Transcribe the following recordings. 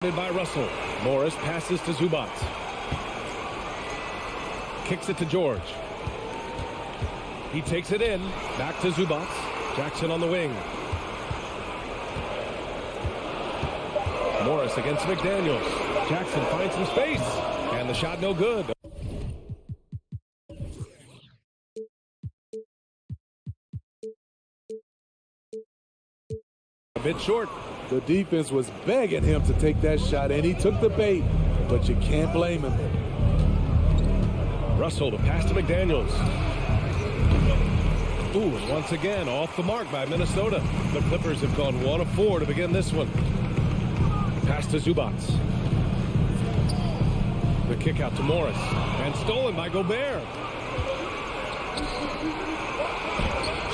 By Russell. Morris passes to Zubac. Kicks it to George. He takes it in. Back to Zubac. Jackson on the wing. Morris against McDaniels. Jackson finds some space. And the shot no good. A bit short. The defense was begging him to take that shot, and he took the bait, but you can't blame him. Russell to pass to McDaniels. Ooh, and once again, off the mark by Minnesota. The Clippers have gone 1 of 4 to begin this one. Pass to Zubac. The kick out to Morris. And stolen by Gobert.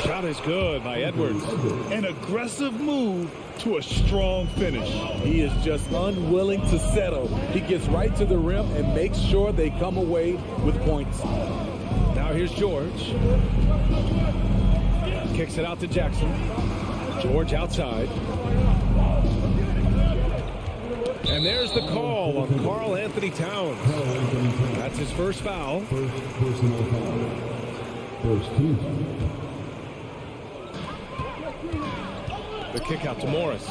Shot is good by Edwards. An aggressive move to a strong finish. He is just unwilling to settle. He gets right to the rim and makes sure they come away with points. Now here's George. Kicks it out to Jackson. George outside. And there's the call on Karl Anthony Towns. That's his first foul. First personal foul. First team. The kick out to Morris.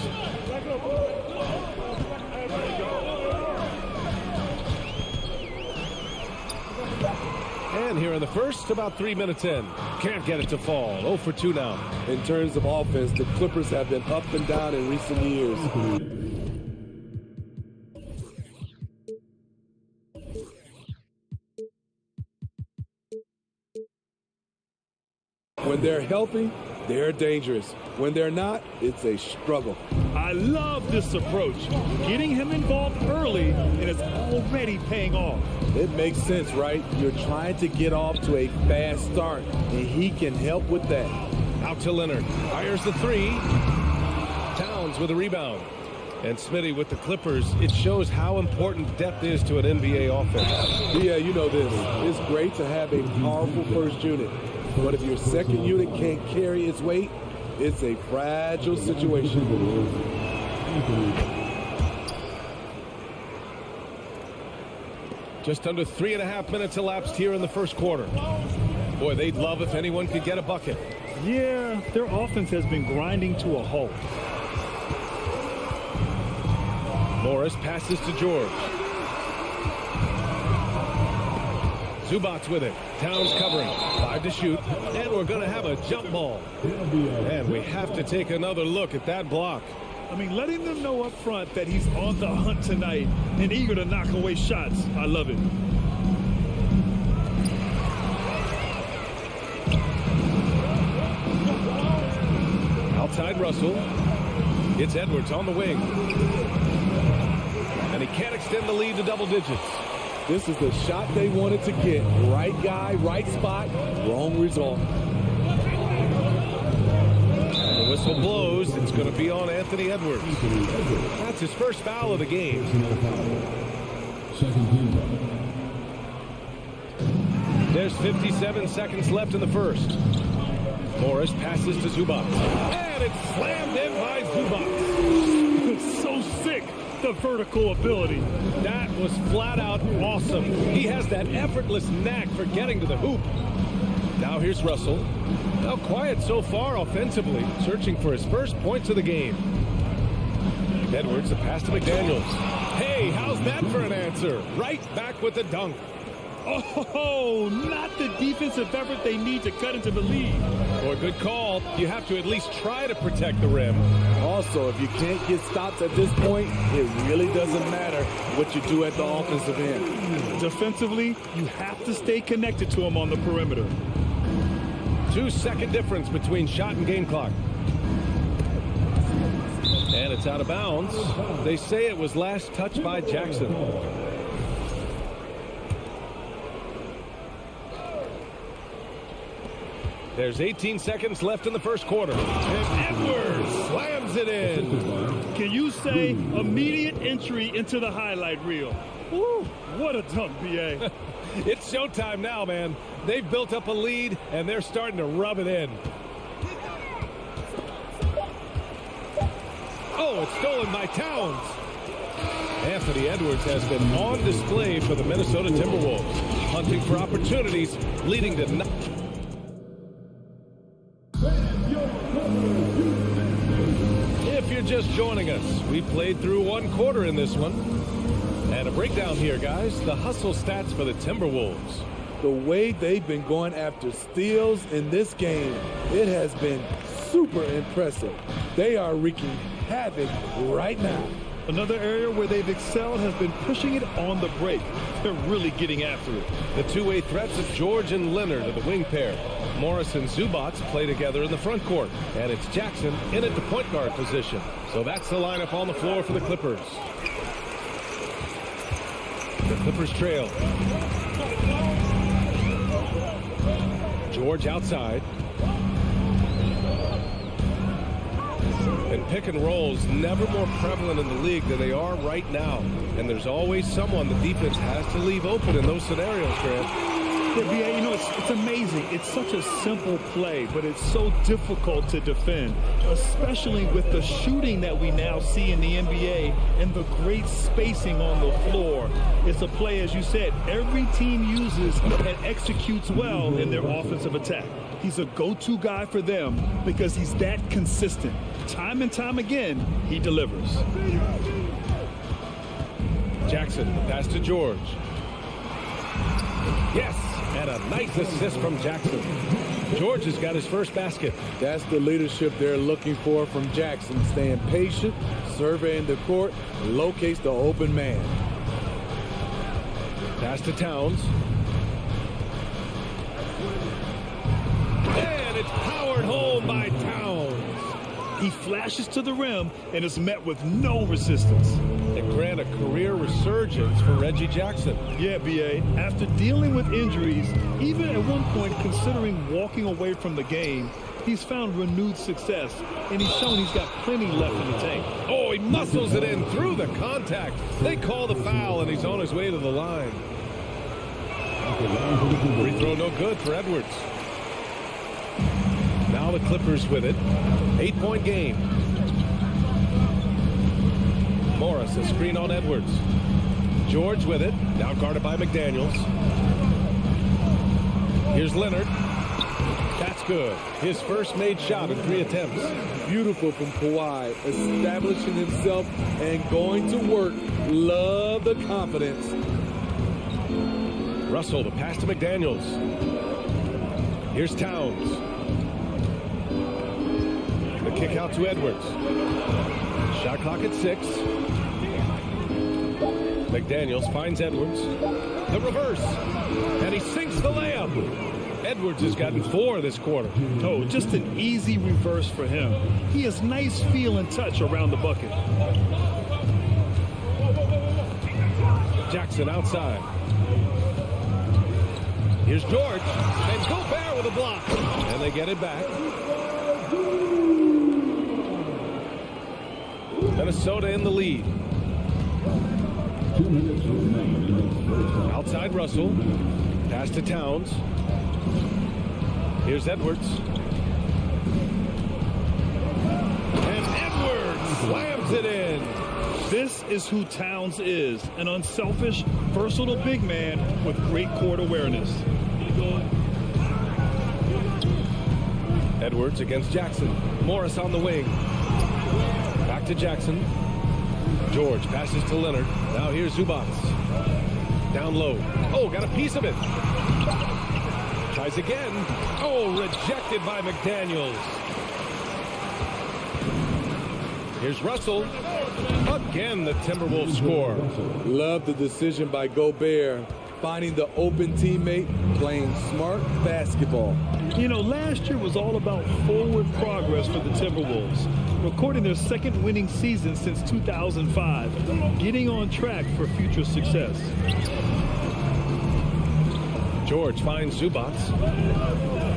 And here in the first, about 3 minutes in. Can't get it to fall. 0 for 2 now. In terms of offense, the Clippers have been up and down in recent years. When they're healthy, they're dangerous. When they're not, it's a struggle. I love this approach. Getting him involved early, and it's already paying off. It makes sense, right? You're trying to get off to a fast start, and he can help with that. Out to Leonard. Fires the 3. Towns with a rebound. And Smitty with the Clippers. It shows how important depth is to an NBA offense. Yeah, you know this. It's great to have a powerful first unit. But if your second unit can't carry its weight, it's a fragile situation. Just under 3.5 minutes elapsed here in the first quarter. Boy, they'd love if anyone could get a bucket. Yeah, their offense has been grinding to a halt. Morris passes to George. Zubac with it. Towns covering. 5 to shoot. And we're going to have a jump ball. And we have to take another look at that block. I mean, letting them know up front that he's on the hunt tonight and eager to knock away shots. I love it. Outside Russell. It's Edwards on the wing. And he can't extend the lead to double digits. This is the shot they wanted to get. Right guy, right spot, wrong result. And the whistle blows. It's going to be on Anthony Edwards. That's his first foul of the game. Second team. There's 57 seconds left in the first. Morris passes to Zubac. And it's slammed in by Zubac. So sick. The vertical ability. That was flat out awesome. He has that effortless knack for getting to the hoop. Now here's Russell. Now quiet so far offensively, searching for his first points of the game. Edwards, a pass to McDaniels. Hey, how's that for an answer? Right back with the dunk. Oh, not the defensive effort they need to cut into the lead. Boy, good call. You have to at least try to protect the rim. Also, if you can't get stops at this point, it really doesn't matter what you do at the offensive end. Defensively, you have to stay connected to him on the perimeter. 2-second difference between shot and game clock. And it's out of bounds. They say it was last touched by Jackson. There's 18 seconds left in the first quarter. And Edwards slams it in. Can you say immediate entry into the highlight reel? Woo, what a dunk, B.A. It's showtime now, man. They've built up a lead, and they're starting to rub it in. Oh, it's stolen by Towns. Anthony Edwards has been on display for the Minnesota Timberwolves, hunting for opportunities, leading to If you're just joining us, we played through one quarter in this one. And a breakdown here, guys. The hustle stats for the Timberwolves. The way they've been going after steals in this game, it has been super impressive. They are wreaking havoc right now. Another area where they've excelled has been pushing it on the break. They're really getting after it. The two-way threats of George and Leonard are the wing pair. Morris and Zubac play together in the front court. And it's Jackson in at the point guard position. So that's the lineup on the floor for the Clippers. The Clippers trail. George outside. And pick and rolls never more prevalent in the league than they are right now. And there's always someone the defense has to leave open in those scenarios, Grant. Yeah, you know, it's amazing. It's such a simple play, but it's so difficult to defend, especially with the shooting that we now see in the NBA and the great spacing on the floor. It's a play, as you said, every team uses and executes well in their offensive attack. He's a go-to guy for them because he's that consistent. Time and time again, he delivers. Jackson, pass to George. Yes, and a nice assist from Jackson. George has got his first basket. That's the leadership they're looking for from Jackson. Staying patient, surveying the court, locates the open man. Pass to Towns. And it's powered home by Towns. He flashes to the rim and is met with no resistance. And grant a career resurgence for Reggie Jackson. Yeah, B.A., after dealing with injuries, even at one point considering walking away from the game, he's found renewed success, and he's shown he's got plenty left in the tank. Oh, he muscles it in through the contact. They call the foul, and he's on his way to the line. Free throw no good for Edwards. Now the Clippers with it. 8-point game. Morris, a screen on Edwards. George with it. Now guarded by McDaniels. Here's Leonard. That's good. His first made shot in 3 attempts. Beautiful from Kawhi, establishing himself and going to work. Love the confidence. Russell, the pass to McDaniels. Here's Towns. The kick out to Edwards. Shot clock at 6. McDaniels finds Edwards. The reverse. And he sinks the layup. Edwards has gotten 4 this quarter. Oh, just an easy reverse for him. He has nice feel and touch around the bucket. Jackson outside. Here's George. And Gobert with a block. And they get it back. Minnesota in the lead. 2 minutes remain. Outside Russell. Pass to Towns. Here's Edwards. And Edwards slams it in. This is who Towns is, an unselfish, versatile big man with great court awareness. Edwards against Jackson. Morris on the wing. Back to Jackson. George passes to Leonard. Now here's Zubac. Down low. Oh, got a piece of it. Tries again. Oh, rejected by McDaniels. Here's Russell. Again, the Timberwolves score. Love the decision by Gobert. Finding the open teammate, playing smart basketball. You know, last year was all about forward progress for the Timberwolves, recording their second winning season since 2005, getting on track for future success. George finds Zubac.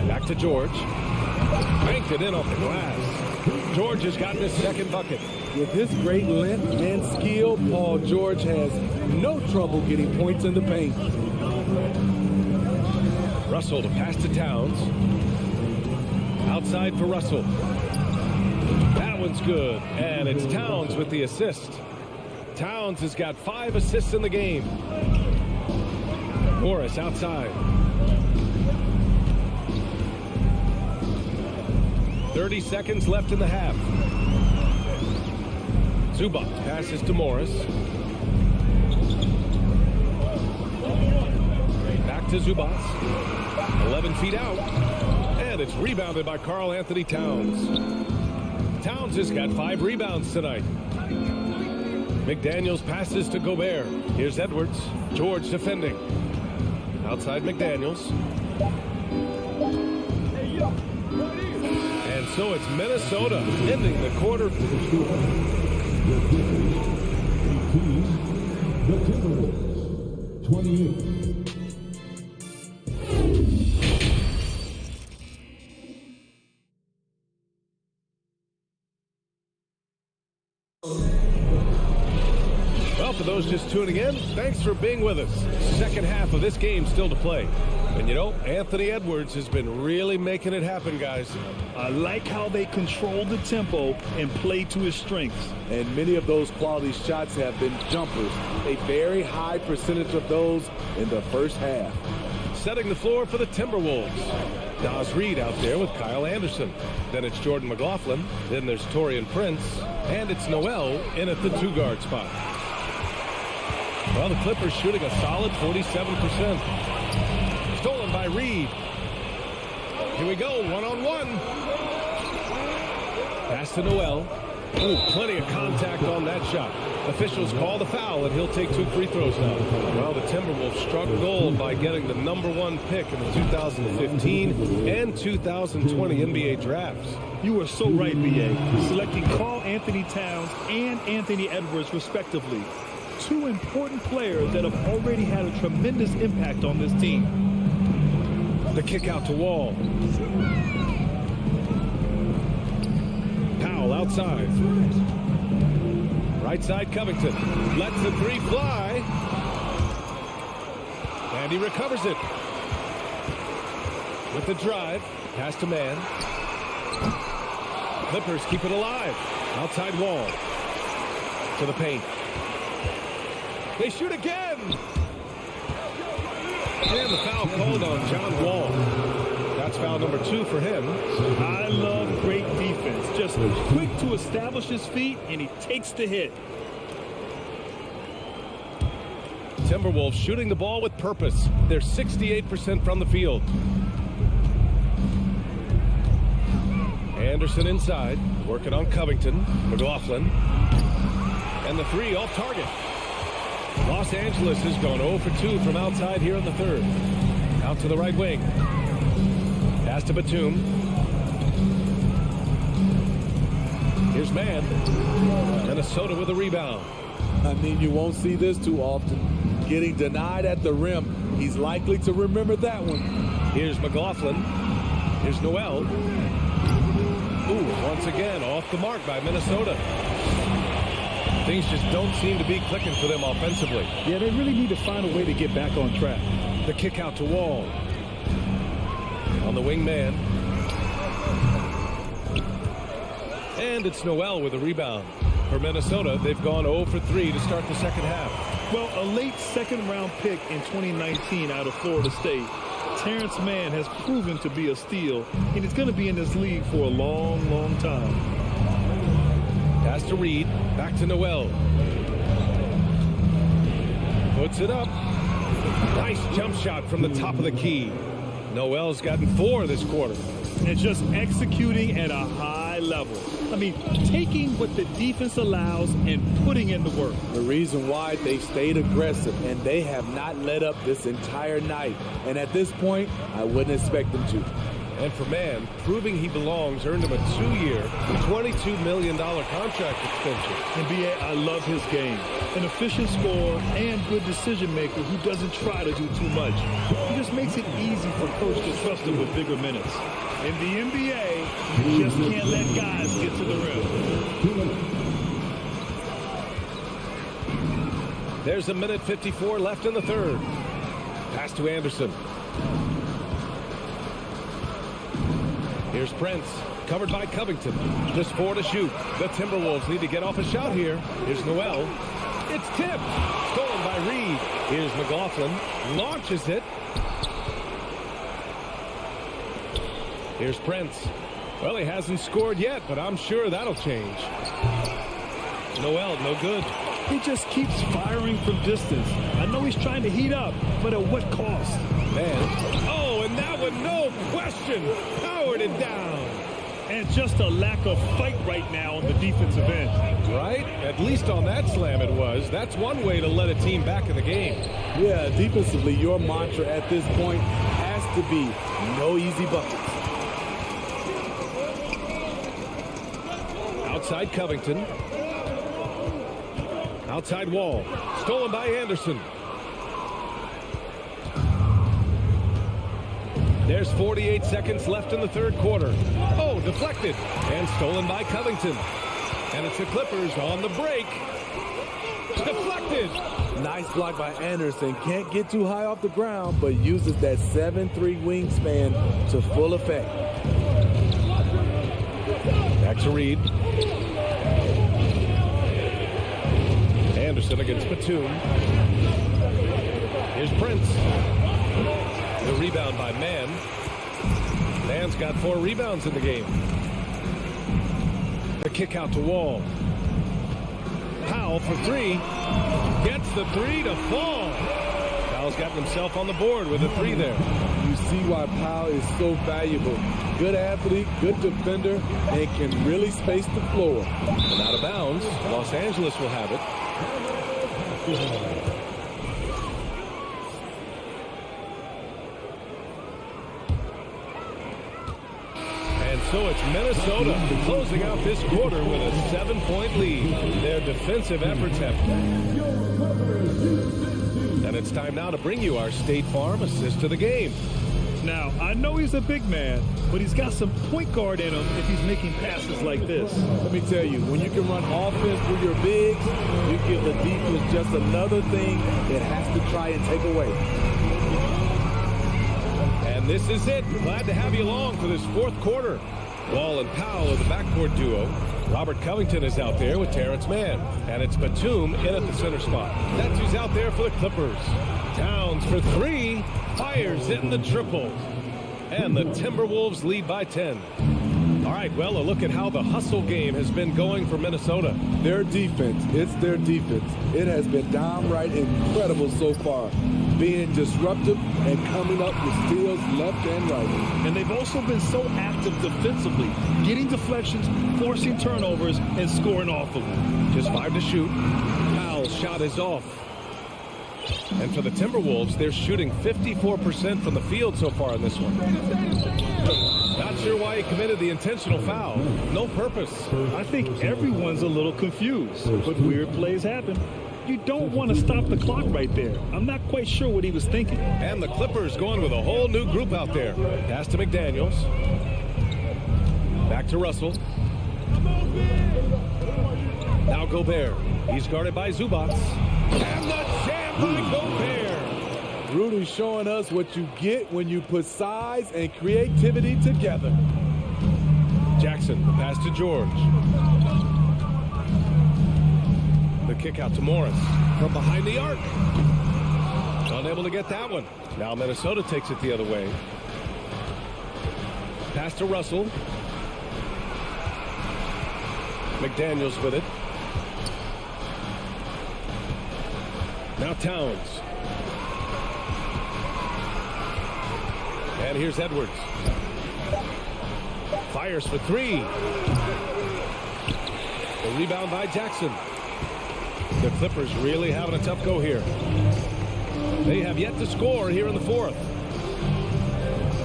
Back to George. Banked it in off the glass. George has gotten his second bucket. With his great length and skill, Paul George has no trouble getting points in the paint. Russell to pass to Towns. Outside for Russell. That one's good. And it's Towns with the assist. Towns has got 5 assists in the game. Morris outside. 30 seconds left in the half. Zubac passes to Morris. Back to Zubac. 11 feet out. And it's rebounded by Karl Anthony Towns. Towns has got 5 rebounds tonight. McDaniels passes to Gobert. Here's Edwards. George defending. Outside McDaniels. And so it's Minnesota ending the quarter. The Timberwolves, 28. Well, for those just tuning in, thanks for being with us. Second half of this game still to play. And you know, Anthony Edwards has been really making it happen, guys. I like how they control the tempo and play to his strengths. And many of those quality shots have been jumpers. A very high percentage of those in the first half. Setting the floor for the Timberwolves. Daz Reed out there with Kyle Anderson. Then it's Jordan McLaughlin. Then there's Taurean Prince. And it's Noel in at the 2-guard spot. Well, the Clippers shooting a solid 47%. Stolen by Reed. Here we go, one-on-one. Pass to Noel. Ooh, plenty of contact on that shot. Officials call the foul, and he'll take 2 free throws now. Well, the Timberwolves struck gold by getting the #1 pick in the 2015 and 2020 NBA drafts. You are so right, B.A. Selecting Karl Anthony Towns and Anthony Edwards, respectively. 2 important players that have already had a tremendous impact on this team. The kick out to Wall. Powell outside. Right side Covington. Lets the 3 fly. And he recovers it. With the drive. Pass to man. Clippers keep it alive. Outside Wall. To the paint. They shoot again. And the foul called on John Wall. That's foul number 2 for him. I love great defense. Just quick to establish his feet, and he takes the hit. Timberwolves shooting the ball with purpose. They're 68% from the field. Anderson inside, working on Covington. McLaughlin. And the 3 off target. Los Angeles has gone 0 for 2 from outside here in the 3rd. Out to the right wing. Pass to Batum. Here's Mann. Minnesota with a rebound. I mean, you won't see this too often. Getting denied at the rim. He's likely to remember that one. Here's McLaughlin. Here's Noel. Ooh, once again, off the mark by Minnesota. Things just don't seem to be clicking for them offensively. Yeah, they really need to find a way to get back on track. The kick out to Wall. On the wing man. And it's Noel with a rebound. For Minnesota, they've gone 0 for 3 to start the second half. Well, a late second-round pick in 2019 out of Florida State, Terrence Mann has proven to be a steal, and he's going to be in this league for a long, long time. Pass to Reed. Back to Noel. Puts it up. Nice jump shot from the top of the key. Noel's gotten 4 this quarter. And just executing at a high level. I mean, taking what the defense allows and putting in the work. The reason why they stayed aggressive, and they have not let up this entire night. And at this point, I wouldn't expect them to. And for Mann, proving he belongs earned him a 2-year, $22 million contract extension. And B.A., I love his game. An efficient scorer and good decision maker who doesn't try to do too much. He just makes it easy for coach to trust him with bigger minutes. In the NBA, you just can't let guys get to the rim. There's a minute 54 left in the 3rd. Pass to Anderson. Here's Prince, covered by Covington. Just 4 to shoot. The Timberwolves need to get off a shot here. Here's Noel. It's tipped. Stolen by Reed. Here's McLaughlin. Launches it. Here's Prince. Well, he hasn't scored yet, but I'm sure that'll change. Noel, no good. He just keeps firing from distance. I know he's trying to heat up, but at what cost? Man. Oh, and that one, no question, powered it down. And just a lack of fight right now on the defensive end. Right? At least on that slam it was. That's one way to let a team back in the game. Yeah, defensively, your mantra at this point has to be no easy buckets. Outside Covington. Outside Wall. Stolen by Anderson. There's 48 seconds left in the third quarter. Oh, deflected. And stolen by Covington. And it's the Clippers on the break. Deflected. Nice block by Anderson. Can't get too high off the ground, but uses that 7'3" wingspan to full effect. Back to Reed. Anderson against Batum. Here's Prince. The rebound by Mann. Mann's got 4 rebounds in the game. The kick out to Wall. Powell for 3. Gets the 3 to fall. Powell's gotten himself on the board with a 3 there. You see why Powell is so valuable. Good athlete, good defender, and can really space the floor. And out of bounds. Los Angeles will have it. And so it's Minnesota closing out this quarter with a 7-point lead. Their defensive efforts have. And it's time now to bring you our State Farm assist of the game. Now, I know he's a big man, but he's got some point guard in him if he's making passes like this. Let me tell you, when you can run offense with your bigs, you give the defense just another thing it has to try and take away. And this is it. Glad to have you along for this fourth quarter. Wall and Powell are the backcourt duo. Robert Covington is out there with Terrence Mann. And it's Batum in at the center spot. That's who's out there for the Clippers. Towns for 3. Fires in the triple. And the Timberwolves lead by 10. All right, well, a look at how the hustle game has been going for Minnesota. Their defense, it's their defense. It has been downright incredible so far. Being disruptive and coming up with steals left and right. And they've also been so active defensively, getting deflections, forcing turnovers, and scoring off of them. Just 5 to shoot. Powell's shot is off. And for the Timberwolves, they're shooting 54% from the field so far in this one. Not sure why he committed the intentional foul. No purpose. I think everyone's a little confused, but weird plays happen. You don't want to stop the clock right there. I'm not quite sure what he was thinking. And the Clippers going with a whole new group out there. Pass to McDaniels. Back to Russell. Now Gobert. He's guarded by Zubac. And the jam by Gobert. Rudy's showing us what you get when you put size and creativity together. Jackson, the pass to George. The kick out to Morris from behind the arc. Unable to get that one. Now Minnesota takes it the other way. Pass to Russell. McDaniels with it. Now Towns. And here's Edwards. Fires for 3. The rebound by Jackson. The Clippers really having a tough go here. They have yet to score here in the fourth.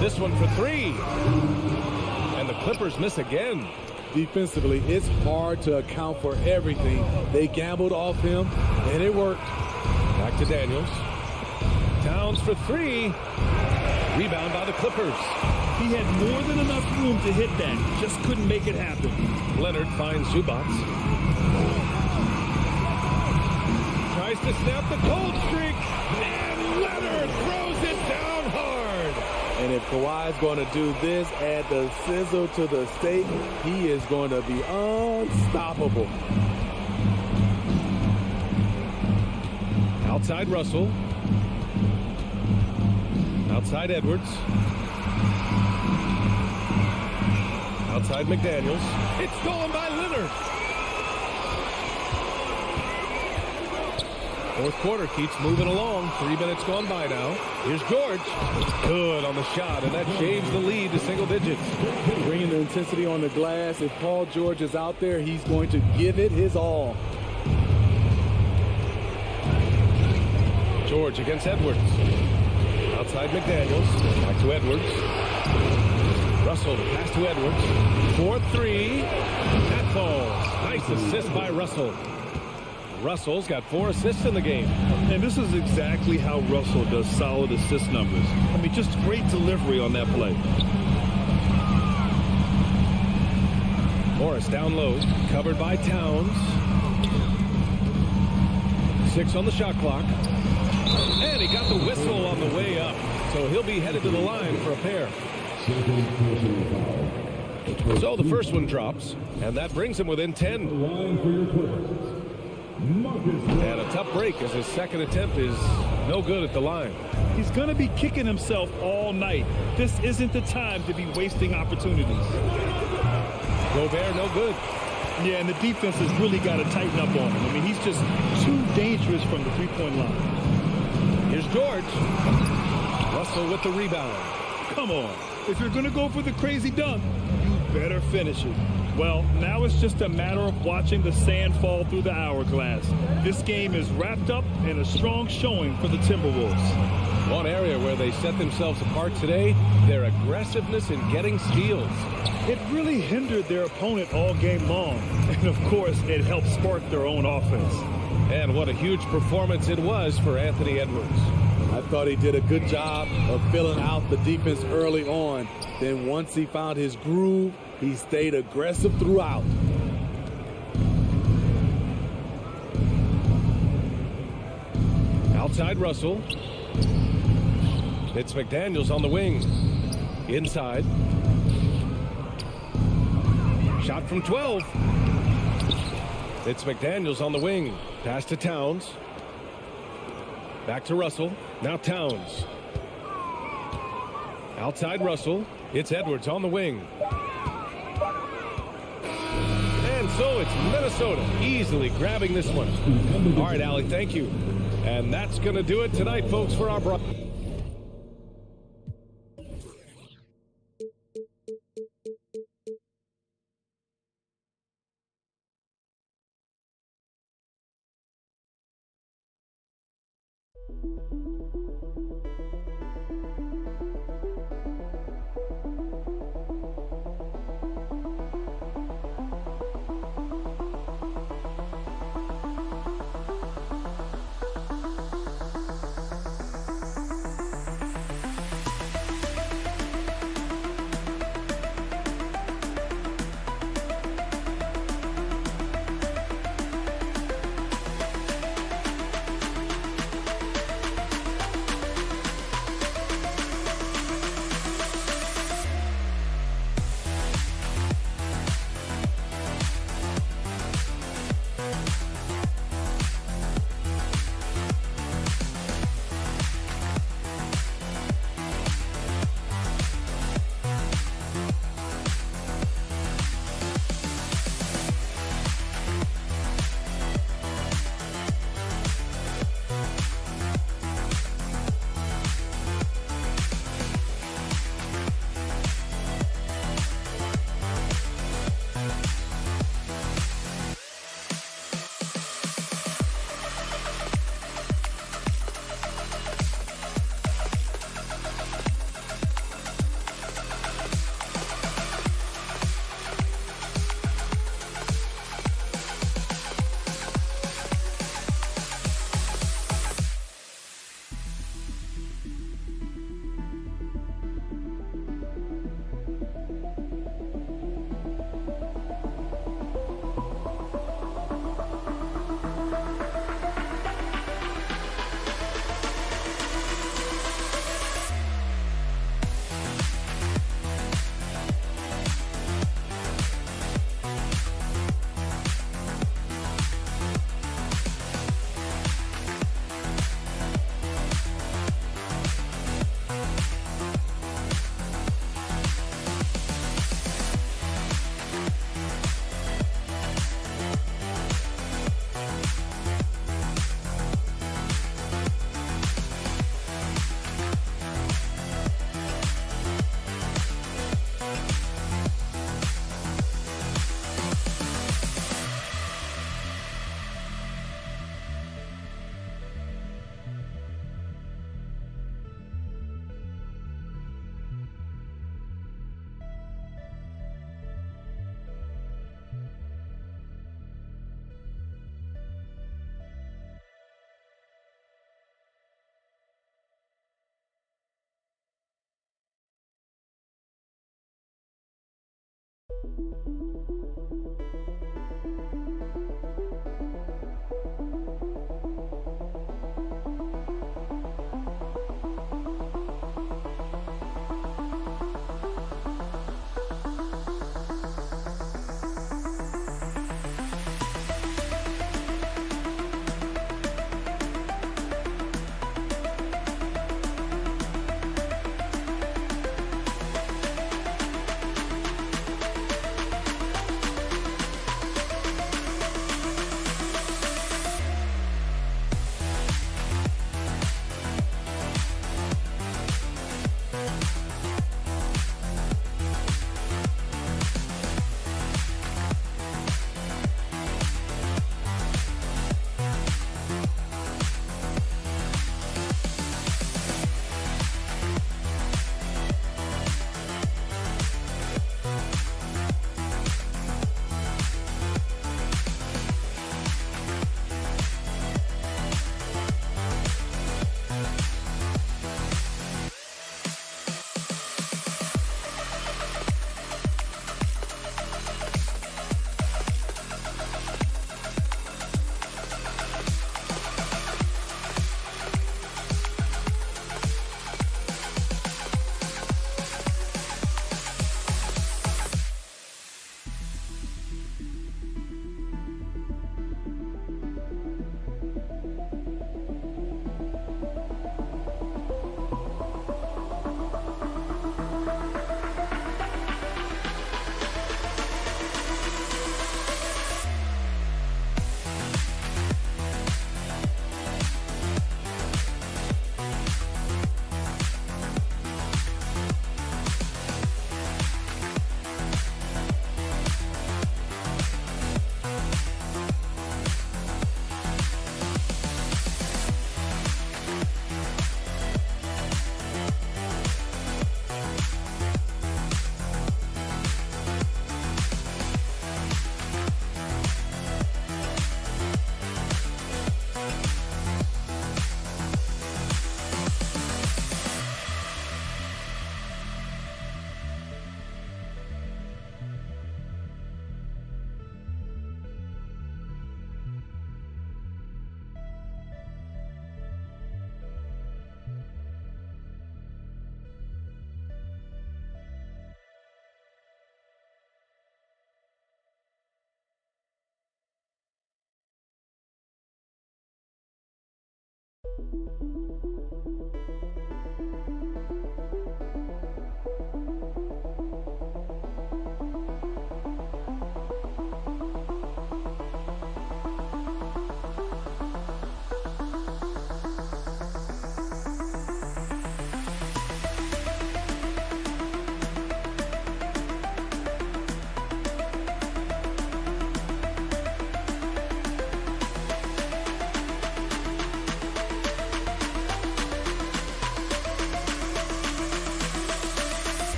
This one for 3. And the Clippers miss again. Defensively, it's hard to account for everything. They gambled off him, and it worked. Back to Daniels. Towns for 3. Rebound by the Clippers. He had more than enough room to hit that. Just couldn't make it happen. Leonard finds Zubac. Tries to snap the cold streak. And Leonard throws it down hard. And if Kawhi's going to do this, add the sizzle to the steak, he is going to be unstoppable. Outside Russell. Outside Edwards. Outside McDaniels. It's stolen by Leonard. Fourth quarter keeps moving along. 3 minutes gone by now. Here's George. Good on the shot, and that shaves the lead to single digits. Bringing the intensity on the glass. If Paul George is out there, he's going to give it his all. George against Edwards. Outside McDaniels. Back to Edwards. Russell, pass to Edwards. 4-3. That falls. Nice assist by Russell. Russell's got 4 assists in the game. And this is exactly how Russell does solid assist numbers. I mean, just great delivery on that play. Morris down low, covered by Towns. 6 on the shot clock. And he got the whistle on the way up. So he'll be headed to the line for a pair. So the first one drops, and that brings him within 10. And a tough break as his second attempt is no good at the line. He's going to be kicking himself all night. This isn't the time to be wasting opportunities. Gobert, no good. Yeah, and the defense has really got to tighten up on him. I mean, he's just too dangerous from the three-point line. Here's George. Russell with the rebound. Come on. If you're going to go for the crazy dunk, you better finish it. Well, now it's just a matter of watching the sand fall through the hourglass. This game is wrapped up in a strong showing for the Timberwolves. One area where they set themselves apart today, their aggressiveness in getting steals. It really hindered their opponent all game long. And, of course, it helped spark their own offense. And what a huge performance it was for Anthony Edwards. I thought he did a good job of filling out the defense early on. Then once he found his groove, he stayed aggressive throughout. Outside Russell. It's McDaniels on the wing. Inside. Shot from 12. It's McDaniels on the wing. Pass to Towns. Back to Russell. Now Towns. Outside Russell. It's Edwards on the wing. And so it's Minnesota easily grabbing this one. All right, Allie, thank you. And that's going to do it tonight, folks, for our broadcast.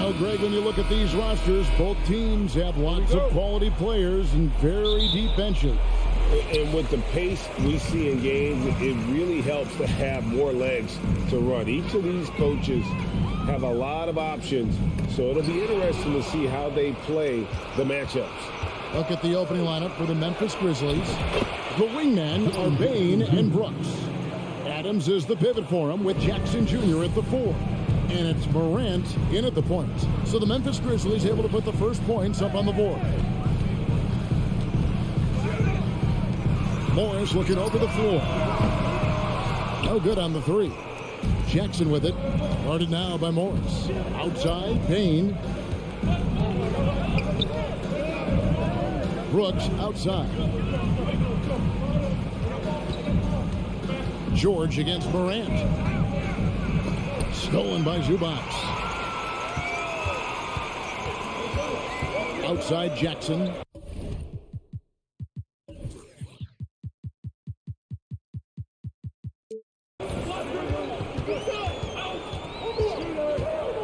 Now, Greg, when you look at these rosters, both teams have lots of quality players and very deep benches. And with the pace we see in games, it really helps to have more legs to run. Each of these coaches have a lot of options, so it'll be interesting to see how they play the matchups. Look at the opening lineup for the Memphis Grizzlies. The wingmen are Bain and Brooks. Adams is the pivot for him with Jackson Jr. at the 4. And it's Morant in at the point. So the Memphis Grizzlies able to put the first points up on the board. Morris looking over the floor. No good on the 3. Jackson with it. Guarded now by Morris. Outside, Payne. Brooks outside. George against Morant. Stolen by Zubac. Outside Jackson.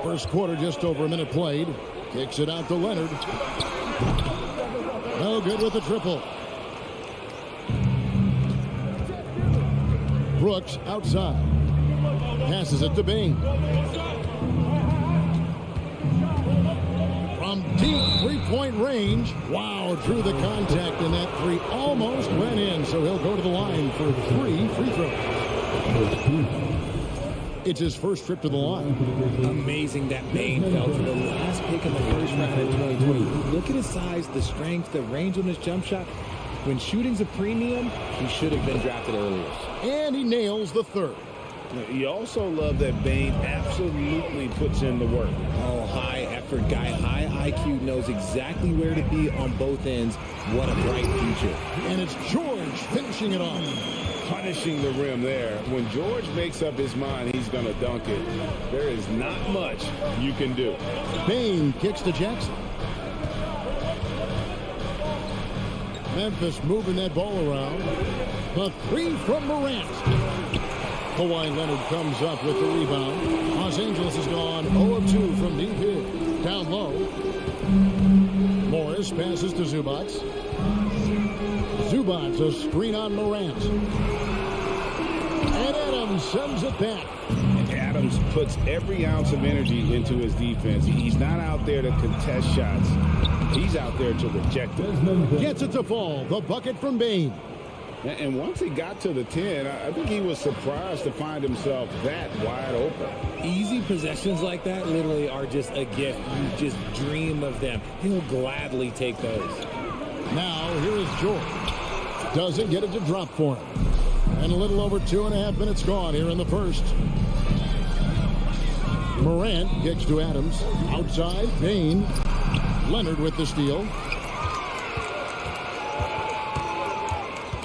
First quarter, just over a minute played. Kicks it out to Leonard. No good with the triple. Brooks outside. Passes it to Bing. From deep three-point range. Wow, through the contact, and that 3 almost went in. So he'll go to the line for 3 free throws. It's his first trip to the line. Amazing that Bain fell for the last pick in the first round in 2020. Look at his size, the strength, the range on his jump shot. When shooting's a premium, he should have been drafted earlier. And he nails the 3rd. You also love that Bain absolutely puts in the work. Oh, high effort guy, high IQ, knows exactly where to be on both ends. What a bright future. And it's George finishing it off. Punishing the rim there. When George makes up his mind he's going to dunk it, there is not much you can do. Bain kicks to Jackson. Memphis moving that ball around. The three from Morant. Kawhi Leonard comes up with the rebound. Los Angeles has gone 0 of 2 from deep here. Down low. Morris passes to Zubac. Zubac, a screen on Morant. And Adams sends it back. Adams puts every ounce of energy into his defense. He's not out there to contest shots. He's out there to reject it. Gets it to fall. The bucket from Bane. And once he got to the 10, I think he was surprised to find himself that wide open. Easy possessions like that literally are just a gift. You just dream of them. He'll gladly take those. Now, here is George. Doesn't get it to drop for him. And a little over 2.5 minutes gone here in the first. Morant kicks to Adams. Outside, Bane. Leonard with the steal.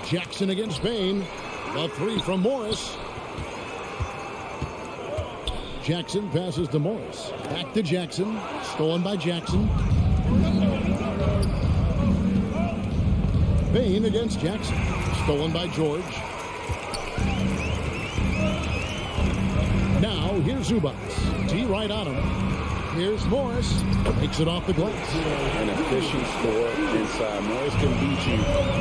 Jackson against Bane. A three from Morris. Jackson passes to Morris. Back to Jackson. Stolen by Jackson. Bane against Jackson. Stolen by George. Now, here's Zubac. T right on him. Here's Morris. Takes it off the glass. An efficient score inside. Morris can beat you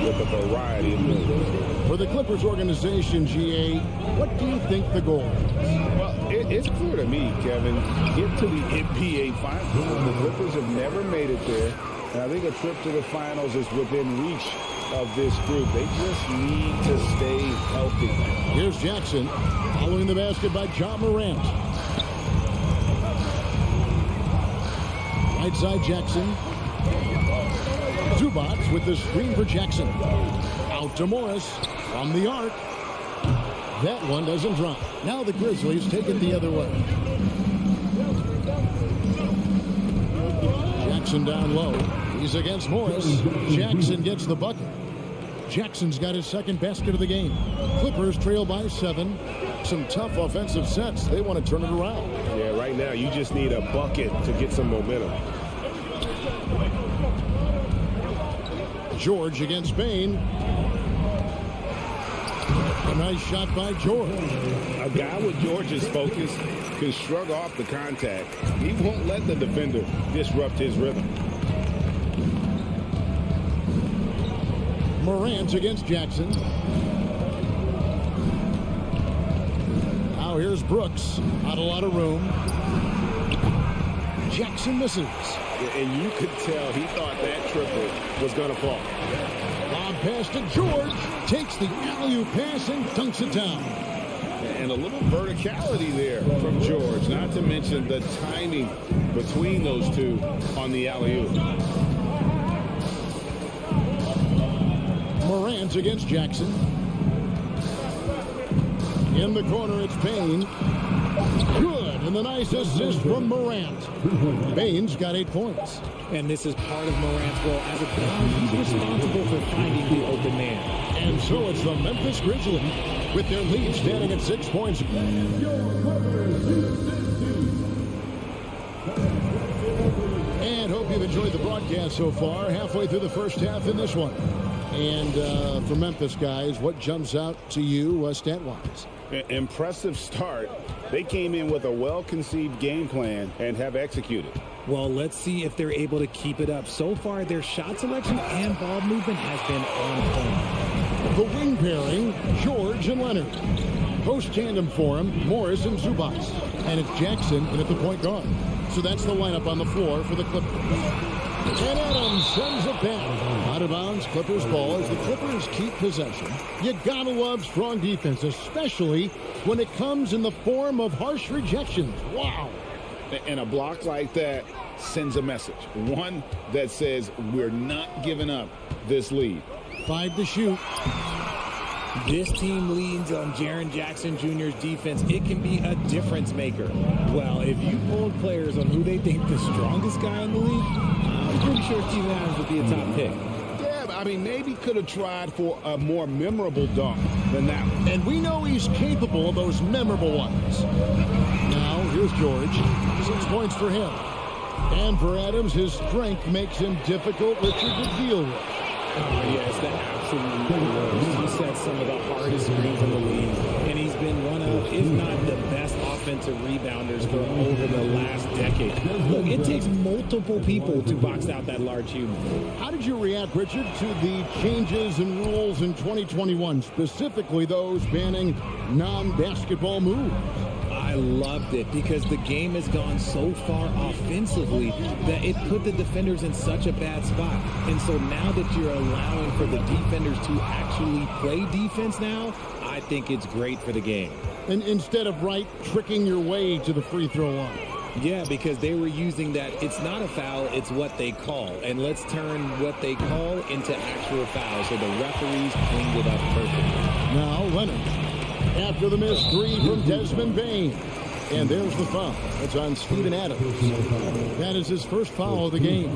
with a variety of moves. For the Clippers organization, GA, what do you think the goal is? Well, it's clear to me, Kevin, get to the NBA Finals. The Clippers have never made it there. And I think a trip to the finals is within reach of this group. They just need to stay healthy. Here's Jackson. Following the basket by John Morant. Right side Jackson. Zubac with the screen for Jackson. Out to Morris from the arc. That one doesn't drop. Now the Grizzlies take it the other way. Jackson down low. He's against Morris. Jackson gets the bucket. Jackson's got his second basket of the game. Clippers trail by 7. Some tough offensive sets. They want to turn it around. Yeah, right now you just need a bucket to get some momentum. George against Bane. A nice shot by George. A guy with George's focus can shrug off the contact. He won't let the defender disrupt his rhythm. Morant against Jackson. Now here's Brooks. Not a lot of room. Jackson misses. And you could tell he thought that triple was going to fall. Lob pass to George. Takes the alley-oop pass and dunks it down. And a little verticality there from George. Not to mention the timing between those two on the alley-oop. Morant against Jackson. In the corner, it's Bane. Good, and the nice assist from Morant. Bane's got 8 points. And this is part of Morant's role as a guard. He's responsible for finding the open man. And so it's the Memphis Grizzlies with their lead standing at 6 points. And hope you've enjoyed the broadcast so far. Halfway through the first half in this one. And for Memphis, guys, what jumps out to you stat-wise? Impressive start. They came in with a well-conceived game plan and have executed. Well, let's see if they're able to keep it up. So far, their shot selection and ball movement has been on point. The wing pairing, George and Leonard. Post tandem for him, Morris and Zubac. And it's Jackson in at the point guard. So that's the lineup on the floor for the Clippers. And Adams sends it back. Out of bounds, Clippers ball as the Clippers keep possession. You gotta love strong defense, especially when it comes in the form of harsh rejections. Wow. And a block like that sends a message. One that says we're not giving up this lead. 5 to shoot. This team leans on Jaren Jackson Jr.'s defense. It can be a difference maker. Well, if you polled players on who they think the strongest guy in the league, I'm pretty sure Steven Adams would be a top pick. Yeah, I mean, maybe could have tried for a more memorable dunk than that one. And we know he's capable of those memorable ones. Now, here's George. 6 points for him. And for Adams, his strength makes him difficult, Richard, to deal with. Oh, yes, the absolute worst. He set some of the hardest screens in the league, and he's been one of, if not the best offensive rebounders for over the last decade. Look, it takes multiple people to box out that large human. How did you react, Richard, to the changes in rules in 2021, specifically those banning non-basketball moves? I loved it because the game has gone so far offensively that it put the defenders in such a bad spot. And so now that you're allowing for the defenders to actually play defense now, I think it's great for the game. And instead of tricking your way to the free throw line. Yeah, because they were using that it's not a foul, it's what they call. And let's turn what they call into actual fouls. So the referees cleaned it up perfectly. Now Leonard. After the missed three from Desmond Bain. And there's the foul. It's on Steven Adams. That is his first foul of the game.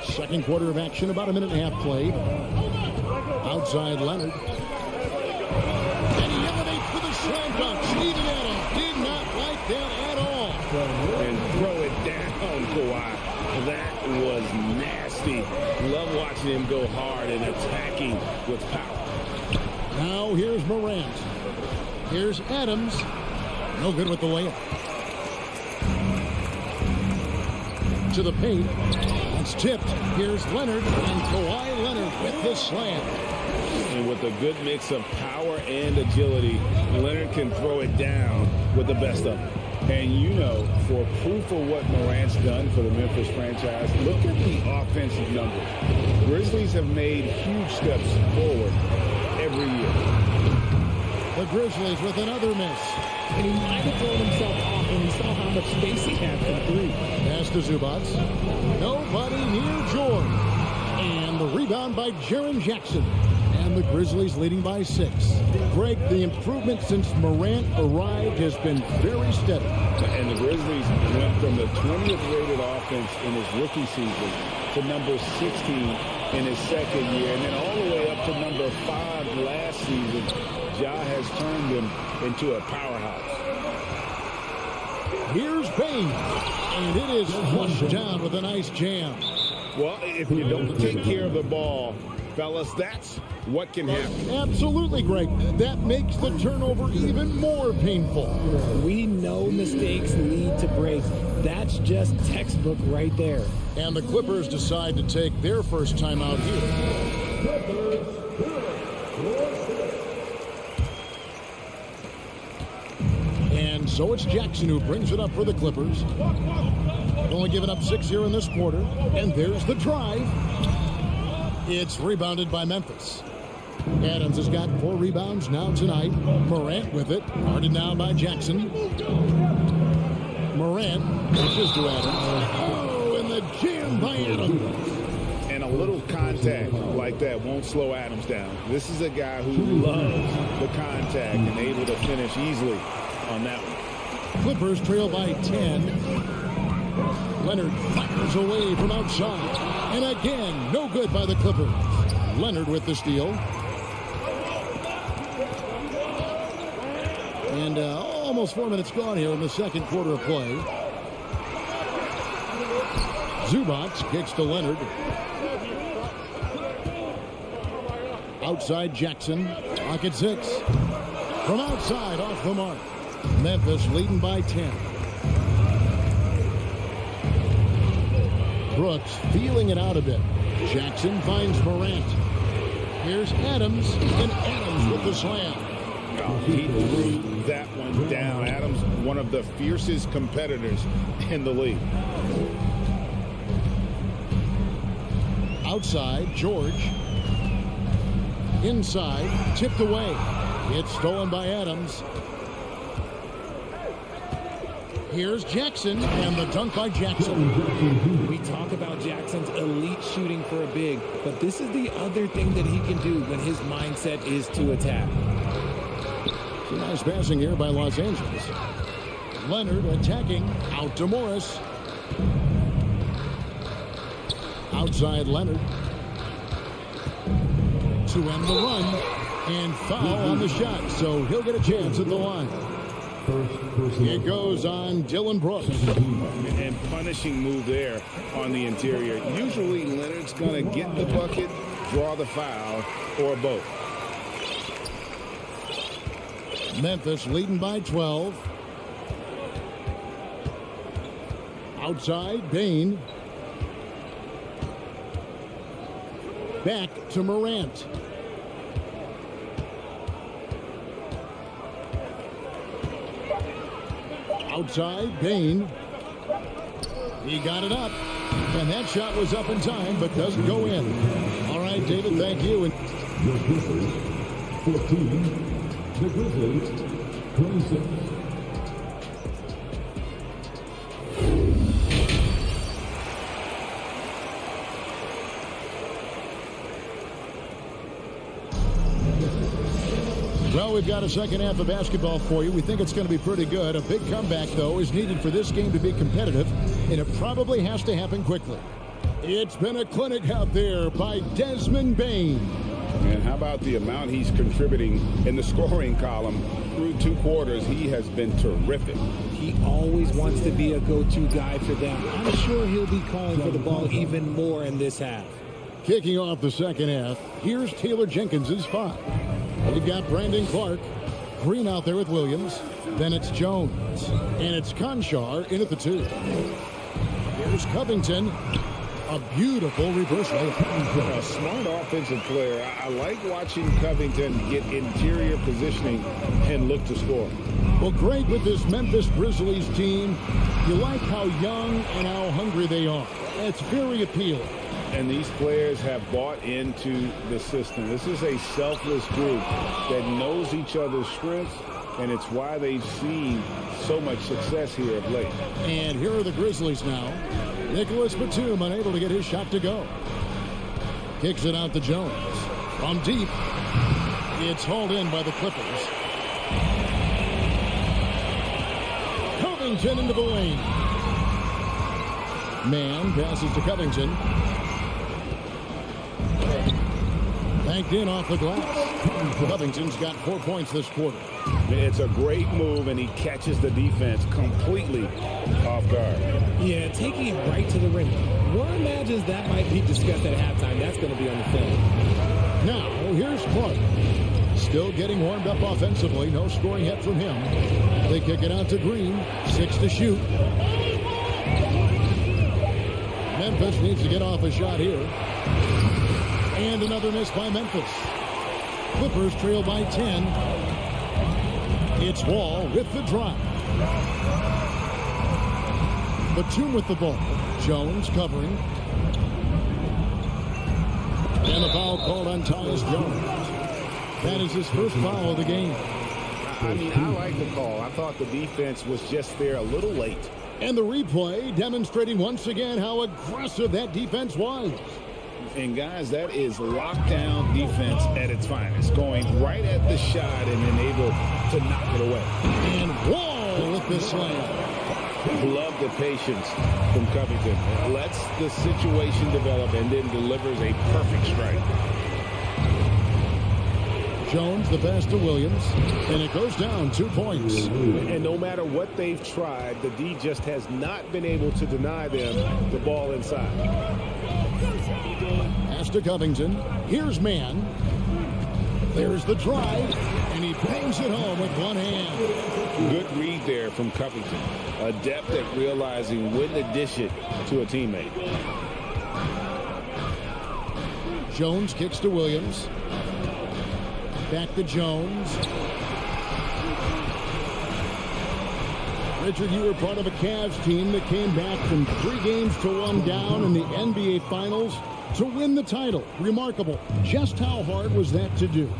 Second quarter of action, about a minute and a half played. Outside Leonard. And he elevates for the slam dunk. Steven Adams did not like that at all. And throw it down, Kawhi. That was nasty. Love watching him go hard and attacking with power. Now here's Morant. Here's Adams. No good with the layup. To the paint. It's tipped. Here's Leonard. And Kawhi Leonard with the slam. And with a good mix of power and agility, Leonard can throw it down with the best of them. And you know, for proof of what Morant's done for the Memphis franchise, look at the offensive numbers. Grizzlies have made huge steps forward every year. The Grizzlies with another miss. And he might have thrown himself off when he saw how much space he had for three. Pass to Zubac. Nobody near George. And the rebound by Jaren Jackson. And the Grizzlies leading by 6. Greg, the improvement since Morant arrived has been very steady. And the Grizzlies went from the 20th rated offense in his rookie season to number 16 in his second year. And then all the way up to number 5 last season. Ja has turned them into a powerhouse. Here's Bain. And it is flushed down with a nice jam. Well, if you don't take care of the ball, fellas, that's what can happen. Absolutely, Greg. That makes the turnover even more painful. We know mistakes lead to breaks. That's just textbook right there. And the Clippers decide to take their first timeout here. And so it's Jackson who brings it up for the Clippers. Only given up 6 here in this quarter. And there's the drive. It's rebounded by Memphis. Adams has got 4 rebounds now tonight. Morant with it. Guarded now by Jackson. Morant pushes to Adams. Oh, and the jam by Adams. And a little contact like that won't slow Adams down. This is a guy who loves the contact and able to finish easily on that one. Clippers trail by 10. Leonard fires away from outside. And again, no good by the Clippers. Leonard with the steal. And almost 4 minutes gone here in the second quarter of play. Zubac kicks to Leonard. Outside Jackson. Clock at 6. From outside, off the mark. Memphis leading by 10. Brooks feeling it out a bit. Jackson finds Morant. Here's Adams, and Adams with the slam. He threw that one down. Adams, one of the fiercest competitors in the league. Outside, George. Inside, tipped away. It's stolen by Adams. Here's Jackson, and the dunk by Jackson. We talk about Jackson's elite shooting for a big, but this is the other thing that he can do when his mindset is to attack. Nice passing here by Los Angeles. Leonard attacking, out to Morris. Outside Leonard. To end the run, and foul on the shot, so he'll get a chance at the line. First personal. It goes on Dylan Brooks. And punishing move there on the interior. Usually Leonard's going to get the bucket, draw the foul, or both. Memphis leading by 12. Outside, Bain. Back to Morant. Outside, Bain. He got it up. And that shot was up in time, but doesn't go in. All right, David, thank you. And The Grizzlies 14. The Grizzlies 26. well, we've got a second half of basketball for you. We think it's going to be pretty good. A big comeback, though, is needed for this game to be competitive, and it probably has to happen quickly. It's been a clinic out there by Desmond Bain. And how about the amount he's contributing in the scoring column through 2 quarters? He has been terrific. He always wants to be a go-to guy for them. I'm sure he'll be calling for the ball even more in this half. Kicking off the second half, here's Taylor Jenkins's 5. We've got Brandon Clark, Green out there with Williams. Then it's Jones. And it's Conchar in at the 2. Here's Covington. A beautiful reverse layup. A smart offensive player. I like watching Covington get interior positioning and look to score. Well, Greg, with this Memphis Grizzlies team, you like how young and how hungry they are. It's very appealing. And these players have bought into the system. This is a selfless group that knows each other's strengths, and it's why they've seen so much success here of late. And here are the Grizzlies now. Nicholas Batum unable to get his shot to go. Kicks it out to Jones. From deep. It's hauled in by the Clippers. Covington into the lane. Man passes to Covington. Banked in off the glass. Covington's got 4 points this quarter. It's a great move, and he catches the defense completely off guard. Yeah, taking it right to the rim. One imagines that might be discussed at halftime. That's going to be on the film. Now, here's Clark. Still getting warmed up offensively. No scoring yet from him. They kick it out to Green. 6 to shoot. Memphis needs to get off a shot here. And another miss by Memphis. Clippers trail by 10. It's Wall with the drive. Batum with the ball. Jones covering. And a foul called on Tyus Jones. That is his first foul of the game. I mean, I like the call. I thought the defense was just there a little late. And the replay demonstrating once again how aggressive that defense was. And guys, that is lockdown defense at its finest. Going right at the shot and then able to knock it away. And Wall with the slam. Love the patience from Covington. Lets the situation develop and then delivers a perfect strike. Jones the pass to Williams. And it goes down 2 points. And no matter what they've tried, the D just has not been able to deny them the ball inside. Pass to Covington. Here's Man. There's the drive. And he bangs it home with one hand. Good read there from Covington. Adept at realizing when to dish it to a teammate. Jones kicks to Williams. Back to Jones. Richard, you were part of a Cavs team that came back from 3 games to 1 down in the NBA Finals to win the title. Remarkable. Just how hard was that to do?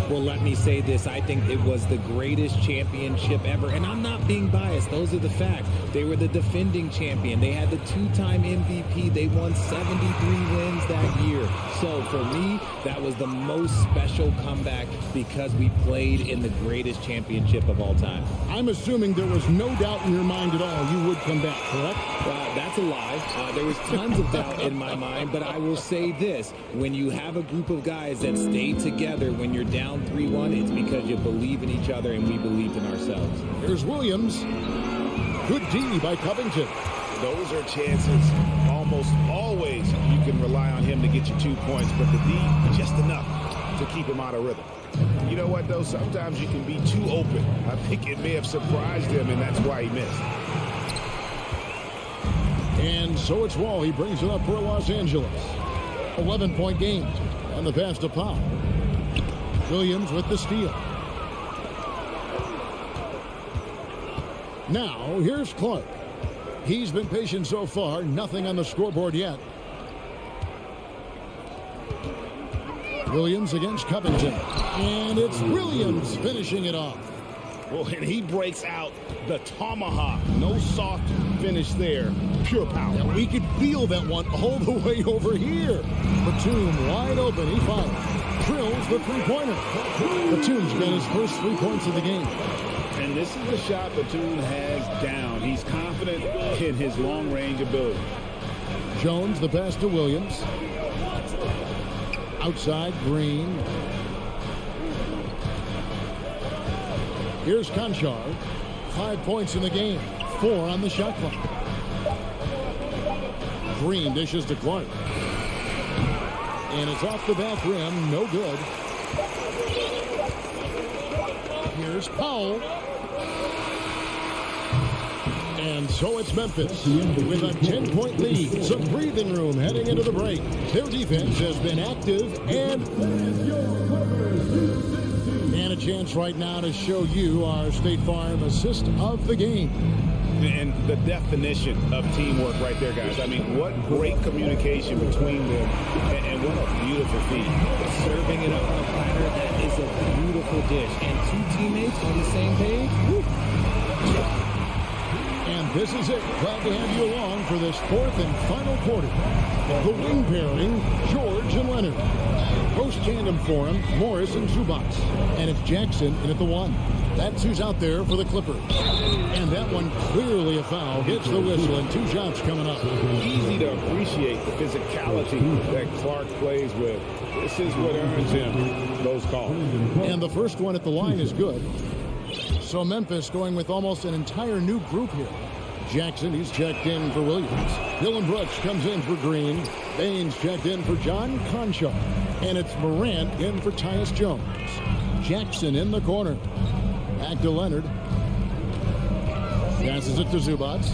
Well, let me say this. I think it was the greatest championship ever. And I'm not being biased. Those are the facts. They were the defending champion. They had the 2-time MVP. They won 73 wins that year. So for me, that was the most special comeback because we played in the greatest championship of all time. I'm assuming there was no doubt in your mind at all you would come back, correct? That's a lie. There was tons of doubt in my mind. But I will say this. When you have a group of guys that stay together when you're down down 3-1, it's because you believe in each other and we believed in ourselves. Here's Williams. Good D by Covington. Those are chances. Almost always you can rely on him to get you 2 points, but the D, just enough to keep him out of rhythm. You know what, though? Sometimes you can be too open. I think it may have surprised him, and that's why he missed. And so it's Wall. He brings it up for Los Angeles. 11-point game. And the pass to Powell. Williams with the steal. Now, here's Clark. He's been patient so far. Nothing on the scoreboard yet. Williams against Covington. And it's Williams finishing it off. Well, and he breaks out the tomahawk. No soft finish there. Pure power. And we could feel that one all the way over here. Batum wide open. He fires. Drills the three-pointer. Batum's got his first 3 points of the game. And this is the shot Batum has down. He's confident in his long-range ability. Jones, the pass to Williams. Outside, Green. Here's Conchar. 5 points in the game. 4 on the shot clock. Green dishes to Clark. And it's off the back rim. No good. Here's Powell. And so it's Memphis with a 10-point lead. Some breathing room heading into the break. Their defense has been active and a chance right now to show you our State Farm assist of the game. And the definition of teamwork right there, guys. I mean, what great communication between them, and what a beautiful feat. Serving it up on a platter, that is a beautiful dish. And 2 teammates on the same page. Woo. And this is it. Glad to have you along for this 4th and final quarter. The wing pairing, George and Leonard. Post tandem for him, Morris and Zubac. And it's Jackson in at the 1. That's who's out there for the Clippers. And that one clearly a foul. Hits the whistle and 2 shots coming up. Easy to appreciate the physicality that Clark plays with. This is what earns him those calls. And the first one at the line is good. So Memphis going with almost an entire new group here. Jackson, he's checked in for Williams. Dylan Brooks comes in for Green. Baines checked in for John Conchar. And it's Morant in for Tyus Jones. Jackson in the corner. Back to Leonard. Passes it to Zubac.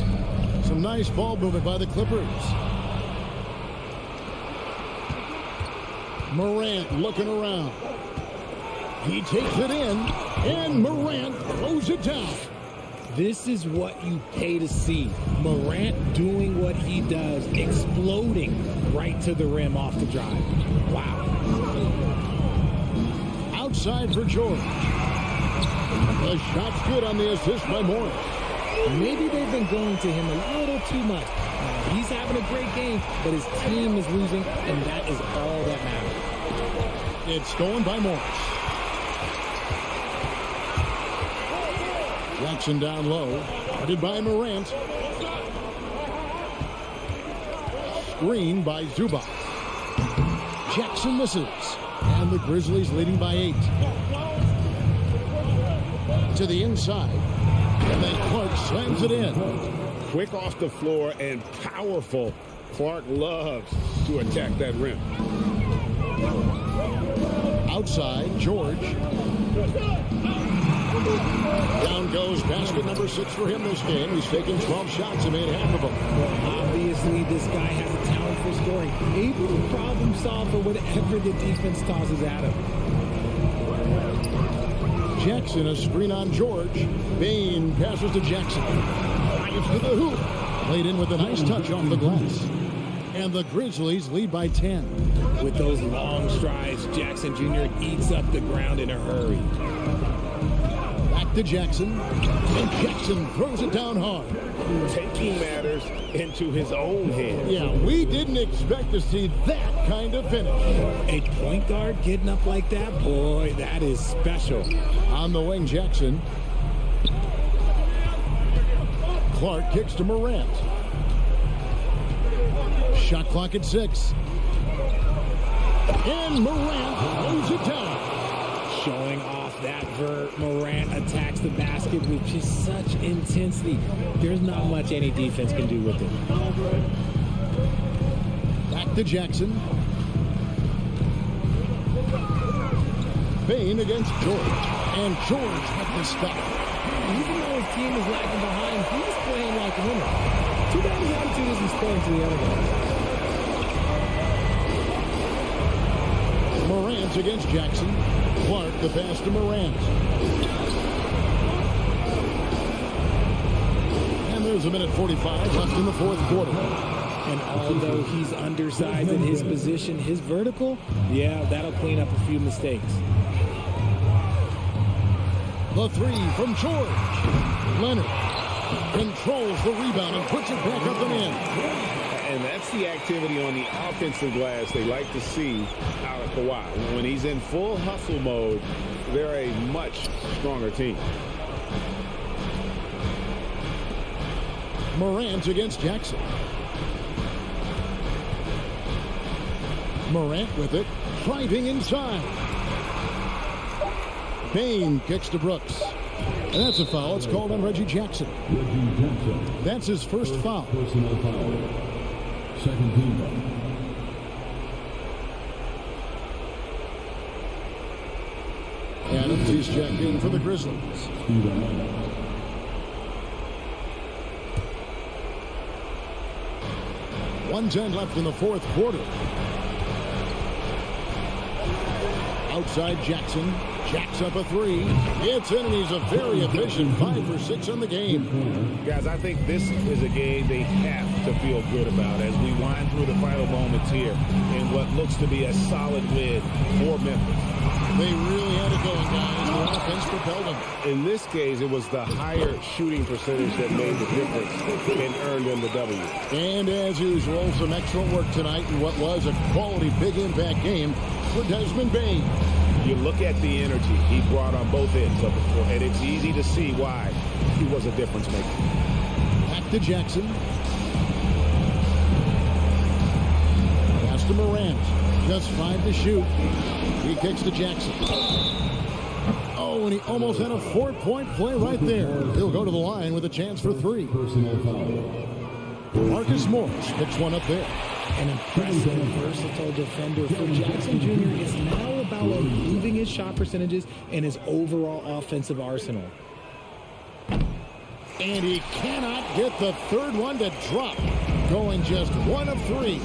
Some nice ball movement by the Clippers. Morant looking around. He takes it in, and Morant throws it down. This is what you pay to see. Morant doing what he does, exploding right to the rim off the drive. Wow. Outside for George. The shot's good on the assist by Morris. Maybe they've been going to him a little too much. He's having a great game, but his team is losing, and that is all that matters. It's stolen by Morris. Jackson down low. Guarded by Morant. Screen by Zubac. Jackson misses. And the Grizzlies leading by 8. To the inside. And then Clark slams it in. Quick off the floor and powerful. Clark loves to attack that rim. Outside, George. Down goes basket number 6 for him this game. He's taken 12 shots and made half of them. Obviously, this guy has a talent for scoring. Able to problem solve for whatever the defense tosses at him. Jackson, a screen on George. Bain passes to Jackson. Drives to the hoop. Played in with a nice touch off the glass. And the Grizzlies lead by 10. With those long strides, Jackson Jr. eats up the ground in a hurry. Back to Jackson. And Jackson throws it down hard. Taking matters into his own hands. Yeah, we didn't expect to see that kind of finish. A point guard getting up like that, boy, that is special. On the wing, Jackson. Clark kicks to Morant. Shot clock at 6. And Morant throws it down. showing off that vert. Morant attacks the basket with just such intensity. There's not much any defense can do with it. Back to Jackson. Bain against George. And George had the stop. Even though his team is lagging behind, he's playing like a winner. Too bad his attitude isn't spilling to the other guys. Morant against Jackson. Clark the pass to Morant. And there's a minute 45 left in the fourth quarter. And although he's undersized in his position, his vertical, yeah, that'll clean up a few mistakes. The three from George. Leonard controls the rebound and puts it back up and in. And that's the activity on the offensive glass they like to see out of Kawhi. When he's in full hustle mode, they're a much stronger team. Morant against Jackson. Morant with it, driving inside. Bain kicks to Brooks. And that's a foul. It's called on Reggie Jackson. That's his first foul. Personal foul. Second team foul. Adams is checked in for the Grizzlies. 1:10 left in the fourth quarter. Outside Jackson. Jacks up a three. It's in, and he's a very efficient 5 for 6 on the game. Guys, I think this is a game they have to feel good about as we wind through the final moments here in what looks to be a solid win for Memphis. They really had it going, guys. The offense propelled them. In this case, it was the higher shooting percentage that made the difference and earned them the W. And as usual, some excellent work tonight in what was a quality big impact game for Desmond Bain. You look at the energy he brought on both ends of the floor, and it's easy to see why he was a difference maker. Back to Jackson. Pass to Morant. Just 5 to shoot. He kicks to Jackson. Oh, and he almost had a 4-point play right there. He'll go to the line with a chance for 3. Personal foul. Marcus Morris picks one up there. An impressive, versatile defender for Jackson Jr. is now about improving his shot percentages and his overall offensive arsenal. And he cannot get the third one to drop. Going just 1 of 3.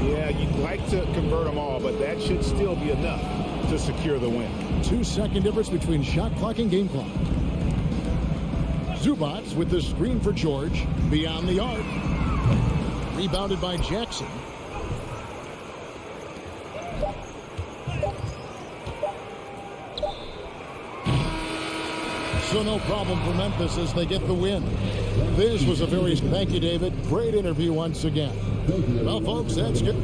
Yeah, you'd like to convert them all, but that should still be enough to secure the win. 2-second difference between shot clock and game clock. Zubats with the screen for George. Beyond the arc. Rebounded by Jackson. So no problem for Memphis as they get the win. This was a very... Thank you, David. Great interview once again. Well, folks, that's good.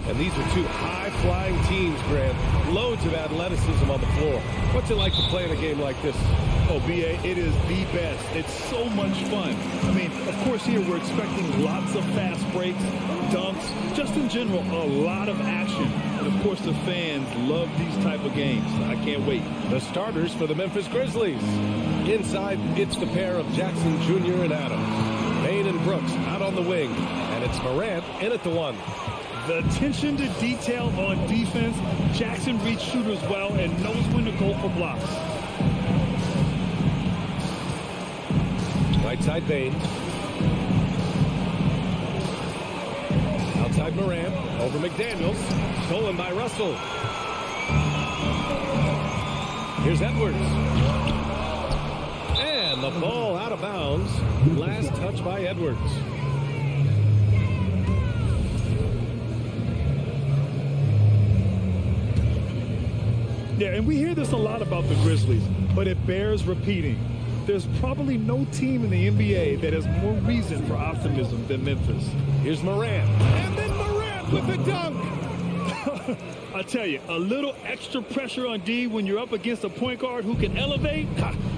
And these are two high-flying teams, Grant. Loads of athleticism on the floor. What's it like to play in a game like this? Oh, B.A., it is the best. It's so much fun. I mean, of course, here we're expecting lots of fast breaks, dunks, just in general, a lot of action. And, of course, the fans love these type of games. I can't wait. The starters for the Memphis Grizzlies. Inside, it's the pair of Jackson Jr. and Adams. Bain and Brooks out on the wing. And it's Morant in at the one. The attention to detail on defense. Jackson reads shooters well and knows when to go for blocks. Right side Bain. Outside Morant. Over McDaniels. Stolen by Russell. Here's Edwards. And the ball out of bounds. Last touch by Edwards. Yeah, and we hear this a lot about the Grizzlies, but it bears repeating. There's probably no team in the NBA that has more reason for optimism than Memphis. Here's Morant. And then Morant with the dunk. I tell you, a little extra pressure on D when you're up against a point guard who can elevate.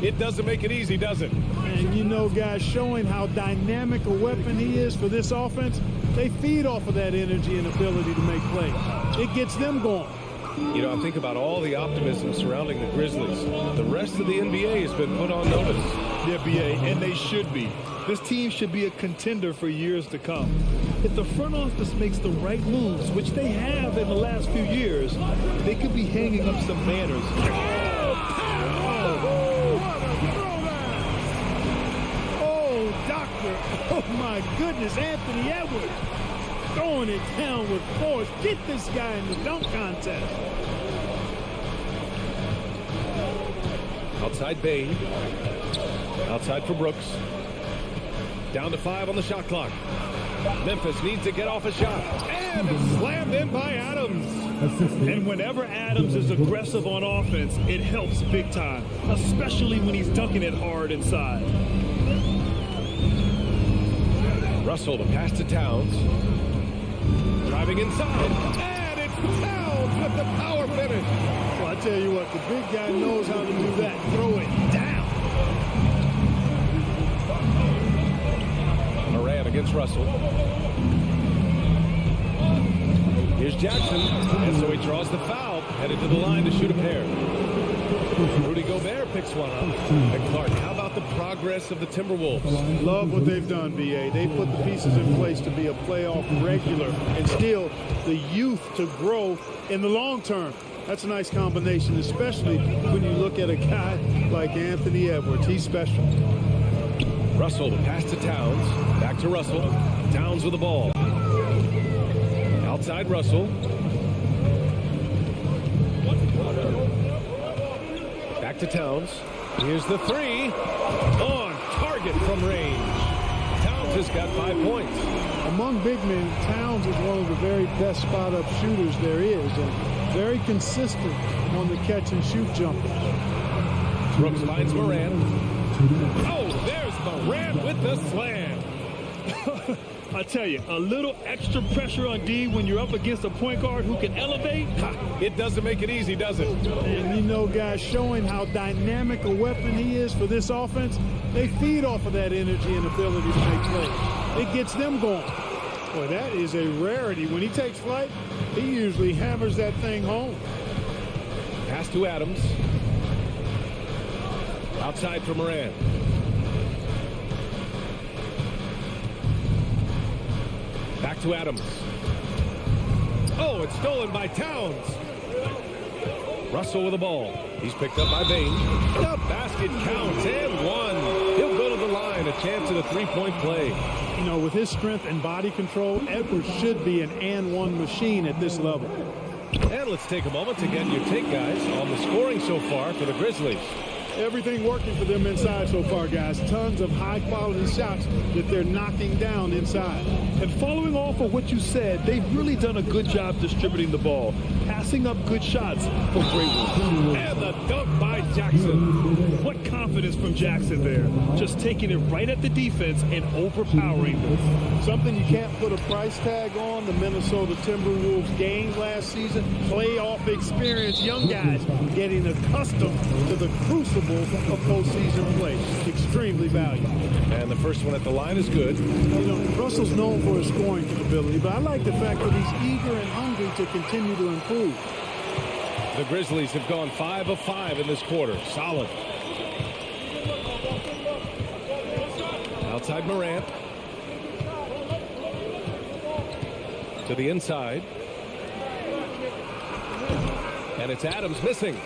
It doesn't make it easy, does it? And you know, guys, showing how dynamic a weapon he is for this offense, they feed off of that energy and ability to make plays. It gets them going. You know, I think about all the optimism surrounding the Grizzlies. The rest of the NBA has been put on notice. Yeah, B.A., and they should be. This team should be a contender for years to come. If the front office makes the right moves, which they have in the last few years, they could be hanging up some banners. Oh, doctor. Oh, my goodness, Anthony Edwards. Throwing it down with force. Get this guy in the dunk contest. Outside Bain. Outside for Brooks. Down to 5 on the shot clock. Memphis needs to get off a shot. And it's slammed in by Adams. And whenever Adams is aggressive on offense, it helps big time, especially when he's dunking it hard inside. Russell, the pass to Towns. Driving inside. And it's Towns with the power finish. Well, I tell you what, the big guy knows how to do that. Throw it down. Morant against Russell. Here's Jackson. And so he draws the foul. Headed to the line to shoot a pair. Rudy Gobert picks one up. And Clark, how about the progress of the Timberwolves? Love what they've done, B.A. They put the pieces in place to be a playoff regular and still the youth to grow in the long term. That's a nice combination, especially when you look at a guy like Anthony Edwards. He's special. Russell, the pass to Towns. Back to Russell. Towns with the ball. Outside Russell. Back to Towns. Here's the three. On target from range. Towns has got 5 points. Among big men, Towns is one of the very best spot-up shooters there is, and very consistent on the catch-and-shoot jumper. Brooks finds Morant. Oh, there's Morant with the slam. I tell you, a little extra pressure on D when you're up against a point guard who can elevate. It doesn't make it easy, does it? And you know, guys, showing how dynamic a weapon he is for this offense, they feed off of that energy and ability to make plays. It gets them going. Boy, that is a rarity. When he takes flight, he usually hammers that thing home. Pass to Adams. Outside for Morant. Back to Adams. Oh, it's stolen by Towns. Russell with the ball. He's picked up by Bain. The basket counts and one. He'll go to the line. A chance at a three-point play. You know, with his strength and body control, Edwards should be an and-one machine at this level. And let's take a moment to get your take, guys, on the scoring so far for the Grizzlies. Everything working for them inside so far, guys. Tons of high-quality shots that they're knocking down inside. And following off of what you said, they've really done a good job distributing the ball, passing up good shots for great ones. And the dunk by Jackson. What confidence from Jackson there. Just taking it right at the defense and overpowering them. Something you can't put a price tag on. The Minnesota Timberwolves gained last season. Playoff experience. Young guys getting accustomed to the crucible of postseason play. Extremely valuable. And the first one at the line is good. You know, Russell's known for his scoring capability, but I like the fact that he's eager and hungry to continue to improve. The Grizzlies have gone 5 of 5 in this quarter. Solid. Outside Morant. To the inside. And it's Adams missing.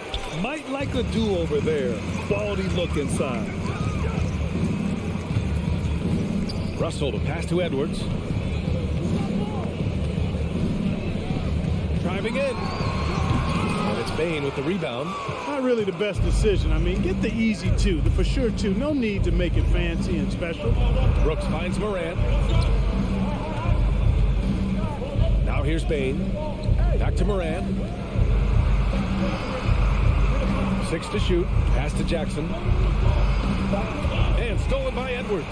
Might like a do-over there. Quality look inside. Russell to pass to Edwards. Driving in. And it's Bain with the rebound. Not really the best decision. I mean, get the easy two, the for sure two. No need to make it fancy and special. Brooks finds Morant. Now here's Bain. Back to Morant. 6 to shoot. Pass to Jackson. And stolen by Edwards.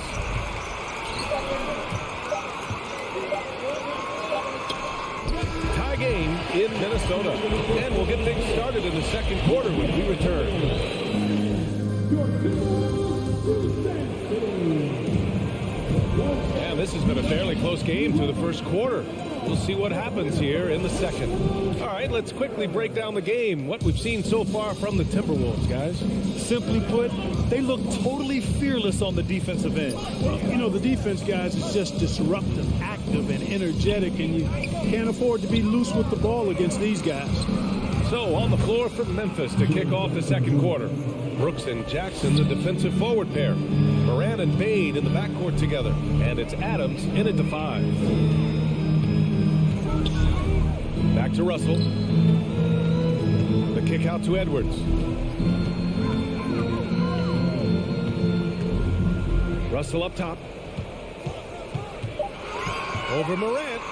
Tie game in Minnesota. And we'll get things started in the second quarter when we return. And this has been a fairly close game through the first quarter. We'll see what happens here in the second. All right, let's quickly break down the game. What we've seen so far from the Timberwolves, guys. Simply put, they look totally fearless on the defensive end. You know, the defense, guys, is just disruptive, active, and energetic, and you can't afford to be loose with the ball against these guys. So on the floor for Memphis to kick off the second quarter. Brooks and Jackson, the defensive forward pair. Morant and Bain in the backcourt together. And it's Adams in at the 5. Back to Russell. The kick out to Edwards. Russell up top. Over Morant.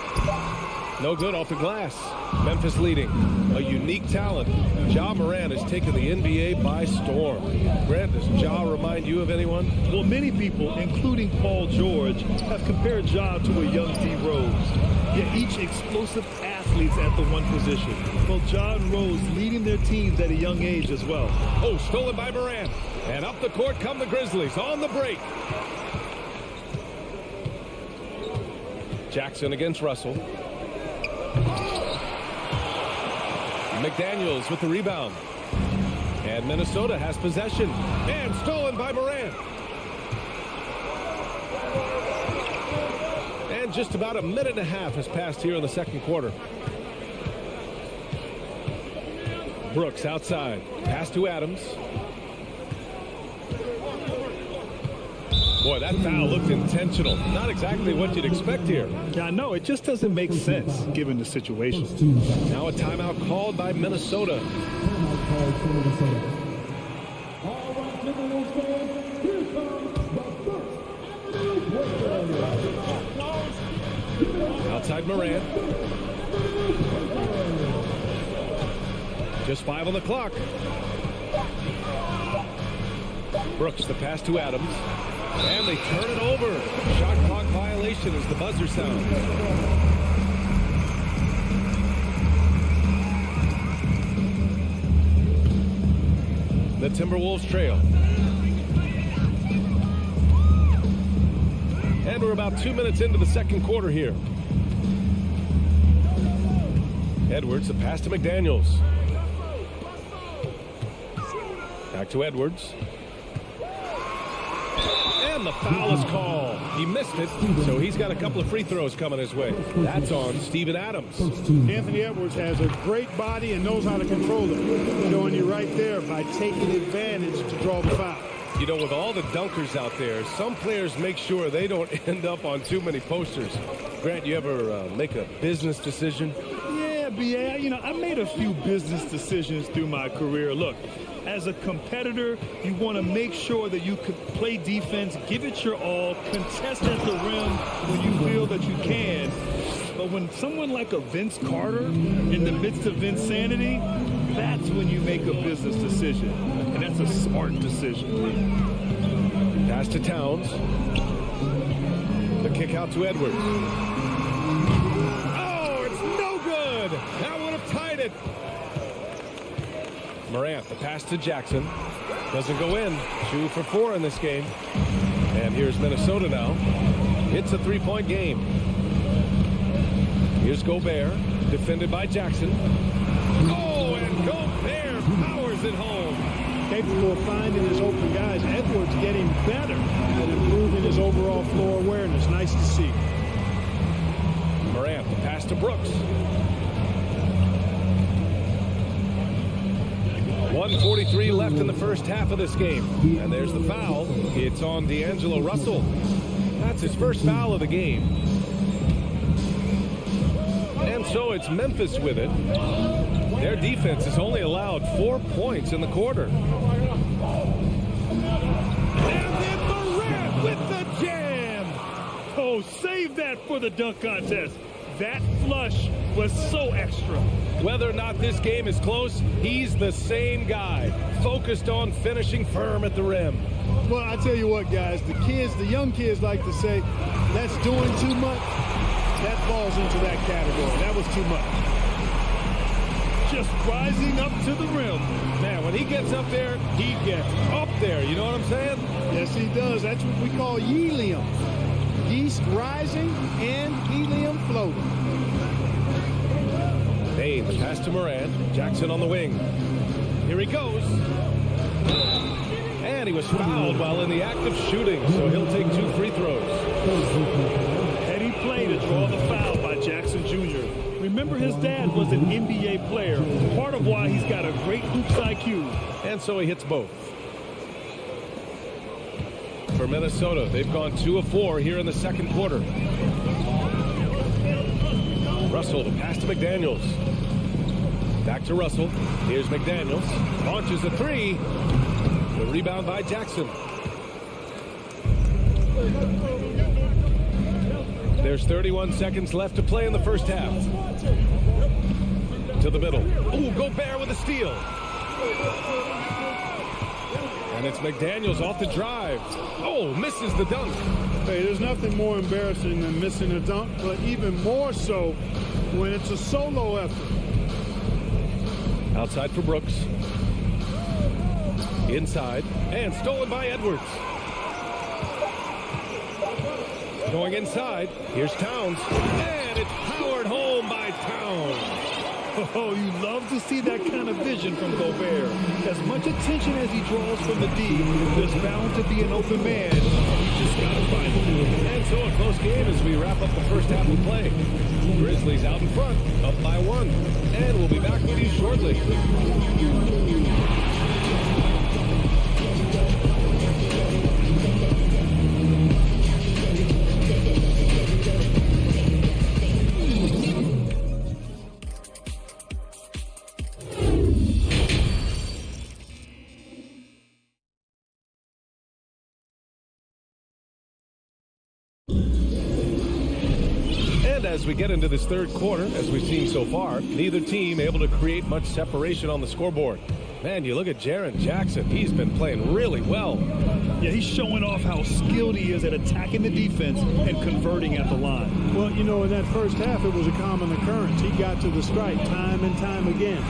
No good off the glass. Memphis leading. A unique talent. Ja Morant has taken the NBA by storm. Grant, does Ja remind you of anyone? Well, many people, including Paul George, have compared Ja to a young D. Rose. Yet each explosive athletes at the one position. Well, Ja and Rose leading their teams at a young age as well. Oh, stolen by Morant. And up the court come the Grizzlies on the break. Jackson against Russell. McDaniels with the rebound. And Minnesota has possession. And stolen by Morant. And just about a minute and a half has passed here in the second quarter. Brooks outside. Pass to Adams. Boy, that foul looked intentional. Not exactly what you'd expect here. Yeah, I know. It just doesn't make sense given the situation. Now a timeout called by Minnesota. Outside Morant. Just 5 on the clock. Brooks, the pass to Adams. And they turn it over. Shot clock violation as the buzzer sounds. The Timberwolves trail. And we're about 2 minutes into the second quarter here. Edwards, the pass to McDaniels. Back to Edwards. And the foul is called. He missed it, so he's got a couple of free throws coming his way. That's on Steven Adams. Anthony Edwards has a great body and knows how to control it. Showing you right there by taking advantage to draw the foul. You know, with all the dunkers out there, some players make sure they don't end up on too many posters. Grant, you ever make a business decision? Yeah, B.A., you know, I made a few business decisions through my career. Look, as a competitor, you want to make sure that you could play defense, give it your all, contest at the rim when you feel that you can. But when someone like a Vince Carter in the midst of Vinsanity, that's when you make a business decision. And that's a smart decision. Pass to Towns. The kick out to Edwards. Oh, it's no good. That would have tied it. Morant, the pass to Jackson. Doesn't go in. 2 for 4 in this game. And here's Minnesota now. It's a 3-point game. Here's Gobert, defended by Jackson. Oh, and Gobert powers it home. Capable of finding his open guys. Edwards getting better at improving his overall floor awareness. Nice to see. Morant, the pass to Brooks. 1:43 left in the first half of this game. And there's the foul. It's on D'Angelo Russell. That's his first foul of the game. And so it's Memphis with it. Their defense has only allowed 4 points in the quarter. And then Morant with the jam. Oh, save that for the dunk contest. That flush was so extra. Whether or not this game is close, he's the same guy, focused on finishing firm at the rim. Well, I tell you what, guys, the young kids like to say, that's doing too much. That falls into that category. That was too much. Just rising up to the rim. Man, when he gets up there, he gets up there. You know what I'm saying? Yes, he does. That's what we call helium. Yeast rising and helium floating. Bain, the pass to Morant. Jackson on the wing. Here he goes. And he was fouled while in the act of shooting, so he'll take 2 free throws. Heady play to draw the foul by Jackson Jr. Remember, his dad was an NBA player, part of why he's got a great hoops IQ. And so he hits both. For Minnesota, they've gone 2 of 4 here in the second quarter. Russell, the pass to McDaniels. Back to Russell. Here's McDaniels. Launches a 3. The rebound by Jackson. There's 31 seconds left to play in the first half. To the middle. Oh, Gobert with a steal. And it's McDaniels off the drive. Oh, misses the dunk. Hey, there's nothing more embarrassing than missing a dunk, but even more so when it's a solo effort. Outside for Brooks. Inside. And stolen by Edwards. Going inside. Here's Towns. And it's powered home by Towns. Oh, you love to see that kind of vision from Gobert. As much attention as he draws from the D, there's bound to be an open man. He just got to find him. And so a close game as we wrap up the first half of play. Grizzlies out in front, up by 1. And we'll be back with you shortly. as we get into this third quarter, as we've seen so far. Neither team able to create much separation on the scoreboard. Man, you look at Jaren Jackson. He's been playing really well. Yeah, he's showing off how skilled he is at attacking the defense and converting at the line. Well, you know, in that first half, it was a common occurrence. He got to the strike time and time again.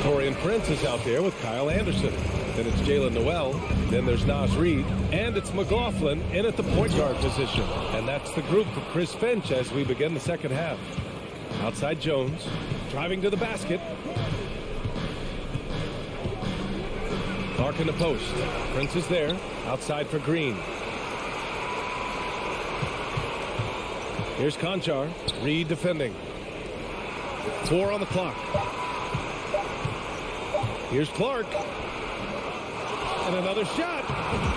Torian Prince is out there with Kyle Anderson. Then it's Jalen Noel. Then there's Nas Reed. And it's McLaughlin in at the point guard position. And that's the group for Chris Finch as we begin the second half. Outside Jones, driving to the basket. Clark in the post. Prince is there. Outside for Green. Here's Conchar. Reed defending. 4 on the clock. Here's Clark. And another shot.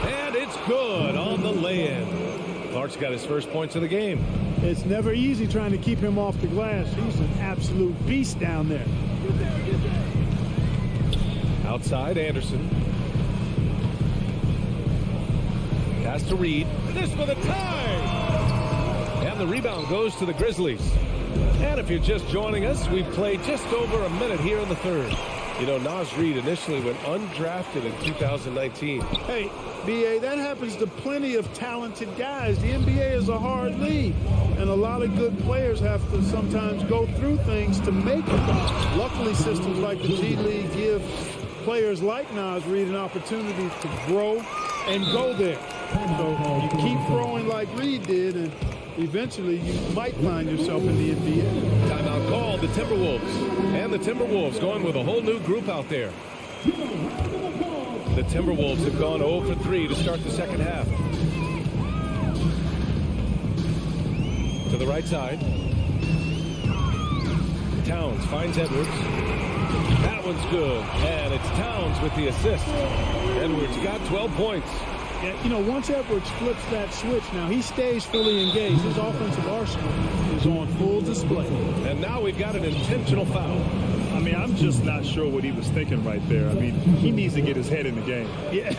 And it's good on the lay-in. Clark's got his first points of the game. It's never easy trying to keep him off the glass. He's an absolute beast down there. Outside, Anderson. Pass to Reed. This for the tie! And the rebound goes to the Grizzlies. And if you're just joining us, we've played just over a minute here in the third. You know, Nas Reed initially went undrafted in 2019. Hey, B.A., that happens to plenty of talented guys. The NBA is a hard league, and a lot of good players have to sometimes go through things to make it. Luckily, systems like the G League give players like Nas Reed an opportunity to grow and go there. So you keep growing like Reed did, and eventually you might find yourself in the NBA. Timeout called, the Timberwolves. And the Timberwolves going with a whole new group out there. The Timberwolves have gone 0 for 3 to start the second half. To the right side. Towns finds Edwards. That one's good. And it's Towns with the assist. Edwards got 12 points. Yeah, you know, once Edwards flips that switch now, he stays fully engaged. His offensive arsenal is on full display. And now we've got an intentional foul. I mean, I'm just not sure what he was thinking right there. I mean, he needs to get his head in the game. Yeah,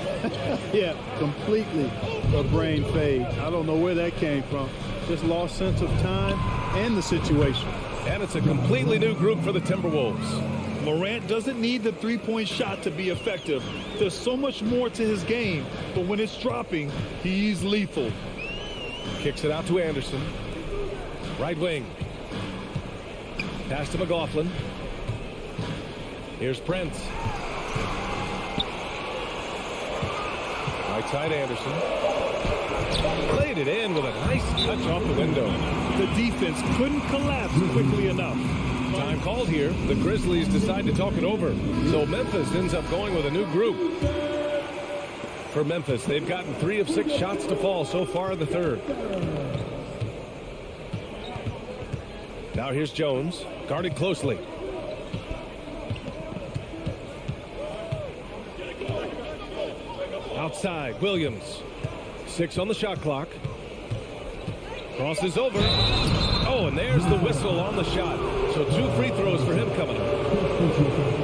yeah, completely a brain fade. I don't know where that came from. Just lost sense of time and the situation. And it's a completely new group for the Timberwolves. Morant doesn't need the three-point shot to be effective. There's so much more to his game, but when it's dropping, he's lethal. Kicks it out to Anderson. Right wing. Pass to McLaughlin. Here's Prince. Right side Anderson. Played it in with a nice touch off the window. The defense couldn't collapse quickly enough. Time called here. The Grizzlies decide to talk it over. So Memphis ends up going with a new group. For Memphis, they've gotten 3 of 6 shots to fall so far in the third. Now here's Jones, guarded closely. Outside, Williams. 6 on the shot clock. Crosses over. Oh, and there's the whistle on the shot. So 2 free throws for him coming up.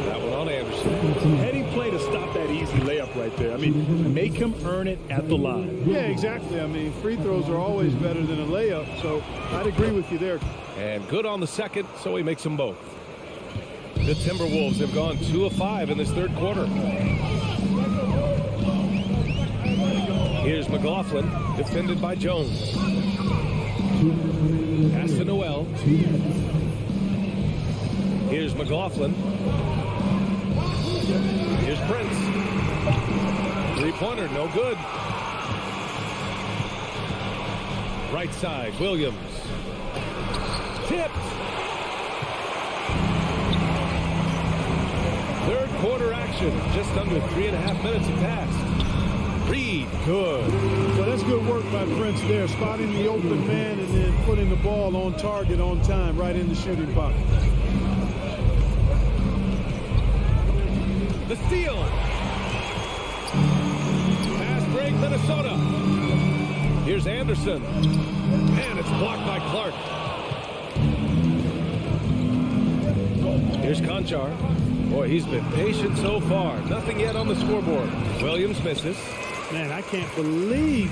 That one on Anderson. Heading play to stop that easy layup right there. I mean, make him earn it at the line. Yeah, exactly. I mean, free throws are always better than a layup, so I'd agree with you there. And good on the second, so he makes them both. The Timberwolves have gone 2 of 5 in this third quarter. Here's McLaughlin, defended by Jones. Pass to Noel. Here's McLaughlin. Here's Prince. 3-pointer, no good. Right side, Williams. Tipped. Third quarter action. Just under 3.5 minutes have passed. Reed, good. Well, that's good work by Prince there, spotting the open man and then putting the ball on target on time, right in the shooting pocket. The steal. Fast break, Minnesota. Here's Anderson. And it's blocked by Clark. Here's Conchar. Boy, he's been patient so far. Nothing yet on the scoreboard. Williams misses. Man, I can't believe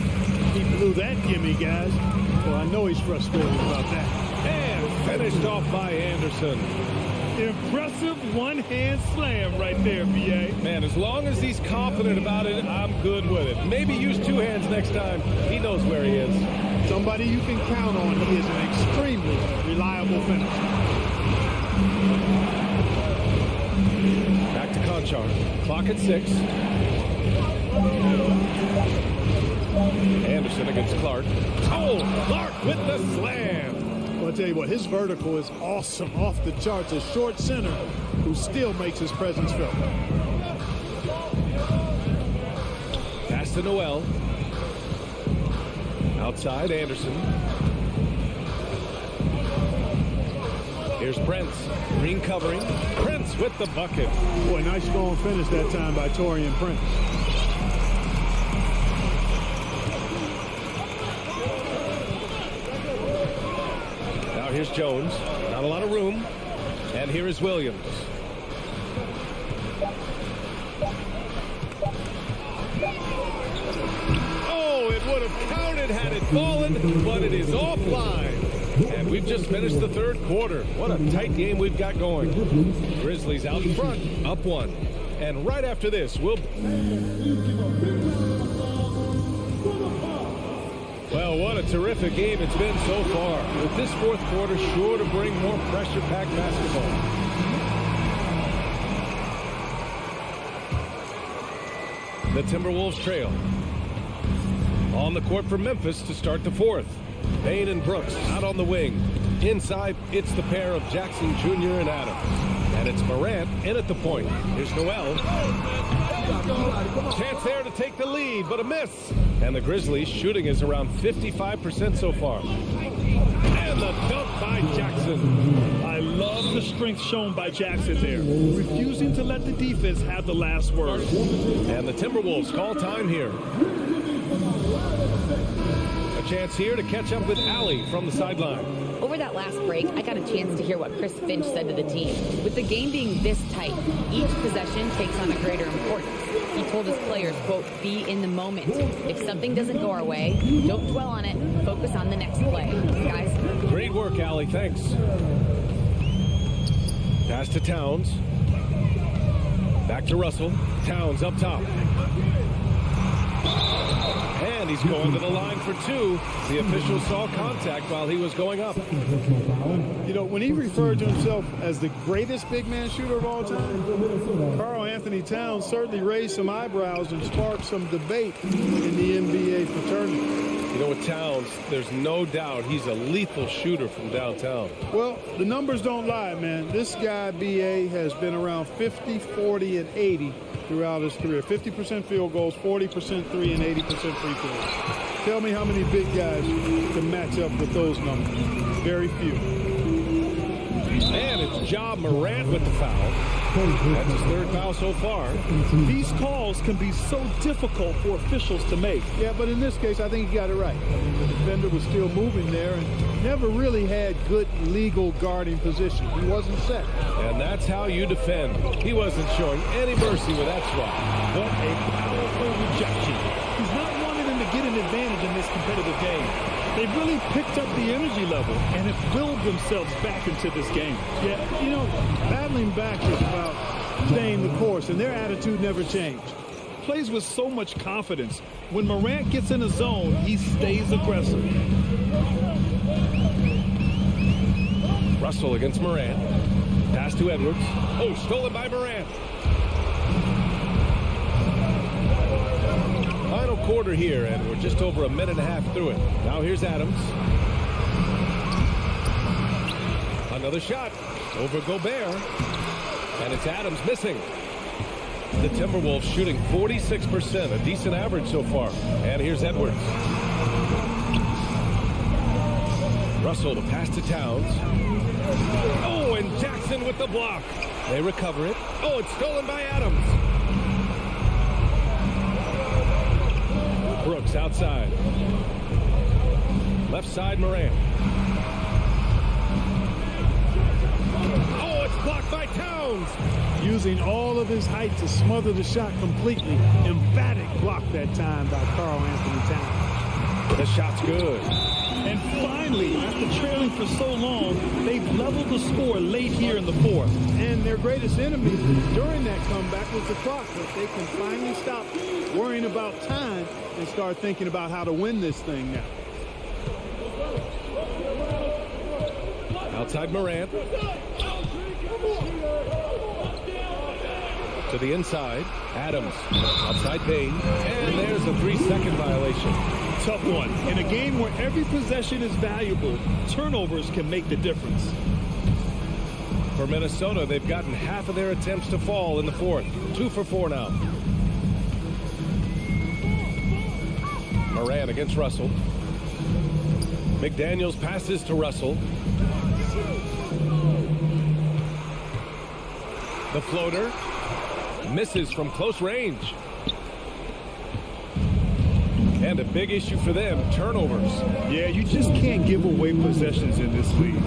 he blew that gimme, guys. Well, I know he's frustrated about that. And Finished off by Anderson. Impressive one-hand slam right there, B.A. Man, as long as he's confident about it, I'm good with it. Maybe use two hands next time. He knows where he is. Somebody you can count on. He is an extremely reliable finisher. Back to Conchar. Clock at 6. Anderson against Clark. Oh, Clark with the slam. Well, I'll tell you what, his vertical is awesome, off the charts. A short center who still makes his presence felt. Pass to Noel. Outside, Anderson. Here's Prince. Green covering. Prince with the bucket. Boy, nice strong finish that time by Torian Prince. Now here's Jones. Not a lot of room. And here is Williams. Oh, it would have counted had it fallen, but it is offline. And we've just finished the third quarter. What a tight game we've got going. Grizzlies out in front, up 1. And right after this, we'll... Well, what a terrific game it's been so far. With this fourth quarter sure to bring more pressure-packed basketball. The Timberwolves trail. On the court for Memphis to start the fourth. Payne and Brooks out on the wing. Inside, it's the pair of Jackson Jr. and Adams. And it's Morant in at the point. Here's Noel. Chance there to take the lead, but a miss. And the Grizzlies shooting is around 55% so far. And the dunk by Jackson. I love the strength shown by Jackson there, refusing to let the defense have the last word. And the Timberwolves call time here. A chance here to catch up with Allie from the sideline. Over that last break, I got a chance to hear what Chris Finch said to the team. With the game being this tight, each possession takes on a greater importance. He told his players, quote, be in the moment. If something doesn't go our way, don't dwell on it. Focus on the next play. Guys. Great work, Allie. Thanks. Pass to Towns. Back to Russell. Towns up top. And he's going to the line for 2. The official saw contact while he was going up. You know, when he referred to himself as the greatest big man shooter of all time, Karl Anthony Towns certainly raised some eyebrows and sparked some debate in the NBA fraternity. You know, with Towns, there's no doubt he's a lethal shooter from downtown. Well, the numbers don't lie, man. This guy, B.A., has been around 50, 40, and 80 throughout his career. 50% field goals, 40% three, and 80% free throws. Tell me how many big guys can match up with those numbers. Very few. And it's Ja Morant with the foul. That's his third foul so far. These calls can be so difficult for officials to make. Yeah, but in this case, I think he got it right. I mean, the defender was still moving there and never really had good legal guarding position. He wasn't set. And that's how you defend. He wasn't showing any mercy with that swat. What a powerful rejection. He's not wanting them to get an advantage in this competitive game. They've really picked up the energy level and have willed themselves back into this game. Yeah, you know, battling back is about staying the course, and their attitude never changed. Plays with so much confidence. When Morant gets in a zone, he stays aggressive. Russell against Morant. Pass to Edwards. Oh, stolen by Morant. Final quarter here, and we're just over a minute and a half through it. Now here's Adams. Another shot over Gobert. And it's Adams missing. The Timberwolves shooting 46%, a decent average so far. And here's Edwards. Russell to pass to Towns. Oh, and Jackson with the block. They recover it. Oh, it's stolen by Adams. Brooks outside. Left side, Morant. Oh, it's blocked by Towns. Using all of his height to smother the shot completely. Emphatic block that time by Karl Anthony Towns. The shot's good. And finally, after trailing for so long, they've leveled the score late here in the fourth. And their greatest enemy during that comeback was the clock. But they can finally stop worrying about time and start thinking about how to win this thing now. Outside Morant. To the inside. Adams. Outside Payne. And there's a 3-second violation. Tough one. In a game where every possession is valuable, turnovers can make the difference. For Minnesota, they've gotten half of their attempts to fall in the fourth. 2 for 4 now. Morant against Russell. McDaniels passes to Russell. The floater misses from close range. And a big issue for them, turnovers. Yeah, you just can't give away possessions in this league.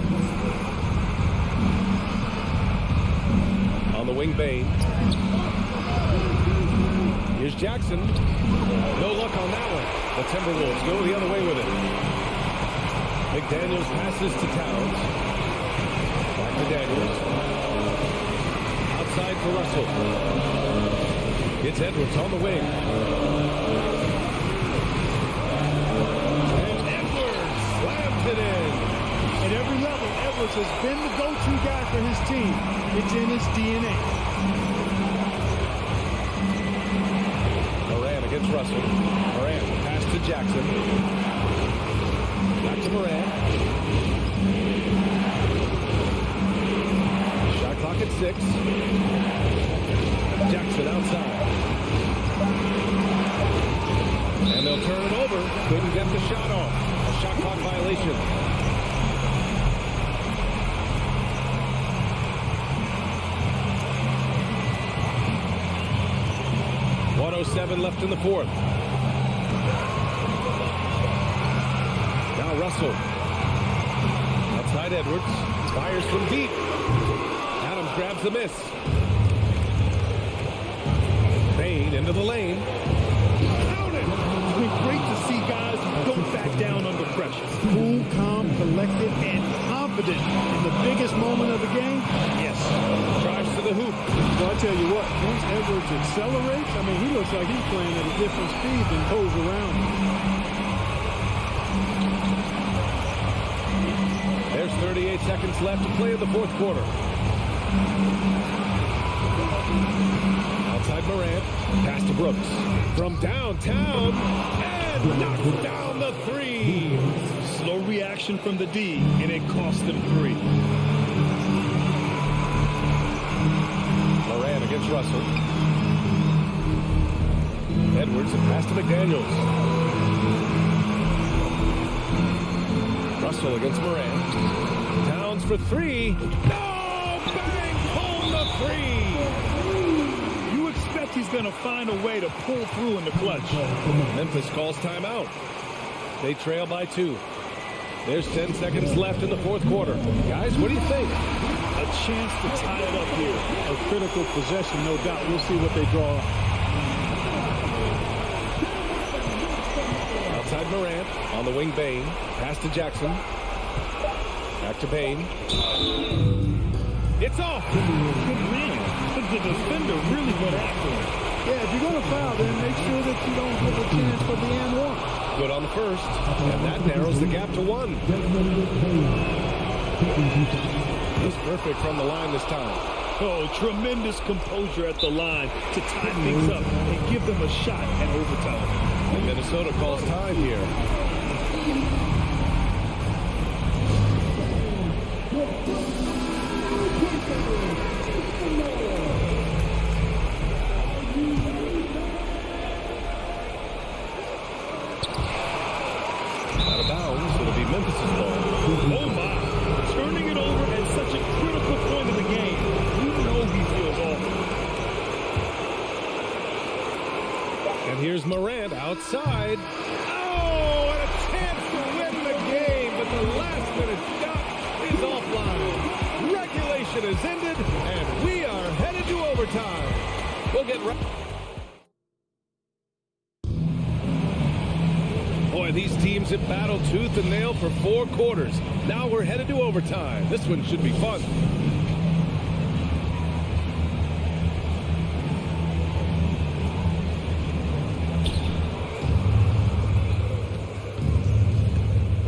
On the wing, Bain. Here's Jackson. No luck on that one. The Timberwolves go the other way with it. McDaniels passes to Towns. Back to Daniels. Outside for Russell. It's Edwards on the wing. And Edwards slams it in. At every level, Edwards has been the go-to guy for his team. It's in his DNA. Morant against Russell. Morant pass to Jackson. Back to Morant. Shot clock at 6. Jackson outside. And they'll turn it over. Couldn't get the shot off. A shot clock violation. .107 left in the fourth. Now Russell. Outside Edwards. Fires from deep. Adams grabs the miss. Bain into the lane. Counted. It's been great to see guys who don't back down under pressure. Cool, calm, collected, and confident in the biggest moment of the game. Yes. Drives to the hoop. Well, I tell you what, once Edwards accelerates, I mean, he looks like he's playing at a different speed than those around him. There's 38 seconds left to play in the fourth quarter. Outside Morant. Pass to Brooks. From downtown. And knocks down the 3. Slow reaction from the D, and it cost them 3. Morant against Russell. Edwards and pass to McDaniels. Russell against Morant. Towns for 3. No! Bangs home the 3. You expect he's going to find a way to pull through in the clutch. Memphis calls timeout. They trail by 2. There's 10 seconds left in the fourth quarter. Guys, what do you think? A chance to tie it up here. A critical possession, no doubt. We'll see what they draw up. Outside Morant. On the wing, Bain. Pass to Jackson. Back to Bain. It's off. Good man. But the defender really went after him. Yeah, if you're going to foul, then make sure that you don't give a chance for the and one. Good on the first. And that narrows the gap to 1. He's perfect from the line this time. Oh, tremendous composure at the line to tie things up and give them a shot at overtime. And Minnesota calls time here. Out of bounds, it'll be Memphis' ball. Oh, my. Turning it over at such a critical point in the game. You know he feels awful. And here's Morant outside. Oh, and a chance to win the game, but the last-minute shot is offline. Regulation is ended, and we are headed to overtime. We'll get right. Boy, these teams have battled tooth and nail for 4 quarters. Now we're headed to overtime. This one should be fun.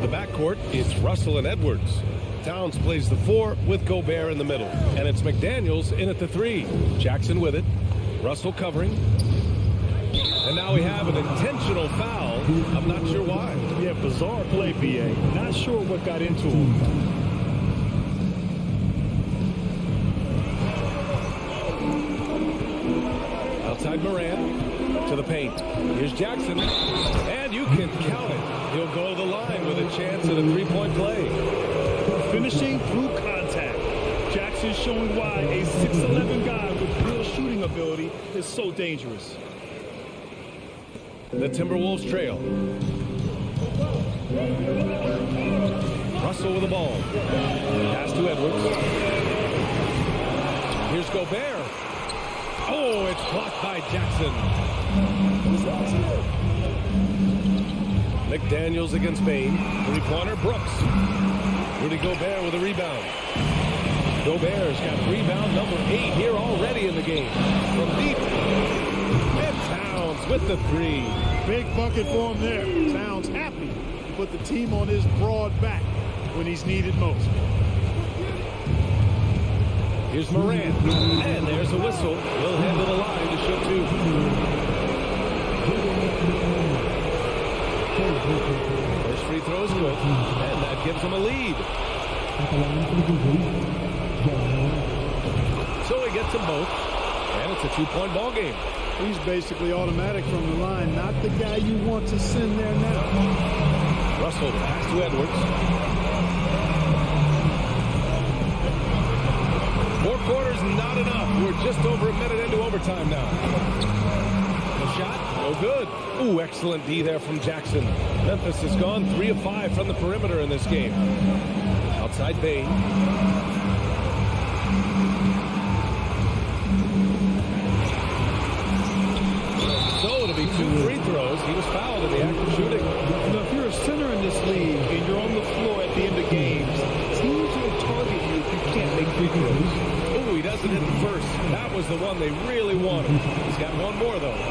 The backcourt, it's Russell and Edwards. Towns plays the 4 with Gobert in the middle. And it's McDaniels in at the 3. Jackson with it. Russell covering. And now we have an intentional foul. I'm not sure why. Yeah, bizarre play, BA. Not sure what got into him. Outside Moran to the paint. Here's Jackson. And you can count it. He'll go to the line with a chance at a 3-point play. Finishing through contact. Jackson showing why a 6'11" guy with real shooting ability is so dangerous. The Timberwolves trail. Russell with the ball. Pass to Edwards. Here's Gobert. Oh, it's blocked by Jackson. McDaniels against Bain. 3-pointer, Brooks. Rudy Gobert with a rebound. Gobert's got rebound number 8 here already in the game. From deep. And Towns with the 3. Big bucket for him there. Towns happy to put the team on his broad back when he's needed most. Here's Moran. And there's a whistle. He'll head to the line to shoot 2. First free throw is good. And that gives him a lead. So he gets them both. And it's a 2-point ball game. He's basically automatic from the line. Not the guy you want to send there now. Russell pass to Edwards. 4 quarters, not enough. We're just over a minute into overtime now. The shot, no good. Ooh, excellent D there from Jackson. Memphis has gone 3 of 5 from the perimeter in this game. Outside Bain. So it'll be 2 free throws. He was fouled in the act of shooting. Now, if you're a center in this league and you're on the floor at the end of games, teams will target you if you can't make free throws. Oh, he doesn't hit the first. That was the one they really wanted. He's got one more, though.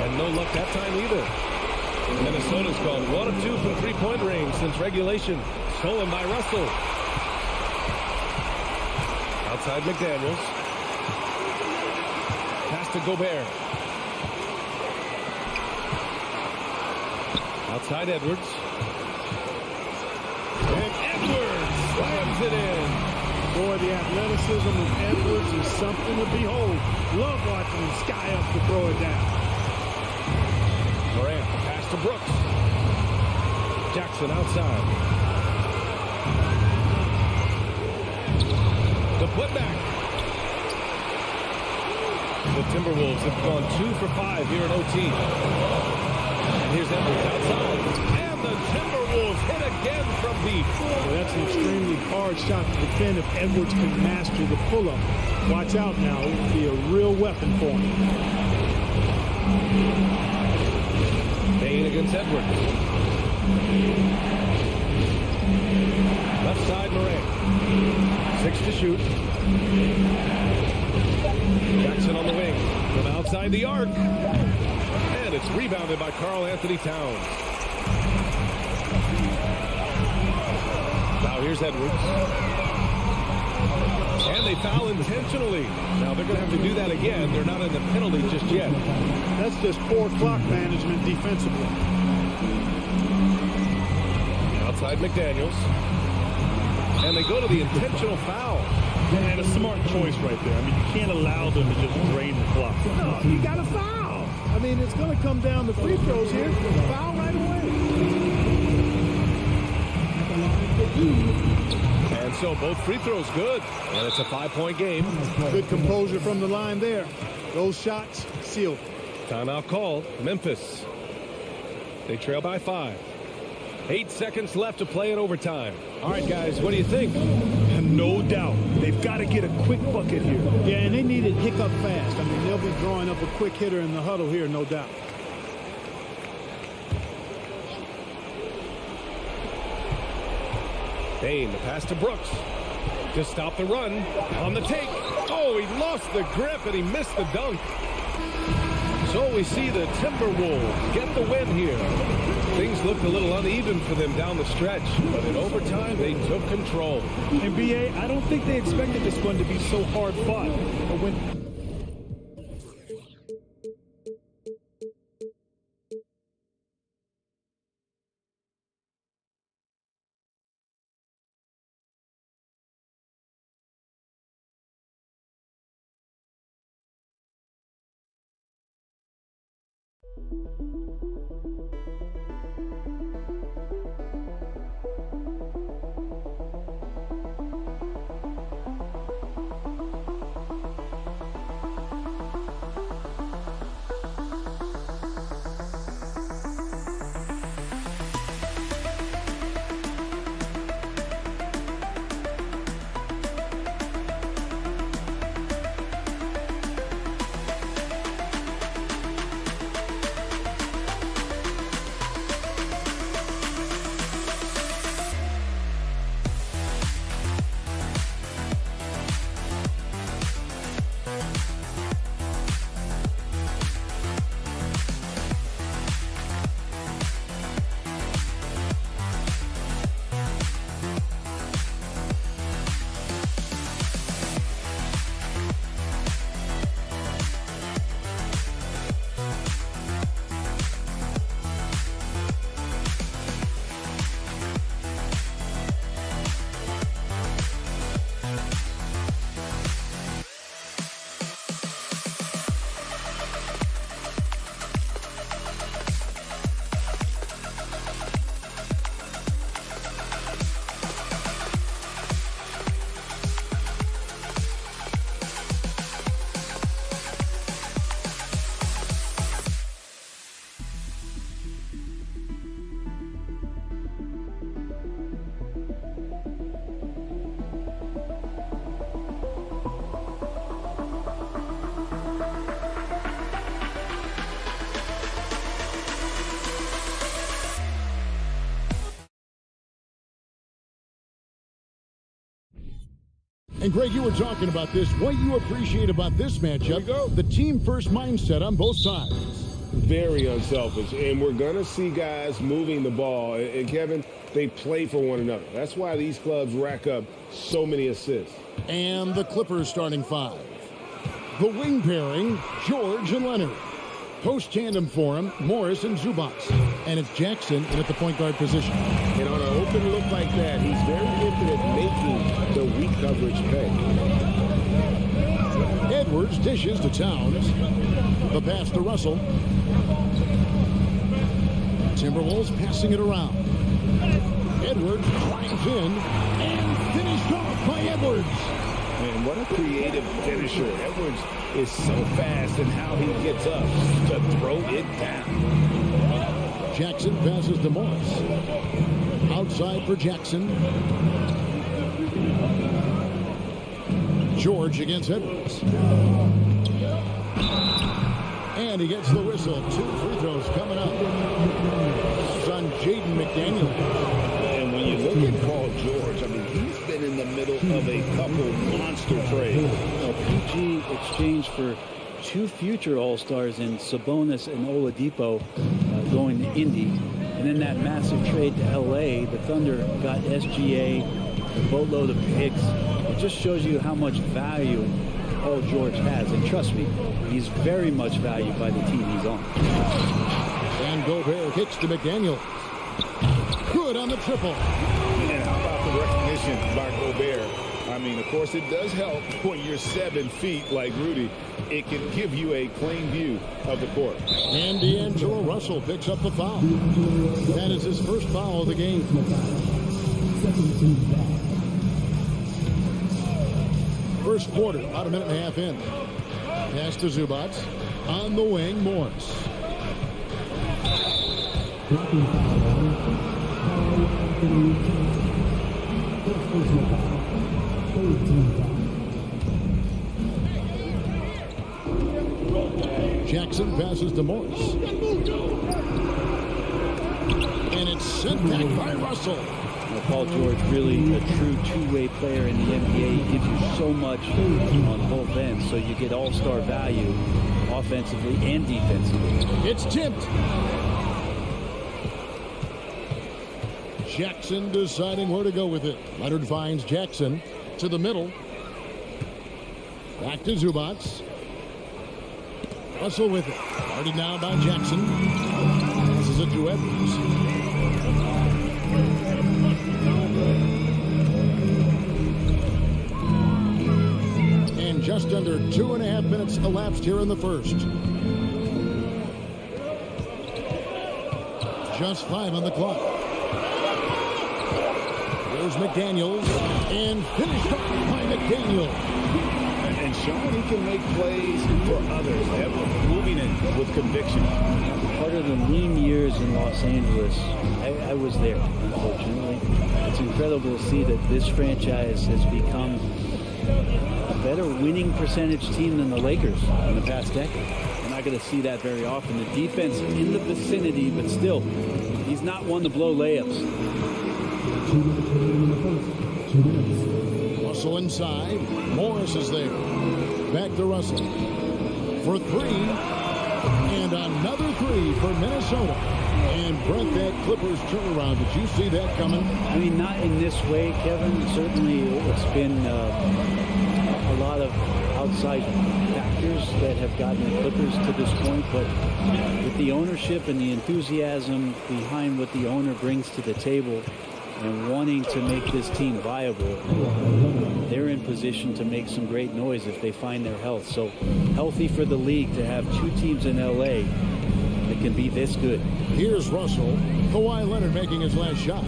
And no luck that time either. Minnesota's gone 1 of 2 from 3-point range since regulation. Stolen by Russell. Outside McDaniels. Pass to Gobert. Outside Edwards. And Edwards slams it in. Boy, the athleticism of Edwards is something to behold. Love watching him sky up to throw it down. Morant, pass to Brooks. Jackson outside. The putback. The Timberwolves have gone 2 for 5 here in OT. And here's Edwards outside. And the Timberwolves hit again from deep. Well, that's an extremely hard shot to defend if Edwards can master the pull-up. Watch out now. It will be a real weapon for him. Bain against Edwards. Left side Moran. 6 to shoot. Jackson on the wing. From outside the arc. And it's rebounded by Karl Anthony Towns. Now here's Edwards. And they foul intentionally. Now they're going to have to do that again. They're not in the penalty just yet. That's just poor clock management defensively. Outside McDaniels. And they go to the intentional foul. And a smart choice right there. I mean, you can't allow them to just drain the clock. No, you got to foul. I mean, it's going to come down to free throws here. Foul right away. And so both free throws good. And it's a 5-point game. Good composure from the line there. Those shots sealed. Timeout called. Memphis. They trail by 5. 8 seconds left to play in overtime. All right, guys, what do you think? No doubt. They've got to get a quick bucket here. Yeah, and they need it hiccup fast. I mean, they'll be drawing up a quick hitter in the huddle here, no doubt. Bain, the pass to Brooks. Just stop the run. On the take. Oh, he lost the grip and he missed the dunk. So we see the Timberwolves get the win here. Things looked a little uneven for them down the stretch, but in overtime, they took control. And BA, I don't think they expected this one to be so hard fought. But when And Greg, you were talking about this. What you appreciate about this matchup, the team-first mindset on both sides. Very unselfish, and we're going to see guys moving the ball. And Kevin, they play for one another. That's why these clubs rack up so many assists. And the Clippers starting five. The wing pairing, George and Leonard. Post tandem for him, Morris and Zubac. And it's Jackson in at the point guard position. And on an open look like that, he's very gifted at making the weak coverage pay. Edwards dishes to Towns. The pass to Russell. Timberwolves passing it around. Edwards drives in and finished off by Edwards. Man, what a creative finisher. Edwards is so fast in how he gets up to throw it down. Jackson passes to Morris. Outside for Jackson. George against Edwards. And he gets the whistle. 2 free throws coming up. It's on Jaden McDaniel. And when you look at Paul George, I mean, he's been in the middle of a couple monster trades. PG exchanged for 2 future All-Stars in Sabonis and Oladipo going to Indy. And then that massive trade to L.A., the Thunder got SGA, a boatload of picks. It just shows you how much value Paul George has. And trust me, he's very much valued by the team he's on. And Gobert kicks to McDaniel. Good on the triple. And how about the recognition by Gobert? I mean, of course, it does help when you're 7 feet like Rudy. It can give you a plain view of the court. And D'Angelo Russell picks up the foul. That is his first foul of the game. First quarter, about a minute and a half in. Pass to Zubac. On the wing, Morris. Jackson passes to Morris. And it's sent back by Russell. Paul George, really a true two-way player in the NBA. He gives you so much on both ends, so you get all-star value offensively and defensively. It's tipped. Jackson deciding where to go with it. Leonard finds Jackson to the middle. Back to Zubats. Russell with it. Guarded now by Jackson. This is it to Edwards. And just under 2.5 minutes elapsed here in the first. Just 5 on the clock. There's McDaniels, and finished off by McDaniels. And showing he can make plays for others, moving it with conviction. Part of the lean years in Los Angeles, I was there, unfortunately. It's incredible to see that this franchise has become a better winning percentage team than the Lakers in the past decade. We're not going to see that very often. The defense in the vicinity, but still, he's not one to blow layups. Russell inside. Morris is there. Back to Russell. For three. And another three for Minnesota. And Brent, that Clippers turnaround. Did you see that coming? I mean, not in this way, Kevin. Certainly it's been a lot of outside factors that have gotten the Clippers to this point. But with the ownership and the enthusiasm behind what the owner brings to the table, and wanting to make this team viable, they're in position to make some great noise if they find their health. So healthy for the league to have two teams in LA that can be this good. Here's Russell. Kawhi Leonard making his last shot.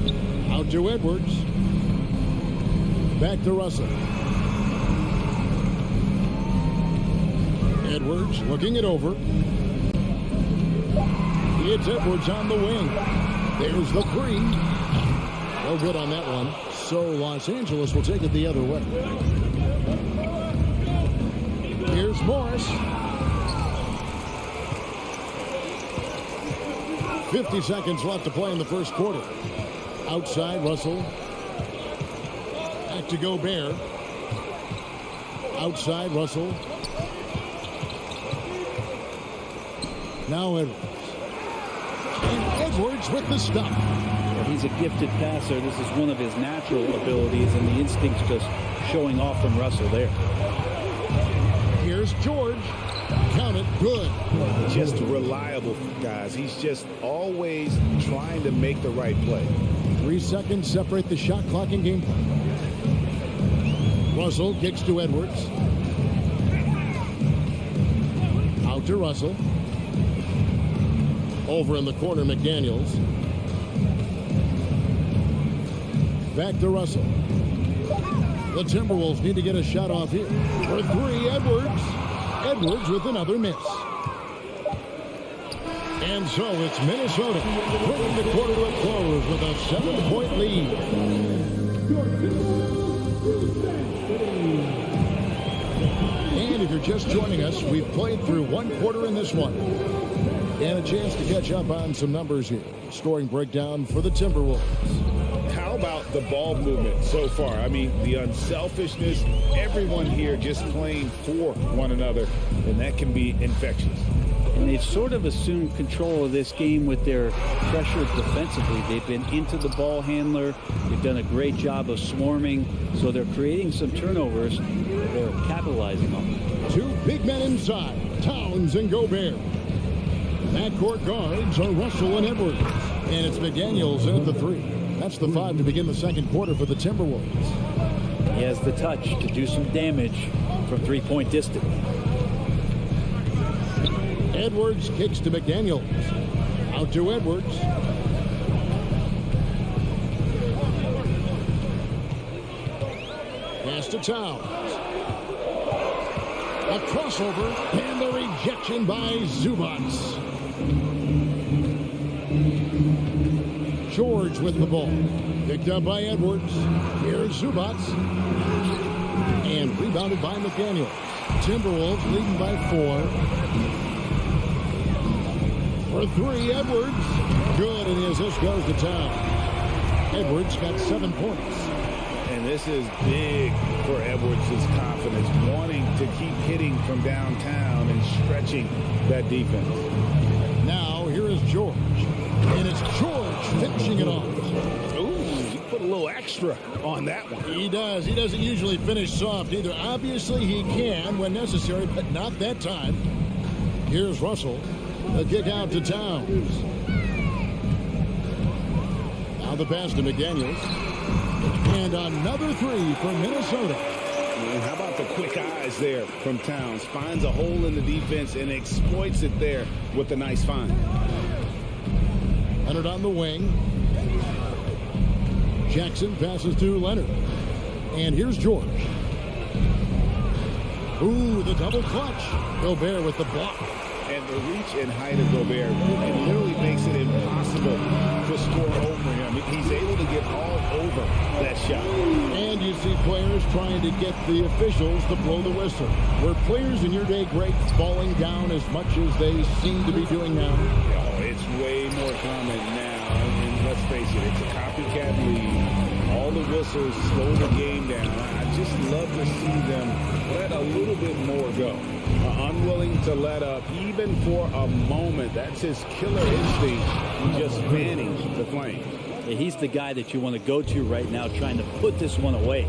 Out to Edwards. Back to Russell. Edwards looking it over. It's Edwards on the wing. There's the three. No good on that one. So Los Angeles will take it the other way. Here's Morris. 50 seconds left to play in the first quarter. Outside, Russell. Back to Gobert. Outside, Russell. Now Edwards. And Edwards with the stop. He's a gifted passer. This is one of his natural abilities, and the instinct's just showing off from Russell there. Here's George. Count it. Good. Just reliable, guys. He's just always trying to make the right play. 3 seconds separate the shot clock and game clock. Russell kicks to Edwards. Out to Russell. Over in the corner, McDaniels. Back to Russell. The Timberwolves need to get a shot off here. For three, Edwards. Edwards with another miss. And so it's Minnesota bringing the quarter to a close with a 7-point lead. And if you're just joining us, we've played through one quarter in this one. And a chance to catch up on some numbers here. Scoring breakdown for the Timberwolves. How about the ball movement so far? I mean, the unselfishness, everyone here just playing for one another, and that can be infectious. And they've sort of assumed control of this game with their pressure defensively. They've been into the ball handler. They've done a great job of swarming. So they're creating some turnovers. They're capitalizing on them. Two big men inside, Towns and Gobert. Backcourt guards are Russell and Edwards. And it's McDaniels in at the three. That's the 5 to begin the second quarter for the Timberwolves. He has the touch to do some damage from three-point distance. Edwards kicks to McDaniels. Out to Edwards. Pass to Towns. A crossover and the rejection by Zubats. George with the ball. Picked up by Edwards. Here's Zubats. And rebounded by McDaniels. Timberwolves leading by 4. For three, Edwards. Good, and the assist goes to Towns. Edwards got 7 points. And this is big for Edwards' confidence, wanting to keep hitting from downtown and stretching that defense. Now, here is George. And it's George finishing it off. Ooh, he put a little extra on that one. He does. He doesn't usually finish soft either. Obviously, he can when necessary, but not that time. Here's Russell. The kick out to Towns. Now the pass to McDaniels. And another 3 for Minnesota. And how about the quick eyes there from Towns? Finds a hole in the defense and exploits it there with a nice find. Leonard on the wing. Jackson passes to Leonard. And here's George. Ooh, the double clutch. Gobert with the block. And the reach and height of Gobert, it literally makes it impossible to score over him. He's able to get all over that shot. And you see players trying to get the officials to blow the whistle. Were players in your day great falling down as much as they seem to be doing now? Oh, it's way more common now. And let's face it, it's a copycat league. All the whistles slow the game down. I just love to see them let a little bit more go. Unwilling to let up even for a moment. That's his killer instinct, just fanning the flame. Yeah, he's the guy that you want to go to right now, trying to put this one away.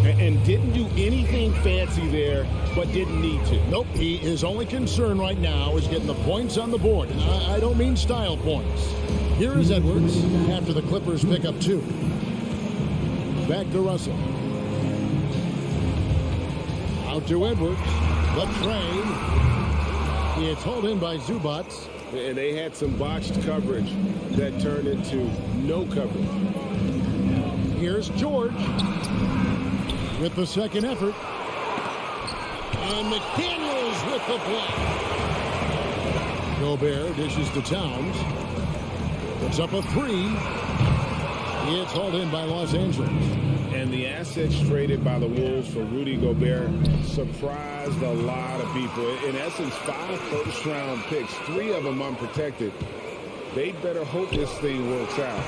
And didn't do anything fancy there, but didn't need to. Nope, his only concern right now is getting the points on the board. And I don't mean style points. Here is Edwards after the Clippers pick up 2. Back to Russell. Out to Edwards. The trade. It's hauled in by Zubac. And they had some botched coverage that turned into no coverage. Here's George with the second effort. And McDaniels with the block. Gobert dishes to Towns. Puts up a 3. It's hauled in by Los Angeles. And the assets traded by the Wolves for Rudy Gobert surprised a lot of people. In essence, 5 first-round picks, 3 of them unprotected. They better hope this thing works out.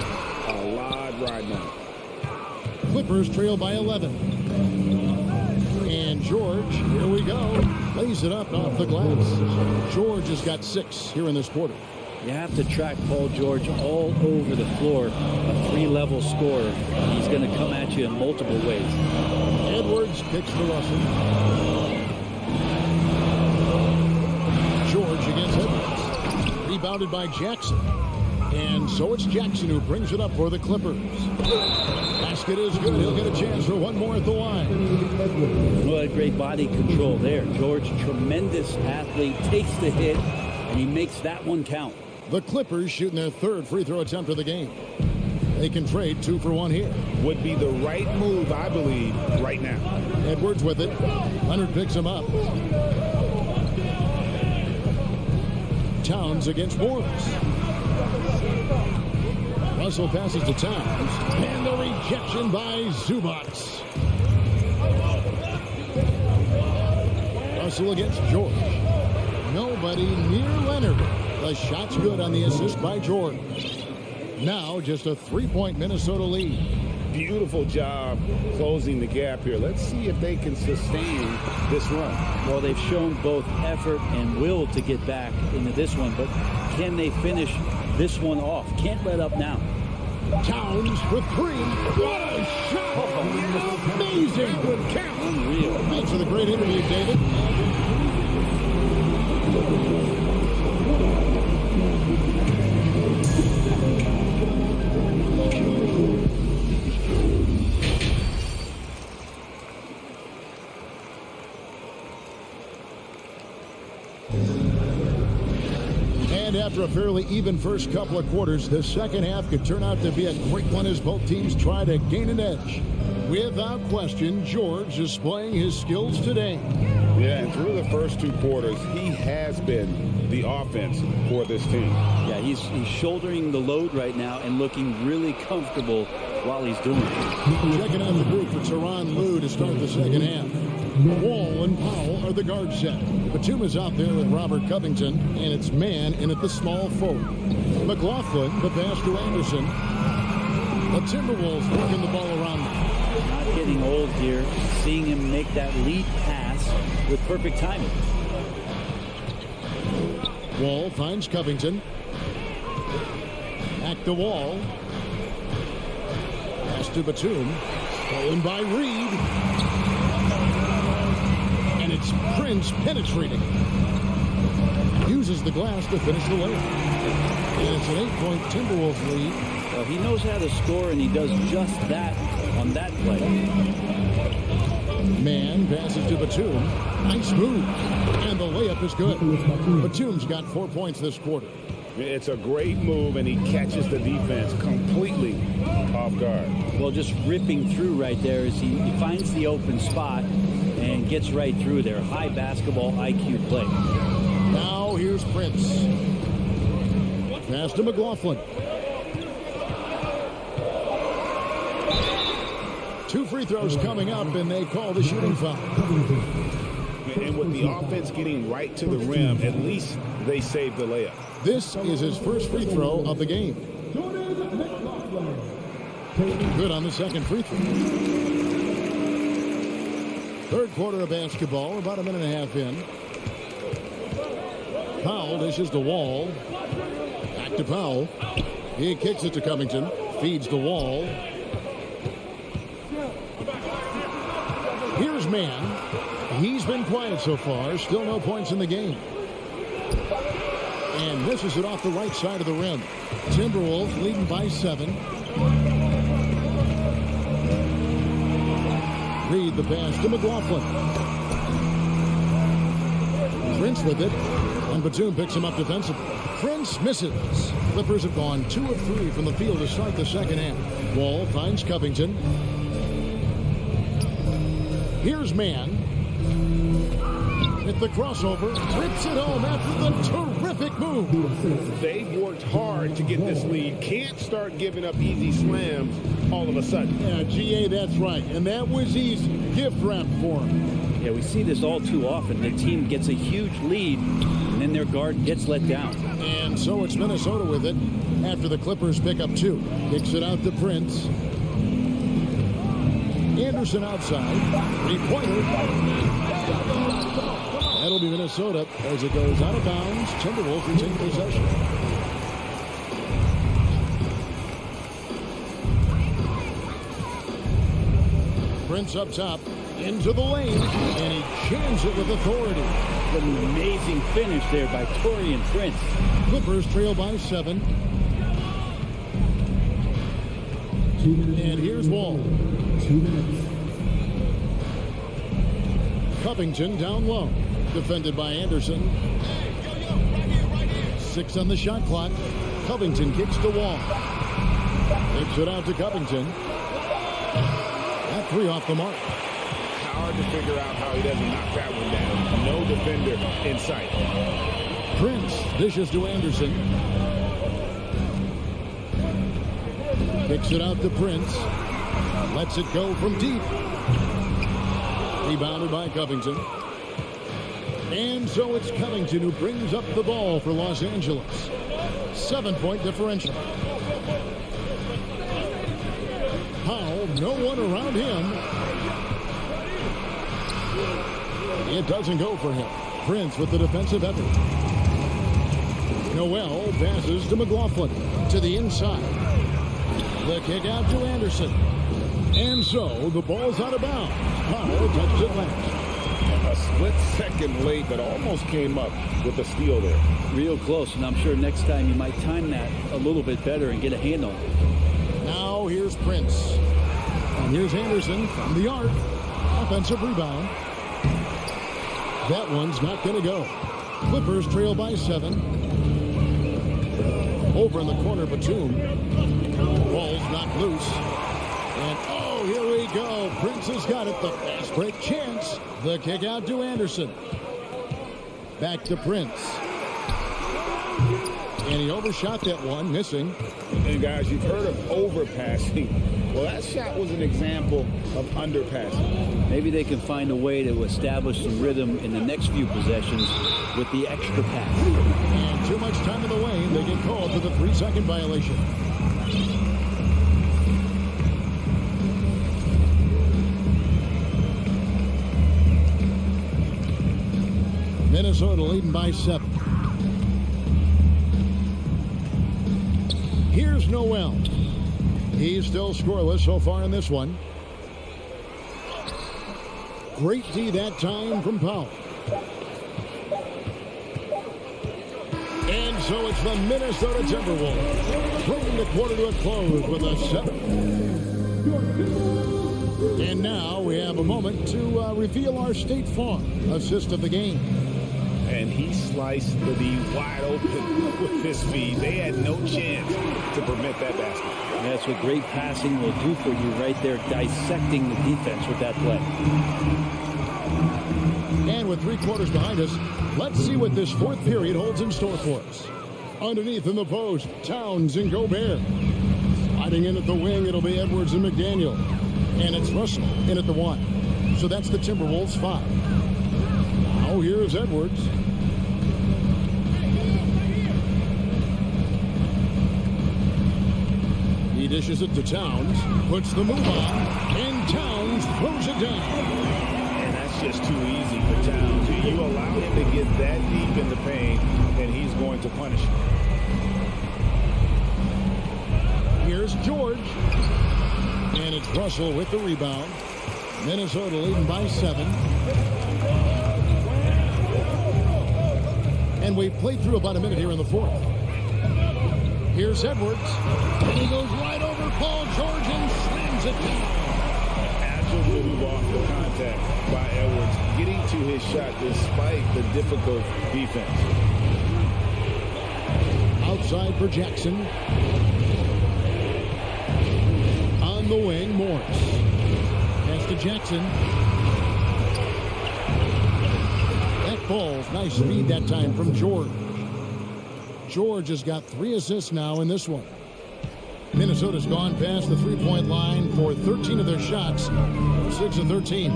A lot right now. Clippers trail by 11. And George, here we go, lays it up off the glass. George has got 6 here in this quarter. You have to track Paul George all over the floor. A 3-level scorer. He's going to come at you in multiple ways. Edwards kicks to Russell. George against Edwards. Rebounded by Jackson. And so it's Jackson who brings it up for the Clippers. Basket is good. He'll get a chance for one more at the line. Well, great body control there. George, tremendous athlete, takes the hit, and he makes that one count. The Clippers shooting their 3rd free throw attempt of the game. They can trade 2 for 1 here. Would be the right move, I believe, right now. Edwards with it. Leonard picks him up. Towns against Morris. Russell passes to Towns. And the rejection by Zubac. Russell against George. Nobody near Leonard. The shot's good on the assist by George. Now just a 3-point Minnesota lead. Beautiful job closing the gap here. Let's see if they can sustain this run. Well, they've shown both effort and will to get back into this one, but can they finish this one off? Can't let up now. Towns for 3. What a shot! Oh, amazing! Unreal. Thanks for the great interview, David. And after a fairly even first couple of quarters, the second half could turn out to be a great one as both teams try to gain an edge. Without question, George is displaying his skills today. Yeah, and through the first 2 quarters, he has been the offense for this team. Yeah, he's shouldering the load right now and looking really comfortable while he's doing it. Checking out the group for SuperLu to start the second half. Wall and Powell are the guard set. Batuma's out there with Robert Covington, and it's man in at the small forward. McLaughlin, the pass to Anderson. The Timberwolves working the ball around. Not getting old here. Seeing him make that lead pass with perfect timing. Wall finds Covington. Back to Wall. Pass to Batum. Stolen by Reed. And it's Prince penetrating. Uses the glass to finish the layup. And it's an 8-point Timberwolves lead. Well, he knows how to score, and he does just that on that play. Man passes to Batum. Nice move. And the layup is good. Batum's got 4 points this quarter. It's a great move, and he catches the defense completely off guard. Well, just ripping through right there as he finds the open spot and gets right through there. High basketball IQ play. Now here's Prince. Pass to McLaughlin. 2 free throws coming up, and they call the shooting foul. And with the offense getting right to the rim, at least they saved the layup. This is his first free throw of the game. Good on the second free throw. Third quarter of basketball, about a minute and a half in. Powell dishes the Wall. Back to Powell. He kicks it to Covington. Feeds the Wall. Here's Man. He's been quiet so far. Still no points in the game. And misses it off the right side of the rim. Timberwolves leading by 7. Reed the pass to McLaughlin. Prince with it. And Batum picks him up defensively. Prince misses. Clippers have gone 2 of 3 from the field to start the second half. Wall finds Covington. Here's Man. With the crossover, rips it home after the terrific move. They've worked hard to get this lead. Can't start giving up easy slams all of a sudden. Yeah, GA, that's right. And that was easy. Gift wrap for him. Yeah, we see this all too often. The team gets a huge lead, and then their guard gets let down. And so it's Minnesota with it after the Clippers pick up 2. Kicks it out to Prince. Anderson outside. 3-pointer. That'll be Minnesota as it goes out of bounds. Timberwolves retain possession. Prince up top. Into the lane. And he jams it with authority. An amazing finish there by Taurean Prince. Clippers trail by 7. And here's Wall. 2 minutes. Covington down low. Defended by Anderson. 6 on the shot clock. Covington kicks the Wall. Takes it out to Covington. That 3 off the mark. Hard to figure out how he doesn't knock that one down. No defender in sight. Prince dishes to Anderson. Kicks it out to Prince. Lets it go from deep. Rebounded by Covington. And so it's Covington who brings up the ball for Los Angeles. 7-point differential. Powell, no one around him. It doesn't go for him. Prince with the defensive effort. Noel passes to McLaughlin to the inside. The kick out to Anderson. And so the ball's out of bounds. Powell touches it last. A split second late, but almost came up with the steal there. Real close, and I'm sure next time you might time that a little bit better and get a handle. Now here's Prince. And here's Anderson from the arc. Offensive rebound. That one's not going to go. Clippers trail by 7. Over in the corner, Batum. Ball's not loose. And oh, here we go. Prince has got it. The fast break chance. The kick out to Anderson. Back to Prince. And he overshot that one, missing. And guys, you've heard of overpassing. Well, that shot was an example of underpassing. Maybe they can find a way to establish some rhythm in the next few possessions with the extra pass. And too much time in the lane. They get called for the 3-second violation. Minnesota leading by 7. Here's Noel. He's still scoreless so far in this one. Great D that time from Powell. And so it's the Minnesota Timberwolves bringing the quarter to a close with a 7. And now we have a moment to reveal our State Farm assist of the game. And he sliced the D wide open with his feet. They had no chance to prevent that basket. That's what great passing will do for you right there, dissecting the defense with that play. And with 3 quarters behind us, let's see what this 4th period holds in store for us. Underneath in the post, Towns and Gobert. Sliding in at the wing, it'll be Edwards and McDaniel. And it's Russell in at the 1. So that's the Timberwolves 5. Now here's Edwards. He dishes it to Towns, puts the move on, and Towns throws it down. And that's just too easy for Towns. You allow him to get that deep in the paint, and he's going to punish you. Here's George. And it's Russell with the rebound. Minnesota leading by 7. And we've played through about a minute here in the 4th. Here's Edwards. And he goes right over Paul George and slams it down. Agile move off the contact by Edwards, getting to his shot despite the difficult defense. Outside for Jackson. On the wing, Morris. Pass to Jackson. That falls. Nice speed that time from George. George has got 3 assists now in this one. Minnesota's gone past the 3-point line for 13 of their shots. 6 of 13.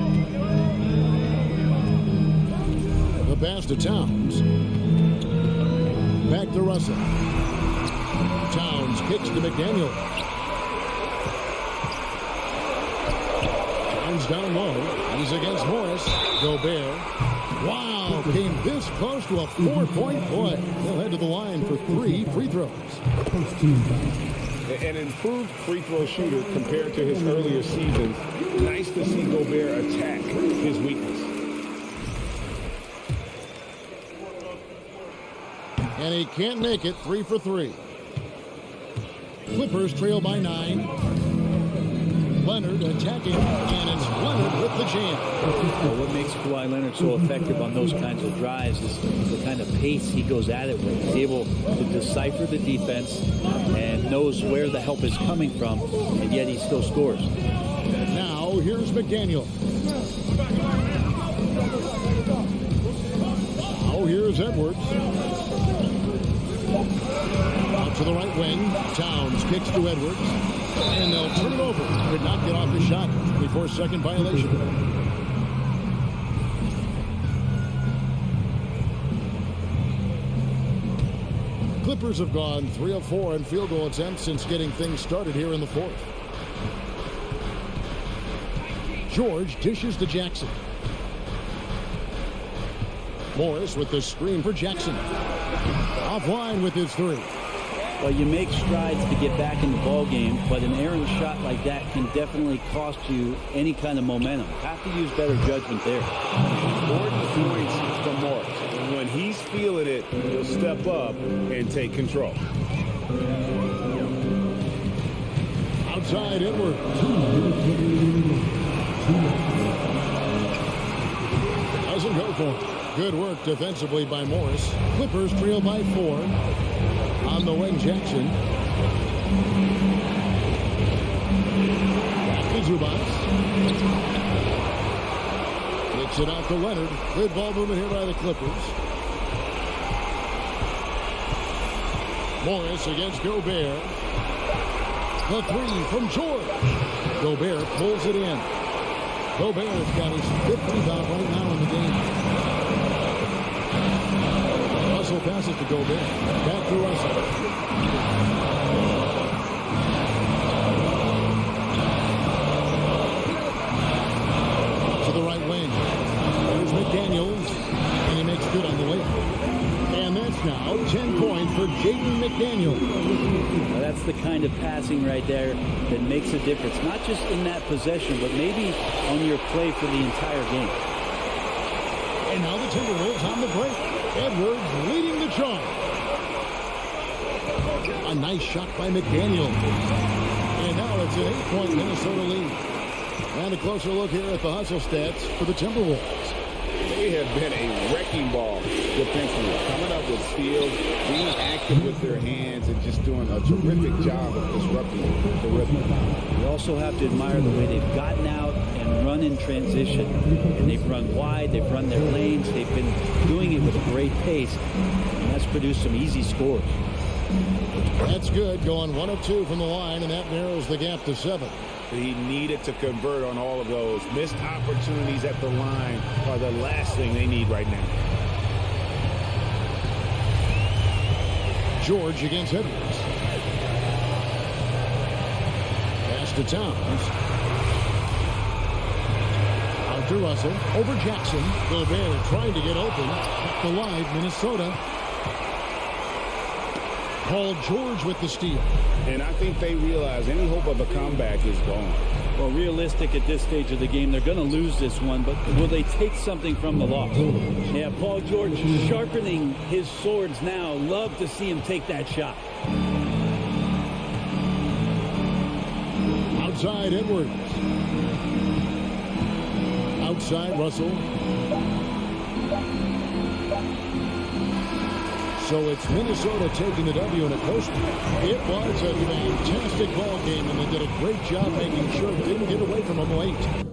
The pass to Towns. Back to Russell. Towns kicks to McDaniel. Towns down low. He's against Morris. Gobert. Wow, came this close to a 4-point play. He'll head to the line for 3 free throws. An improved free throw shooter compared to his earlier seasons. Nice to see Gobert attack his weakness. And he can't make it. 3 for 3. Clippers trail by 9. Leonard attacking, and it's Leonard with the jam. Well, what makes Kawhi Leonard so effective on those kinds of drives is the kind of pace he goes at it with. He's able to decipher the defense and knows where the help is coming from, and yet he still scores. Now here's McDaniel. Now here's Edwards. Out to the right wing. Towns kicks to Edwards. And they'll turn it over. Did not get off the shot before second violation. Clippers have gone 3 of 4 in field goal attempts since getting things started here in the 4th. George dishes to Jackson. Morris with the screen for Jackson. Offline with his 3. Well, you make strides to get back in the ball game, but an errant shot like that can definitely cost you any kind of momentum. Have to use better judgment there. 4 points from Morris. When he's feeling it, he'll step up and take control. Outside Edwards. Doesn't go for it. Good work defensively by Morris. Clippers trail by 4. On the wing, Jackson. Back to Zubac. Kicks it out to Leonard. Good ball movement here by the Clippers. Morris against Gobert. The 3 from George. Gobert pulls it in. Gobert's got his 5th rebound right now in the game. Russell passes to Gobert. Back to Russell. To the right wing. Here's McDaniels. And he makes good on now 10 points for Jaden McDaniel. Now that's the kind of passing right there that makes a difference, not just in that possession, but maybe on your play for the entire game. And now the Timberwolves on the break. Edwards leading the charge. A nice shot by McDaniel. And now it's an 8-point Minnesota lead. And a closer look here at the hustle stats for the Timberwolves. They have been a wrecking ball defensively, coming up with steals, being active with their hands, and just doing a terrific job of disrupting the rhythm. You also have to admire the way they've gotten out and run in transition. And they've run wide, they've run their lanes, they've been doing it with a great pace, and that's produced some easy scores. That's good, going 1 of 2 from the line, and that narrows the gap to 7. He needed to convert on all of those. Missed opportunities at the line are the last thing they need right now. George against Edwards. Pass to Towns. Out to Russell. Over Jackson. Gobert trying to get open. Kept alive, Minnesota. Paul George with the steal. And I think they realize any hope of a comeback is gone. Well, realistic at this stage of the game, they're going to lose this one, but will they take something from the loss? Yeah, Paul George sharpening his swords now. Love to see him take that shot. Outside Edwards. Outside Russell. So it's Minnesota taking the W in a coaster. It was a fantastic ball game, and they did a great job making sure they didn't get away from them late.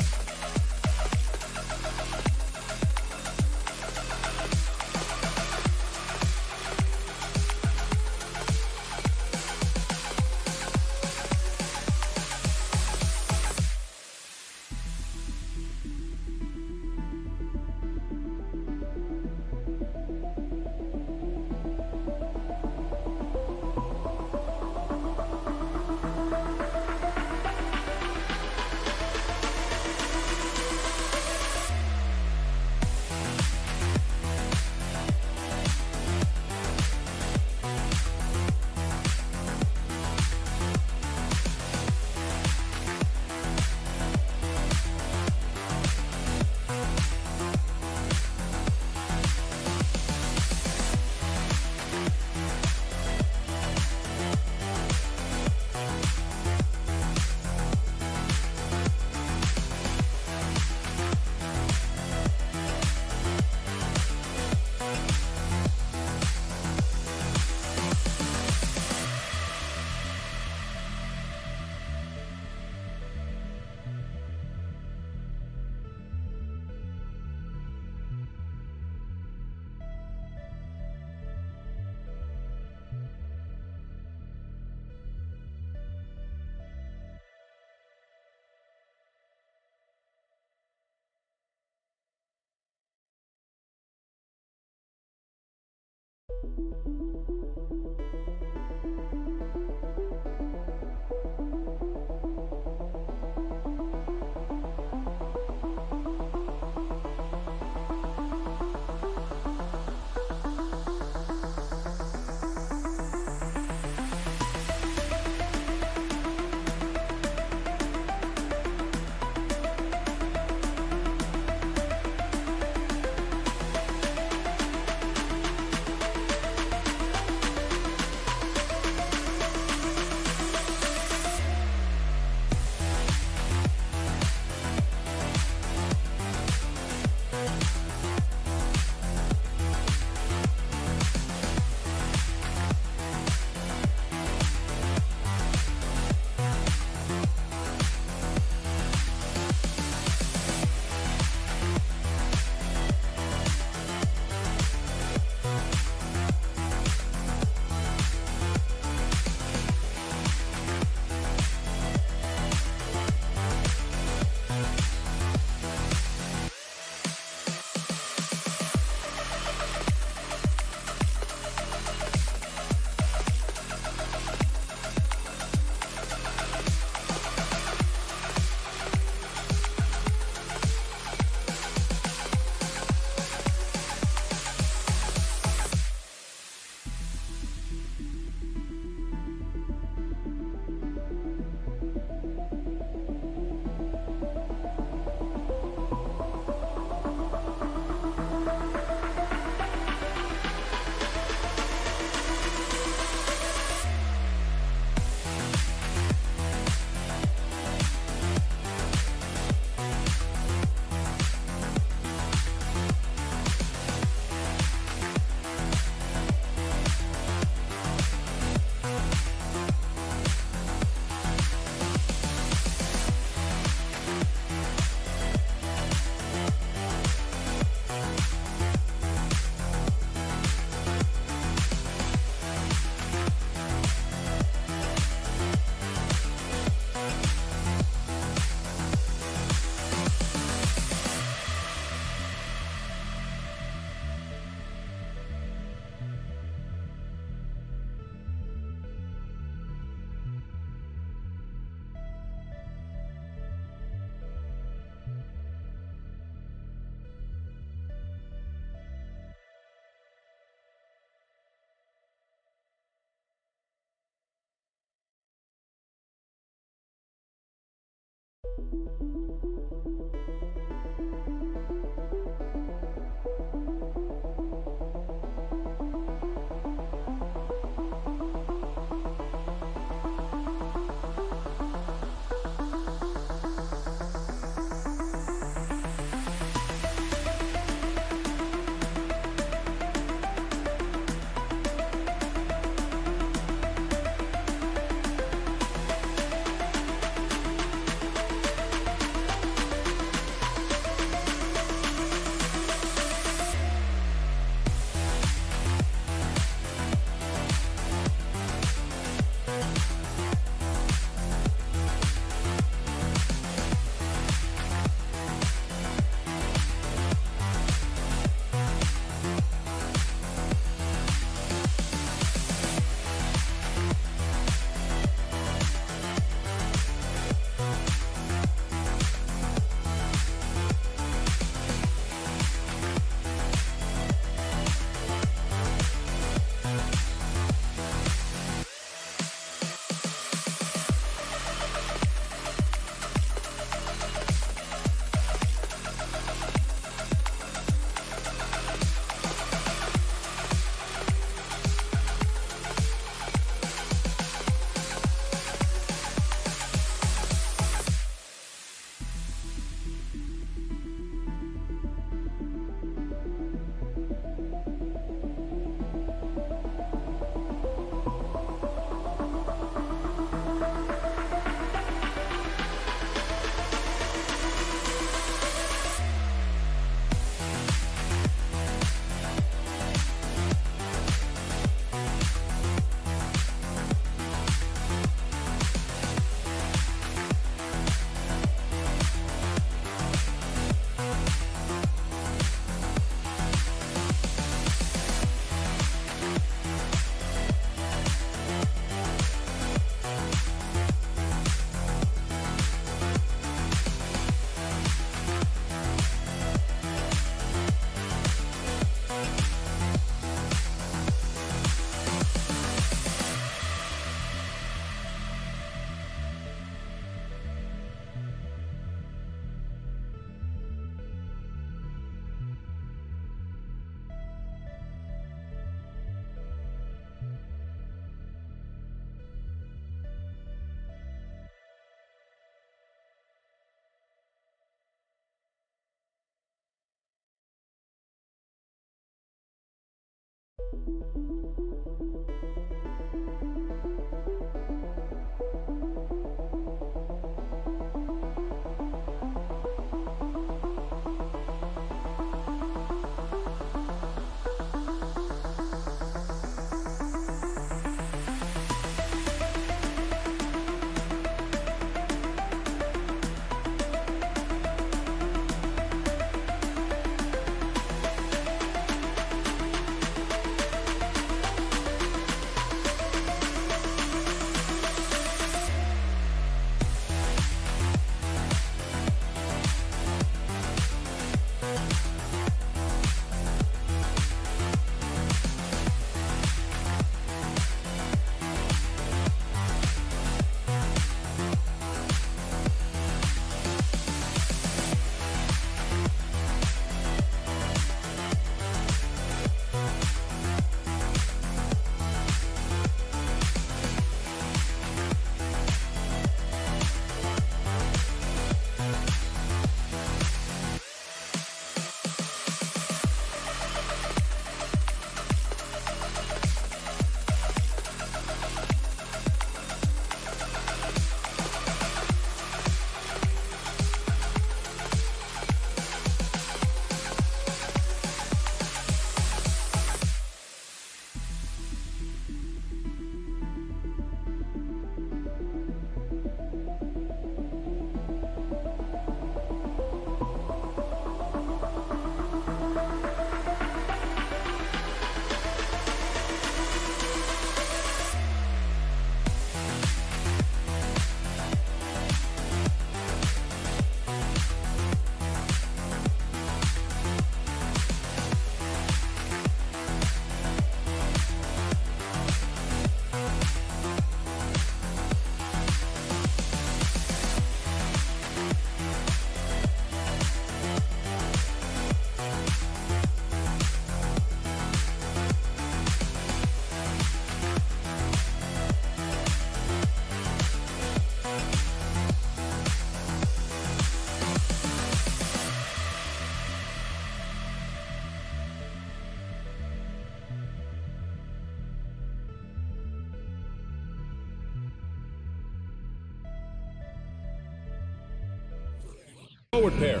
Forward pair.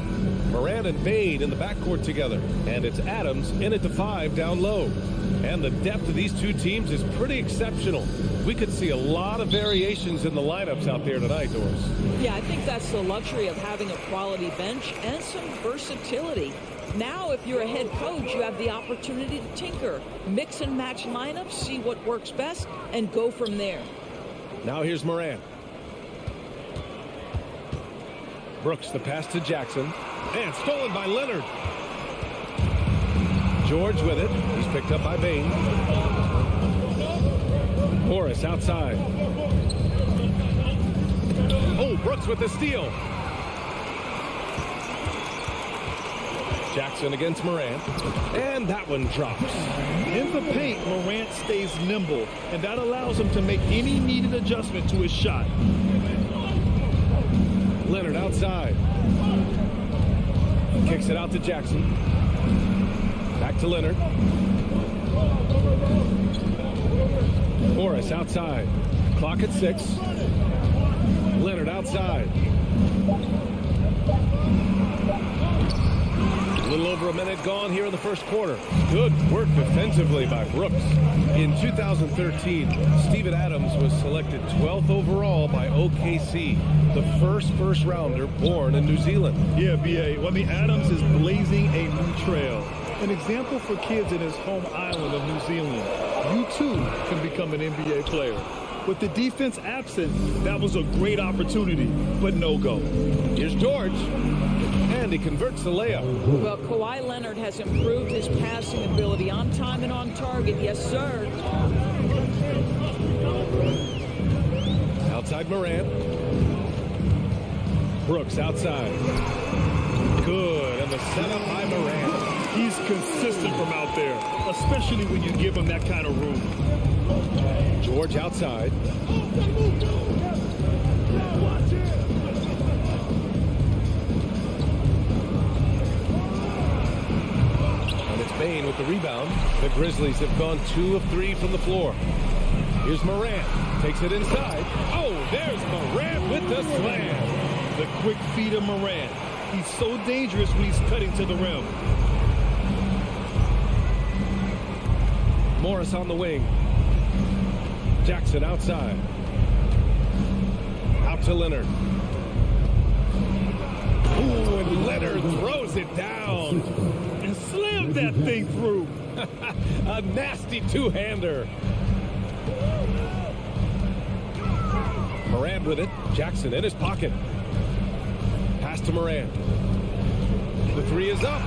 Moran and Bain in the backcourt together. And it's Adams in at the 5 down low. And the depth of these two teams is pretty exceptional. We could see a lot of variations in the lineups out there tonight, Doris. Yeah, I think that's the luxury of having a quality bench and some versatility. Now, if you're a head coach, you have the opportunity to tinker, mix and match lineups, see what works best, and go from there. Now here's Moran. Brooks, the pass to Jackson. And stolen by Leonard. George with it. He's picked up by Bain. Morris outside. Oh, Brooks with the steal. Jackson against Morant. And that one drops. In the paint, Morant stays nimble, and that allows him to make any needed adjustment to his shot. Leonard outside. Kicks it out to Jackson. Back to Leonard. Morris outside. Clock at 6. Leonard outside. A little over a minute gone here in the first quarter. Good work defensively by Brooks. In 2013, Steven Adams was selected 12th overall by OKC, the first rounder born in New Zealand. Yeah, B.A. Well, I mean, Adams is blazing a new trail. An example for kids in his home island of New Zealand. You, too, can become an NBA player. With the defense absent, that was a great opportunity, but no go. Here's George. And he converts the layup. Well, Kawhi Leonard has improved his passing ability on time and on target. Yes, sir. Outside Morant. Brooks outside. Good. And the setup by Morant. He's consistent from out there, especially when you give him that kind of room. George outside. Bain with the rebound. The Grizzlies have gone 2 of 3 from the floor. Here's Morant. Takes it inside. Oh, there's Morant with the slam. The quick feed of Morant. He's so dangerous when he's cutting to the rim. Morris on the wing. Jackson outside. Out to Leonard. Ooh, and Leonard throws it down. And slammed that thing through. A nasty two-hander. Morant with it. Jackson in his pocket. Pass to Morant. The three is up.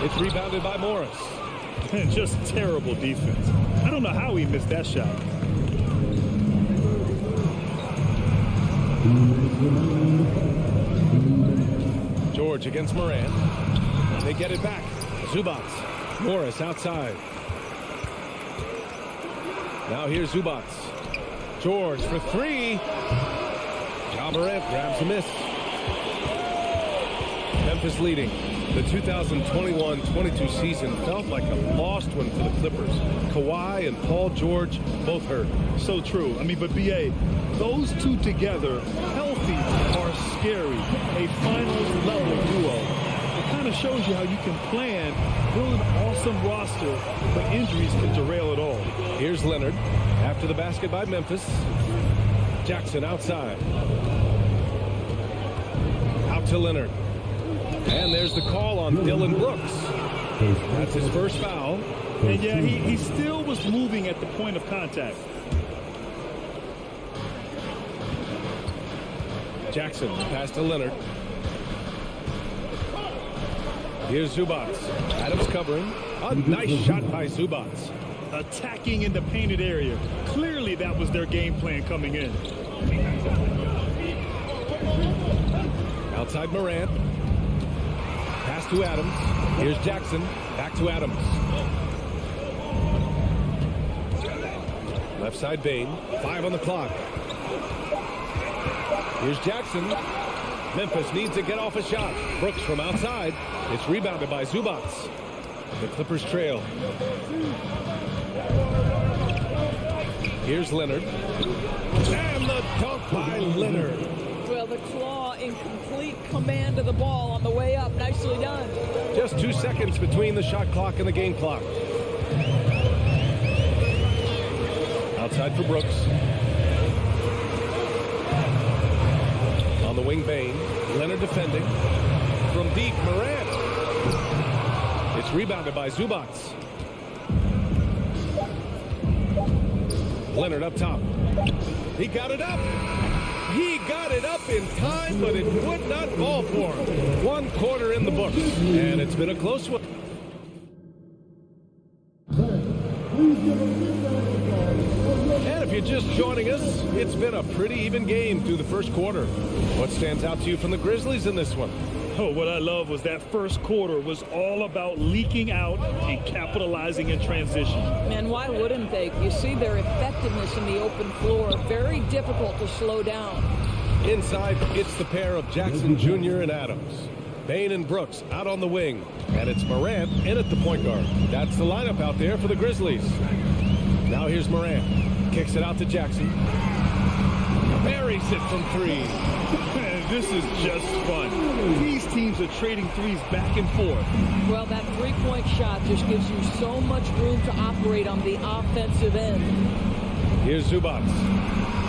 It's rebounded by Morris. Just terrible defense. I don't know how he missed that shot. George against Morant. They get it back. Zubats. Morris outside. Now here's Zubats. George for three. Ja Morant grabs a miss. Memphis leading. The 2021-22 season felt like a lost one for the Clippers. Kawhi and Paul George both hurt. So true. I mean, but B.A., those two together, healthy, are scary. A finals level duo. It kind of shows you how you can plan, build an awesome roster, but injuries can derail it all. Here's Leonard after the basket by Memphis. Jackson outside. Out to Leonard. And there's the call on Dylan Brooks. That's his first foul. And yeah, he still was moving at the point of contact. Jackson pass to Leonard. Here's Zubats. Adams covering. A nice shot by Zubats. Attacking in the painted area. Clearly that was their game plan coming in. Outside Morant. Pass to Adams. Here's Jackson. Back to Adams. Left side Bain. 5 on the clock. Here's Jackson. Memphis needs to get off a shot. Brooks from outside. It's rebounded by Zubats. The Clippers trail. Here's Leonard. And the dunk by Leonard. Well, the claw in complete command of the ball on the way up. Nicely done. Just 2 seconds between the shot clock and the game clock. Outside for Brooks. On the wing, Bain. Leonard defending. From deep, Morant. It's rebounded by Zubats. Leonard up top. He got it up. He got it up in time, but it would not fall for him. 1 quarter in the books, and it's been a close one. And if you're just joining us, it's been a pretty even game through the first quarter. What stands out to you from the Grizzlies in this one? Oh, what I love was that first quarter was all about leaking out and capitalizing in transition. And why wouldn't they? You see their effectiveness in the open floor. Very difficult to slow down. Inside, it's the pair of Jackson Jr. and Adams. Bain and Brooks out on the wing. And it's Morant in at the point guard. That's the lineup out there for the Grizzlies. Now here's Morant. Kicks it out to Jackson. Buries it from 3. This is just fun. These teams are trading threes back and forth. Well, that three-point shot just gives you so much room to operate on the offensive end. Here's Zubats.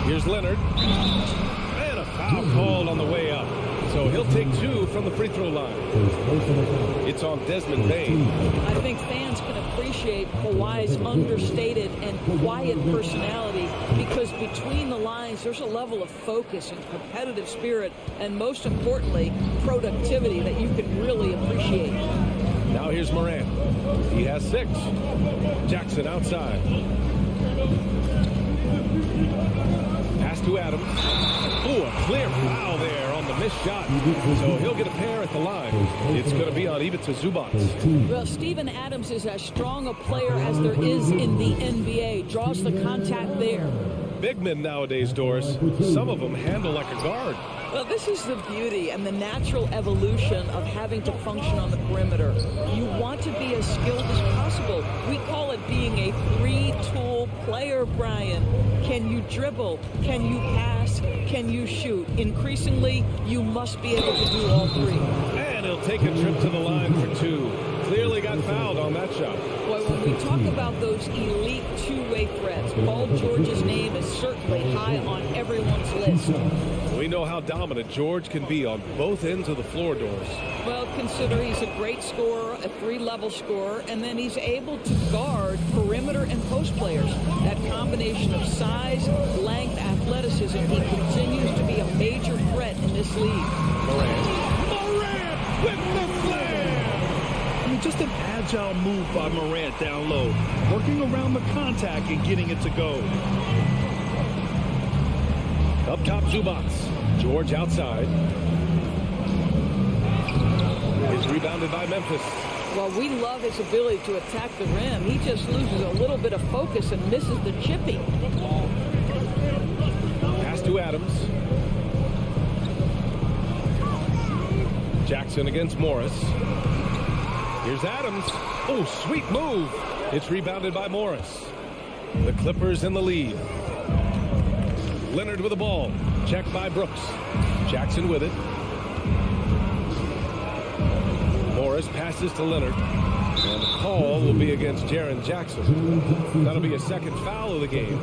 Here's Leonard. And a foul called on the way up. So he'll take 2 from the free throw line. It's on Desmond Bain. I think fans can appreciate Kawhi's understated and quiet personality because between the lines, there's a level of focus and competitive spirit and, most importantly, productivity that you can really appreciate. Now here's Morant. He has 6. Jackson outside. Pass to Adams. Ooh, a clear foul there on the missed shot. So he'll get a pair at the line. It's going to be on Ivica Zubats. Well, Steven Adams is as strong a player as there is in the NBA. Draws the contact there. Big men nowadays, Doris. Some of them handle like a guard. Well, this is the beauty and the natural evolution of having to function on the perimeter. You want to be as skilled as possible. We call it being a three-tool player, Brian. Can you dribble? Can you pass? Can you shoot? Increasingly, you must be able to do all three. And he'll take a trip to the line for two. Clearly got fouled on that shot. Boy, when we talk about those elite two-way threats, Paul George's name is certainly high on everyone's list. We know how dominant George can be on both ends of the floor, Doris. Well, consider he's a great scorer, a three-level scorer, and then he's able to guard perimeter and post players. That combination of size, length, athleticism, he continues to be a major threat in this league. Morant with the flare! I mean, just an agile move by Morant down low, working around the contact and getting it to go. Up top, Zubac. George outside. It's rebounded by Memphis. Well, we love his ability to attack the rim. He just loses a little bit of focus and misses the chippy. Pass to Adams. Jackson against Morris. Here's Adams. Oh, sweet move. It's rebounded by Morris. The Clippers in the lead. Leonard with the ball. Checked by Brooks. Jackson with it. Morris passes to Leonard. And the call will be against Jaren Jackson. That'll be a second foul of the game.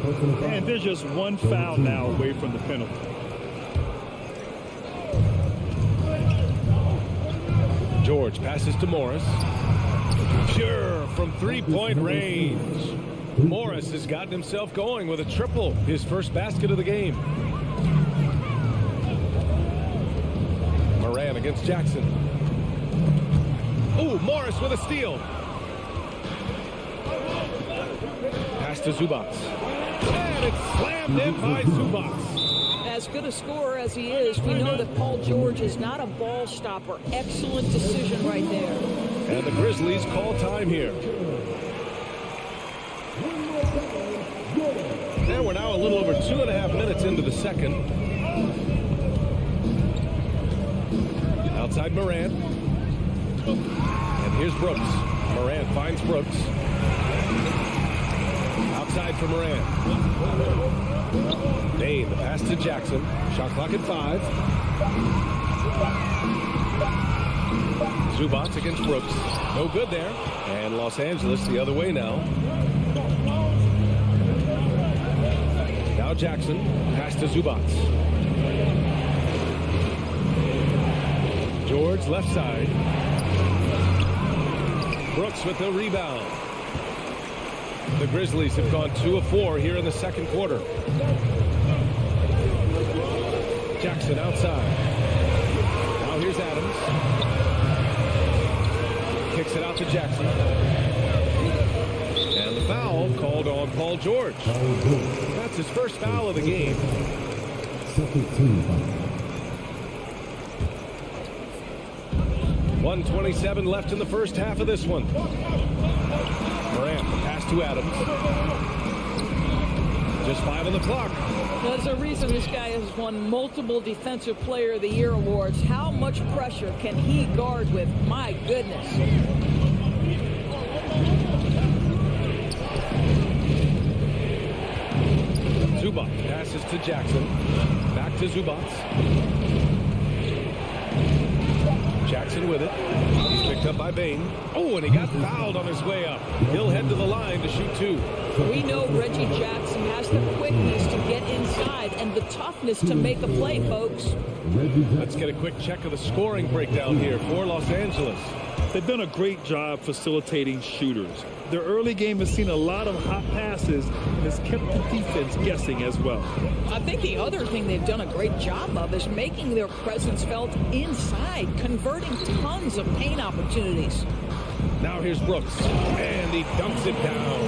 And there's just one foul now away from the penalty. George passes to Morris. Pure from three-point range. Morris has gotten himself going with a triple, his first basket of the game. Moran against Jackson. Ooh, Morris with a steal. Pass to Zubac. And it's slammed in by Zubac. As good a scorer as he is, we know that Paul George is not a ball stopper. Excellent decision right there. And the Grizzlies call time here. And we're now a little over 2.5 minutes into the second. Outside Morant. And here's Brooks. Morant finds Brooks. Outside for Morant. Bain, the pass to Jackson. Shot clock at 5. Zubac against Brooks. No good there. And Los Angeles the other way now. Now Jackson. Pass to Zubac. George left side. Brooks with the rebound. The Grizzlies have gone 2 of 4 here in the second quarter. Jackson outside. Now here's Adams. Kicks it out to Jackson. And the foul called on Paul George. That's his first foul of the game. Second team foul. 1:27 left in the first half of this one. Morant, the pass to Adams. Just 5 on the clock. There's a reason this guy has won multiple Defensive Player of the Year awards. How much pressure can he guard with? My goodness. Zubac passes to Jackson. Back to Zubac. Jackson with it. He's picked up by Bain. Oh, and he got fouled on his way up. He'll head to the line to shoot 2. We know Reggie Jackson has the quickness to get inside and the toughness to make a play, folks. Let's get a quick check of the scoring breakdown here for Los Angeles. They've done a great job facilitating shooters. Their early game has seen a lot of hot passes and has kept the defense guessing as well. I think the other thing they've done a great job of is making their presence felt inside, converting tons of paint opportunities. Now here's Brooks, and he dumps it down.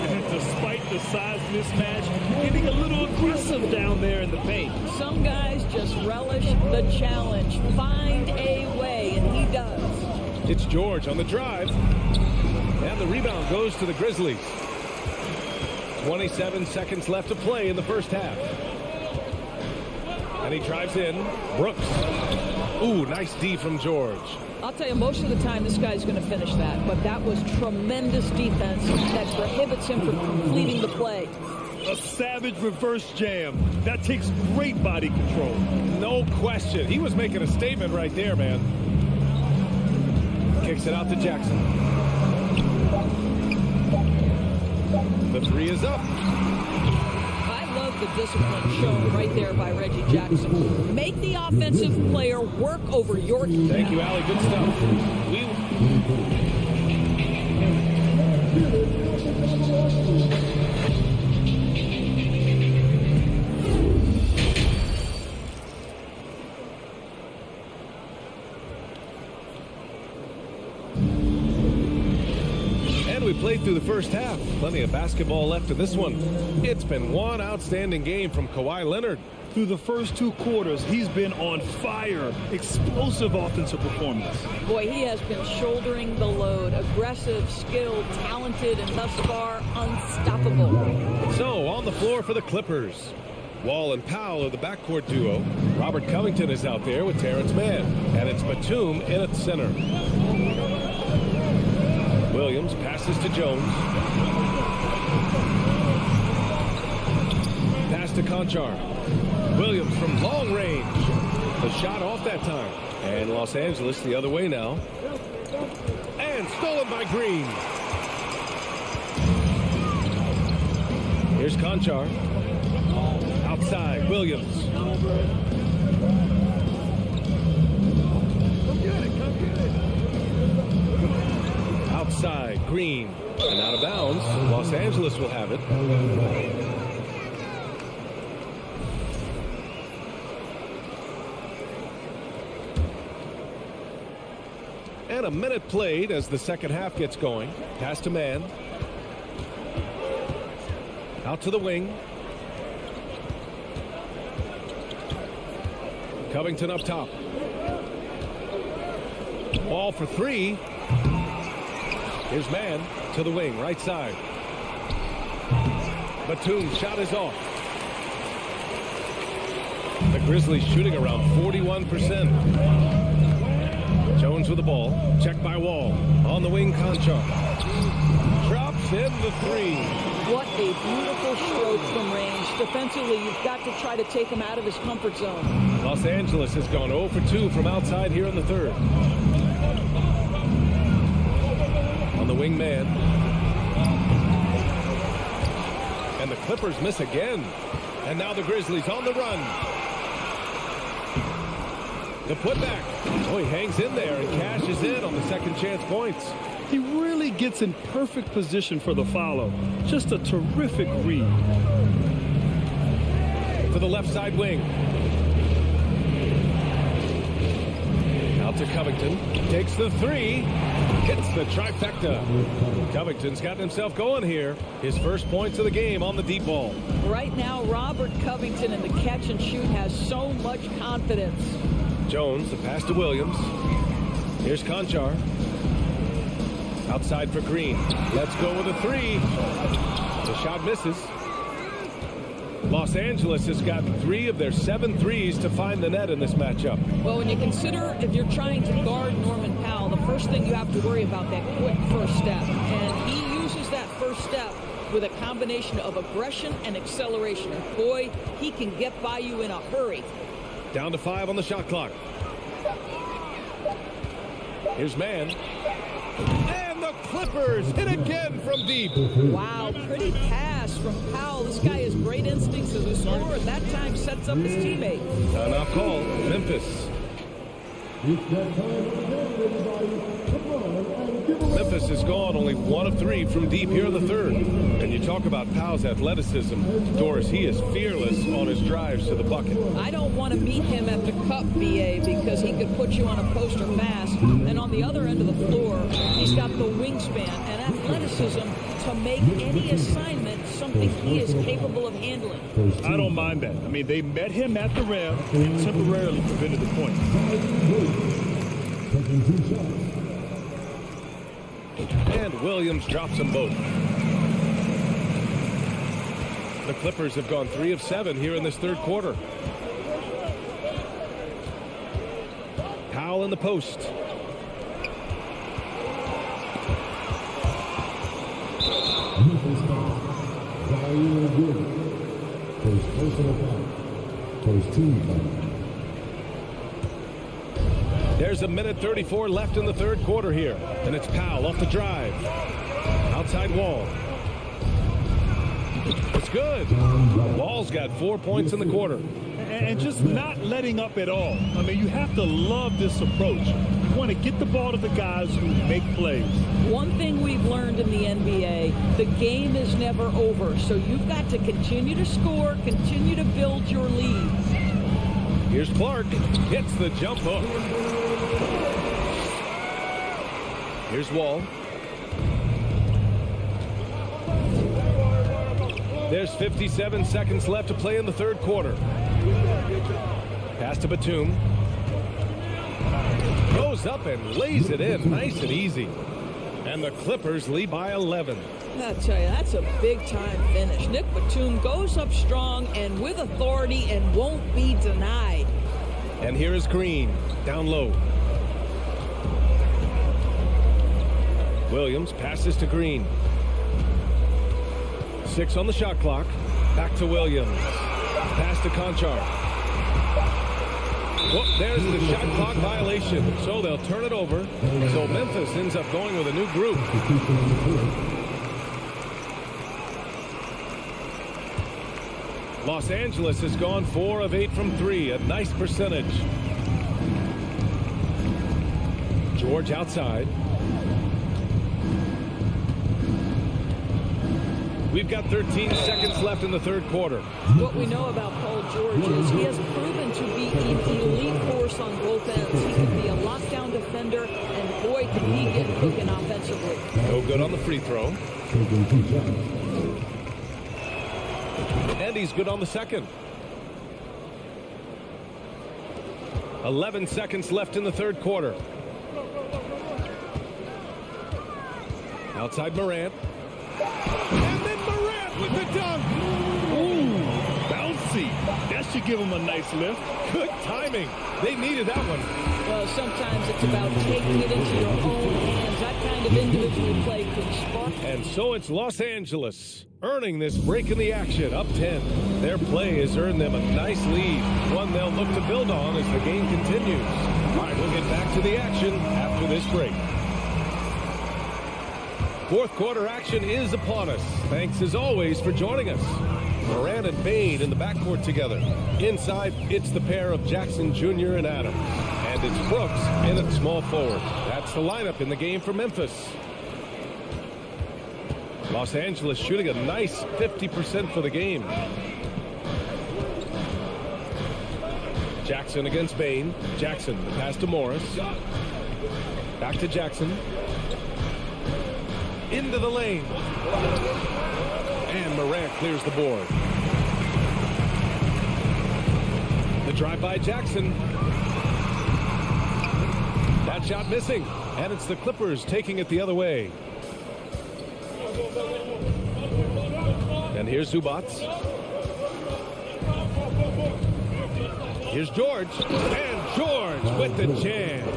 And despite the size mismatch, getting a little aggressive down there in the paint. Some guys just relish the challenge. Find a way, and he does. It's George on the drive. And the rebound goes to the Grizzlies. 27 seconds left to play in the first half. And he drives in. Brooks. Ooh, nice D from George. I'll tell you, most of the time this guy's going to finish that, but that was tremendous defense that prohibits him from completing the play. A savage reverse jam. That takes great body control. No question. He was making a statement right there, man. Kicks it out to Jackson. The three is up. I love the discipline shown right there by Reggie Jackson. Make the offensive player work over your defense. Thank you, Allie. Good stuff. We played through the first half. Plenty of basketball left in this one. It's been one outstanding game from Kawhi Leonard. Through the first 2 quarters, he's been on fire. Explosive offensive performance. Boy, he has been shouldering the load. Aggressive, skilled, talented, and thus far unstoppable. So, on the floor for the Clippers. Wall and Powell are the backcourt duo. Robert Covington is out there with Terrence Mann. And it's Batum in at center. Williams passes to Jones. Pass to Conchar. Williams from long range. The shot off that time. And Los Angeles the other way now. And stolen by Green. Here's Conchar. Outside, Williams. Outside, Green. And out of bounds. Los Angeles will have it. And a minute played as the second half gets going. Pass to Mann. Out to the wing. Covington up top. Ball for three. Here's Mann to the wing, right side. Batum's shot is off. The Grizzlies shooting around 41%. Jones with the ball. Checked by Wall. On the wing, Conchar. Drops in the three. What a beautiful stroke from range. Defensively, you've got to try to take him out of his comfort zone. Los Angeles has gone 0 for 2 from outside here in the third. On the wing man. And the Clippers miss again. And now the Grizzlies on the run. The putback. Oh, he hangs in there and cashes in on the second chance points. He really gets in perfect position for the follow. Just a terrific read. To the left side wing. Out to Covington. Takes the three. Hits the trifecta. Covington's gotten himself going here. His first points of the game on the deep ball. Right now, Robert Covington in the catch and shoot has so much confidence. Jones, the pass to Williams. Here's Conchar. Outside for Green. Let's go with a three. The shot misses. Los Angeles has gotten 3 of their 7 threes to find the net in this matchup. Well, when you consider if you're trying to guard Norman Powell, the first thing you have to worry about that quick first step. And he uses that first step with a combination of aggression and acceleration. And boy, he can get by you in a hurry. Down to 5 on the shot clock. Here's Mann. And the Clippers hit again from deep. Wow, pretty pass from Powell. This guy has great instincts as a scorer, and that time sets up his teammate. Timeout call, Memphis. Memphis has gone only 1 of 3 from deep here in the third. And you talk about Powell's athleticism. Doris, he is fearless on his drives to the bucket. I don't want to meet him at the cup, BA, because he could put you on a poster fast. And on the other end of the floor, he's got the wingspan and athleticism to make any assignment something he is capable of handling. I don't mind that. I mean, they met him at the rim and temporarily prevented the point. And Williams drops them both. The Clippers have gone 3 of 7 here in this third quarter. ball in the post. Memphis foul. Value good. First personal foul. First team foul. There's a minute 34 left in the third quarter here. And it's Powell off the drive. Outside Wall. It's good. Wall's got 4 points in the quarter. And just not letting up at all. I mean, you have to love this approach. You want to get the ball to the guys who make plays. One thing we've learned in the NBA, the game is never over. So you've got to continue to score, continue to build your lead. Here's Clark. Hits the jump hook. Here's Wall. There's 57 seconds left to play in the third quarter. Pass to Batum. Goes up and lays it in nice and easy. And the Clippers lead by 11. I'll tell you, that's a big-time finish. Nick Batum goes up strong and with authority and won't be denied. And here is Green, down low. Williams passes to Green. 6 on the shot clock. Back to Williams. Pass to Conchar. Whoop, there's the shot clock violation. So they'll turn it over. So Memphis ends up going with a new group. Los Angeles has gone 4 of 8 from 3. A nice percentage. George outside. We've got 13 seconds left in the third quarter. What we know about Paul George is he has proven to be an elite force on both ends. He can be a lockdown defender, and boy, can he get cooking offensively. No good on the free throw. And he's good on the second. 11 seconds left in the third quarter. Outside Morant. And then Morant with the dunk. Ooh, bouncy. That should give him a nice lift. Good timing. They needed that one. Well, sometimes it's about taking it into your own hands. That kind of individual play can spark. And so it's Los Angeles earning this break in the action, up 10. Their play has earned them a nice lead, one they'll look to build on as the game continues. All right, we'll get back to the action after this break. Fourth quarter action is upon us. Thanks as always for joining us. Morant and Bane in the backcourt together. Inside, it's the pair of Jackson Jr. and Adams. And it's Brooks in at small forward. That's the lineup in the game for Memphis. Los Angeles shooting a nice 50% for the game. Jackson against Bane. Jackson, the pass to Morris. Back to Jackson. Into the lane. And Morant clears the board. The drive by Jackson. That shot missing. And it's the Clippers taking it the other way. And here's Zubats. Here's George. And George with the jam.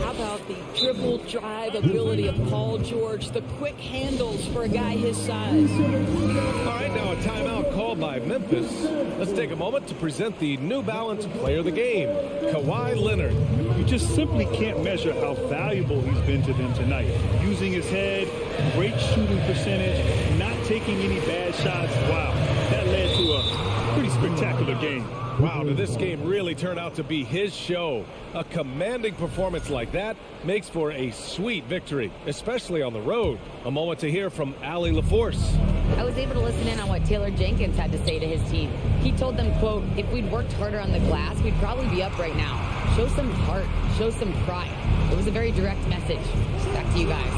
How about the dribble drive ability of Paul George, the quick handles for a guy his size. All right, now a timeout called by Memphis. Let's take a moment to present the New Balance player of the game, Kawhi Leonard. You just simply can't measure how valuable he's been to them tonight. Using his head, great shooting percentage, not taking any bad shots. Wow, that led to a pretty spectacular game. Wow, did this game really turn out to be his show? A commanding performance like that makes for a sweet victory, especially on the road. A moment to hear from Allie LaForce. I was able to listen in on what Taylor Jenkins had to say to his team. He told them, quote, if we'd worked harder on the glass, we'd probably be up right now. Show some heart, show some pride. It was a very direct message. Back to you guys.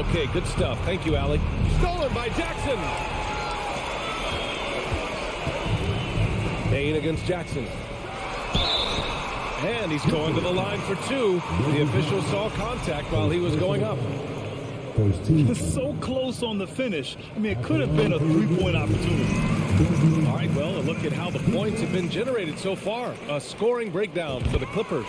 Okay, good stuff. Thank you, Allie. Stolen by Jackson. Bane against Jackson. And he's going to the line for two. The official saw contact while he was going up. So close on the finish. I mean, it could have been a three-point opportunity. All right, well, a look at how the points have been generated so far. A scoring breakdown for the Clippers.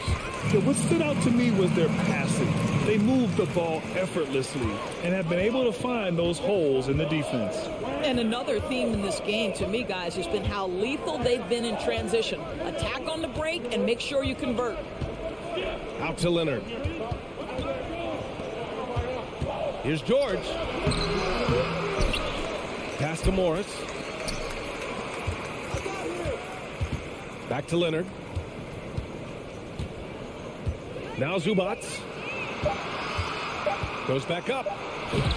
Yeah, what stood out to me was their passing. They moved the ball effortlessly and have been able to find those holes in the defense. And another theme in this game, to me, guys, has been how lethal they've been in transition. Attack on the break and make sure you convert. Out to Leonard. Here's George. Pass to Morris. Back to Leonard. Now Zubac. Goes back up.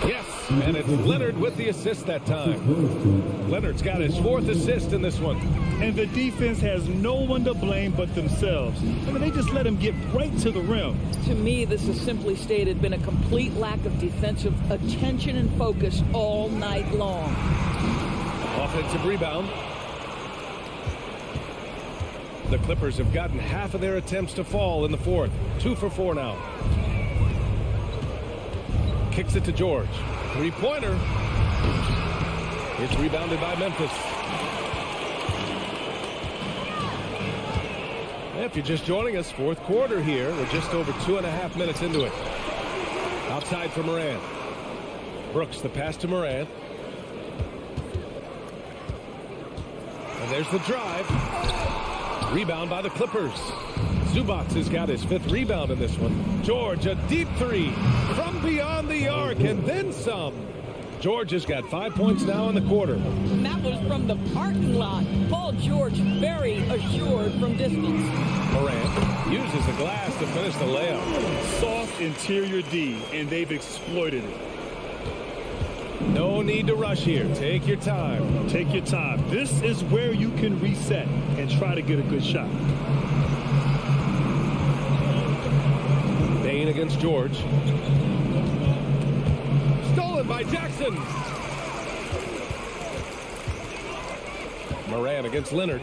Yes, and it's Leonard with the assist that time. Leonard's got his 4th assist in this one. And the defense has no one to blame but themselves. I mean, they just let him get right to the rim. To me, this has simply stated been a complete lack of defensive attention and focus all night long. Offensive rebound. The Clippers have gotten half of their attempts to fall in the 4th. 2 for 4 now. Kicks it to George. 3-pointer. It's rebounded by Memphis. If you're just joining us, 4th quarter here. We're just over 2.5 minutes into it. Outside for Morant. Brooks, the pass to Morant. And there's the drive. Rebound by the Clippers. Zubac has got his 5th rebound in this one. George, a deep 3 from beyond the arc and then some. George has got 5 points now in the quarter. And that was from the parking lot. Paul George very assured from distance. Morant uses the glass to finish the layup. Soft interior D, and they've exploited it. No need to rush here. Take your time. Take your time. This is where you can reset and try to get a good shot. Bain against George. Stolen by Jackson. Morant against Leonard.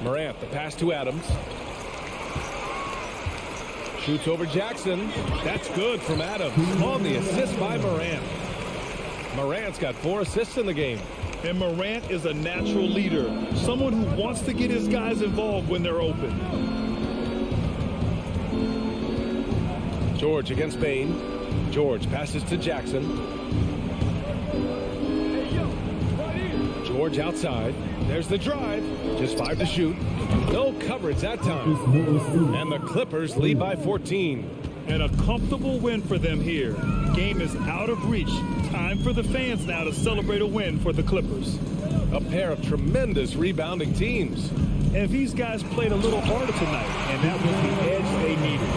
Morant, the pass to Adams. Shoots over Jackson. That's good from Adams. On the assist by Morant. Morant's got 4 assists in the game. And Morant is a natural leader. Someone who wants to get his guys involved when they're open. George against Bain. George passes to Jackson. George outside. There's the drive. Just 5 to shoot. No coverage that time. And the Clippers lead by 14. And a comfortable win for them here. Game is out of reach. Time for the fans now to celebrate a win for the Clippers. A pair of tremendous rebounding teams. And these guys played a little harder tonight, and that was the edge they needed.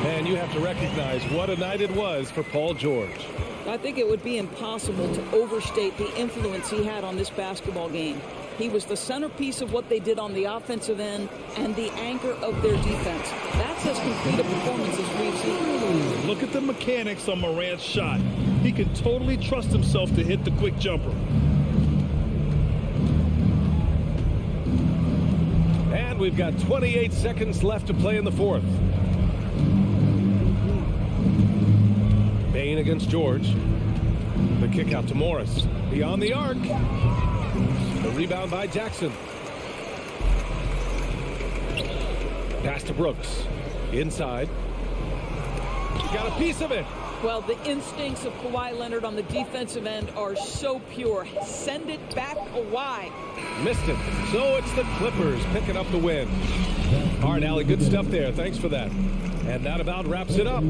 And you have to recognize what a night it was for Paul George. I think it would be impossible to overstate the influence he had on this basketball game. He was the centerpiece of what they did on the offensive end and the anchor of their defense. That's as complete a performance as we've seen. Look at the mechanics on Morant's shot. He can totally trust himself to hit the quick jumper. And we've got 28 seconds left to play in the 4th. Bain against George. The kick out to Morris. Beyond the arc. The rebound by Jackson. Pass to Brooks. Inside. He got a piece of it. Well, the instincts of Kawhi Leonard on the defensive end are so pure. Send it back, Kawhi. Missed it. So it's the Clippers picking up the win. All right, Allie, good stuff there. Thanks for that. And that about wraps it up.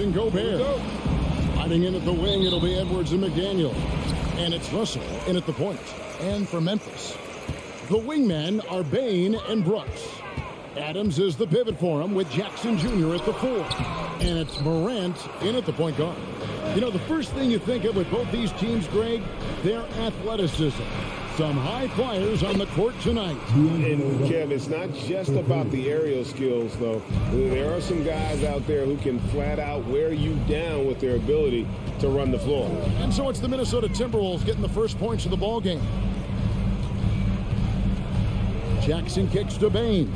And Gobert. Hiding in at the wing, it'll be Edwards and McDaniel. And it's Russell in at the point. And for Memphis, the wingmen are Bain and Brooks. Adams is the pivot for him with Jackson Jr. at the 4. And it's Morant in at the point guard. You know, the first thing you think of with both these teams, Greg, their athleticism. Some high flyers on the court tonight. And, Kev, it's not just about the aerial skills, though. There are some guys out there who can flat out wear you down with their ability to run the floor. And so it's the Minnesota Timberwolves getting the first points of the ball game. Jackson kicks to Bain.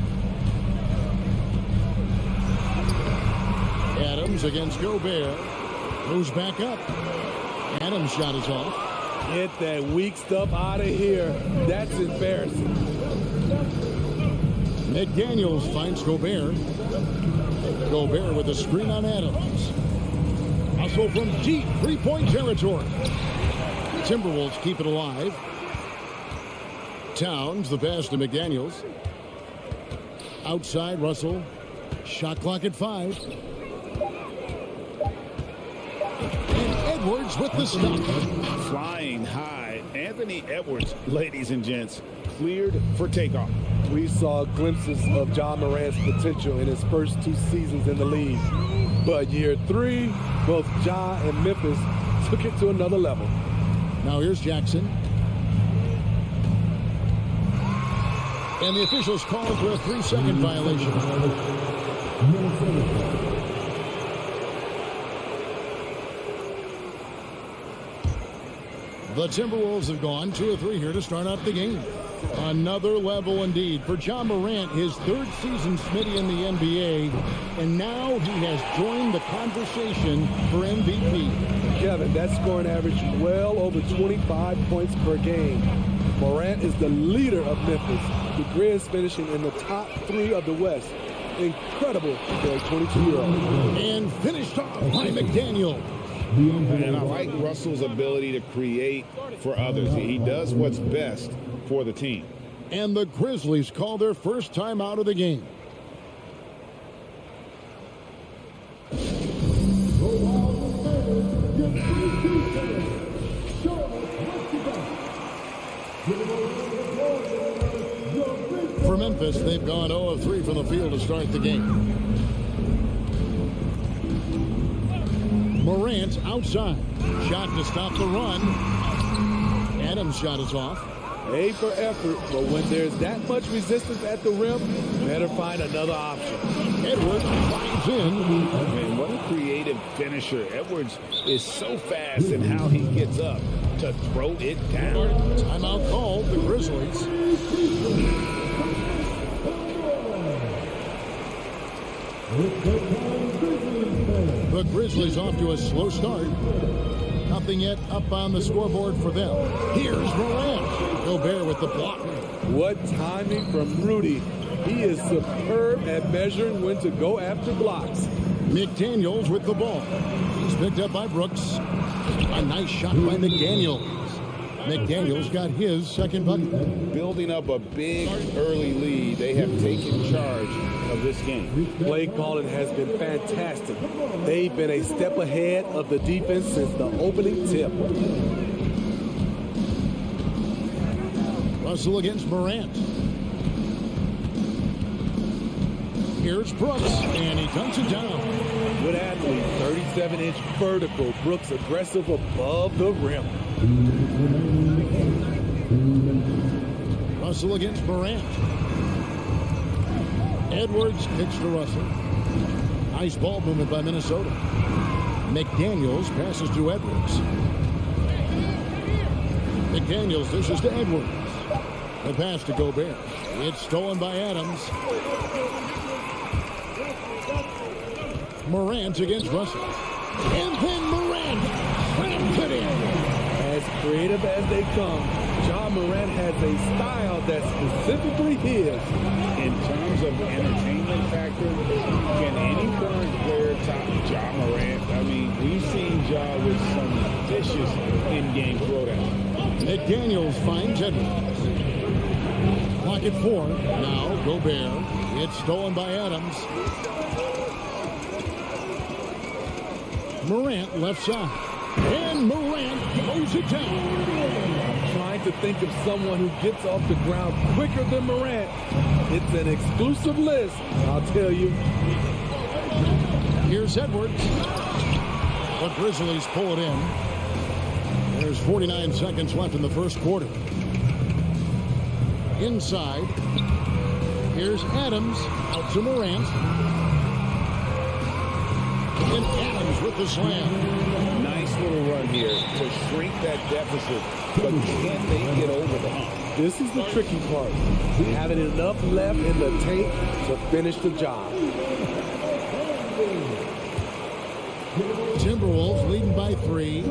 Adams against Gobert. Moves back up. Adams' shot is off. Get that weak stuff out of here. That's embarrassing. McDaniels finds Gobert. Gobert with a screen on Adams. Hustle from deep three-point territory. Timberwolves keep it alive. Towns, the pass to McDaniels. Outside, Russell. Shot clock at 5. And Edwards with the stop. Flying high. Anthony Edwards, ladies and gents, cleared for takeoff. We saw glimpses of Ja Morant's potential in his first 2 seasons in the league. But year 3, both Ja and Memphis took it to another level. Now here's Jackson. And the officials call for a 3-second violation. The Timberwolves have gone 2 of 3 here to start out the game. Another level indeed for Ja Morant, his 3rd season Smitty in the NBA, and now he has joined the conversation for MVP. Kevin, that scoring average well over 25 points per game. Morant is the leader of Memphis. The Grizz finishing in the top 3 of the West. Incredible for a 22-year-old. And finished off by McDaniel. And I like Russell's ability to create for others. He does what's best for the team. And the Grizzlies call their first time out of the game. For Memphis, they've gone 0 of 3 from the field to start the game. Morant outside. Shot to stop the run. Adams' shot is off. A for effort, but when there's that much resistance at the rim, better find another option. Edwards flies in. And what a creative finisher. Edwards is so fast in how he gets up to throw it down. Timeout called, the Grizzlies. The Grizzlies off to a slow start. Nothing yet up on the scoreboard for them. Here's Morant. Gobert with the block. What timing from Rudy. He is superb at measuring when to go after blocks. McDaniels with the ball. He's picked up by Brooks. A nice shot by McDaniels. McDaniels got his second bucket. Building up a big early lead, they have taken charge of this game. Play calling has been fantastic. They've been a step ahead of the defense since the opening tip. Russell against Morant. Here's Brooks, and he dunks it down. Good athlete, 37-inch vertical. Brooks aggressive above the rim. Russell against Morant. Edwards kicks to Russell. Nice ball movement by Minnesota. McDaniels passes to Edwards. McDaniels dishes to Edwards. The pass to Gobert. It's stolen by Adams. Morant against Russell. And then Morant slams it in. As creative as they come, Ja Morant has a style that's specifically his. In terms of entertainment factor, can any current player top Ja Morant? I mean, we've seen Ja with some vicious in-game throwdown. McDaniels finds Edwards. Clock at 4. Now Gobert. It's stolen by Adams. Morant left side. And Morant throws it down. I'm trying to think of someone who gets off the ground quicker than Morant. It's an exclusive list, I'll tell you. Here's Edwards. The Grizzlies pull it in. There's 49 seconds left in the first quarter. Inside. Here's Adams. Out to Morant. And Adams with the slam. Nice little run here to shrink that deficit. But can they get over the hump? This is the tricky part. Having enough left in the tank to finish the job. Timberwolves leading by 3.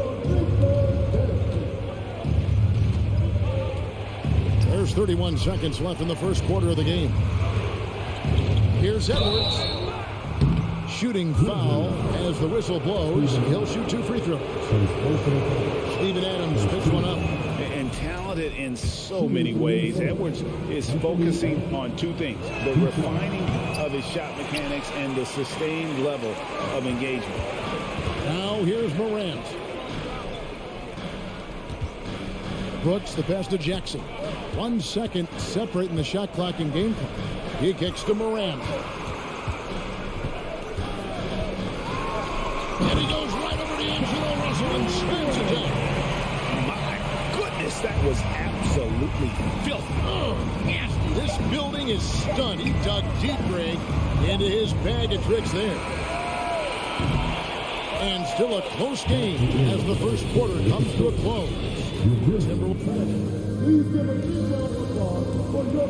There's 31 seconds left in the first quarter of the game. Here's Edwards. Shooting foul as the whistle blows. He'll shoot 2 free throws. Steven Adams picks one up. And talented in so many ways. Edwards is focusing on 2 things: the refining of his shot mechanics and the sustained level of engagement. Now here's Morant. Brooks, the pass to Jackson. 1 second separating the shot clock and game clock. He kicks to Morant. And he goes right over to Angelo Russell and slams it down. My goodness, that was absolutely filthy. Oh, nasty. This building is stunned. He dug deep, Greg, into his bag of tricks there. And still a close game as the first quarter comes to a close. Please give a big round of applause for your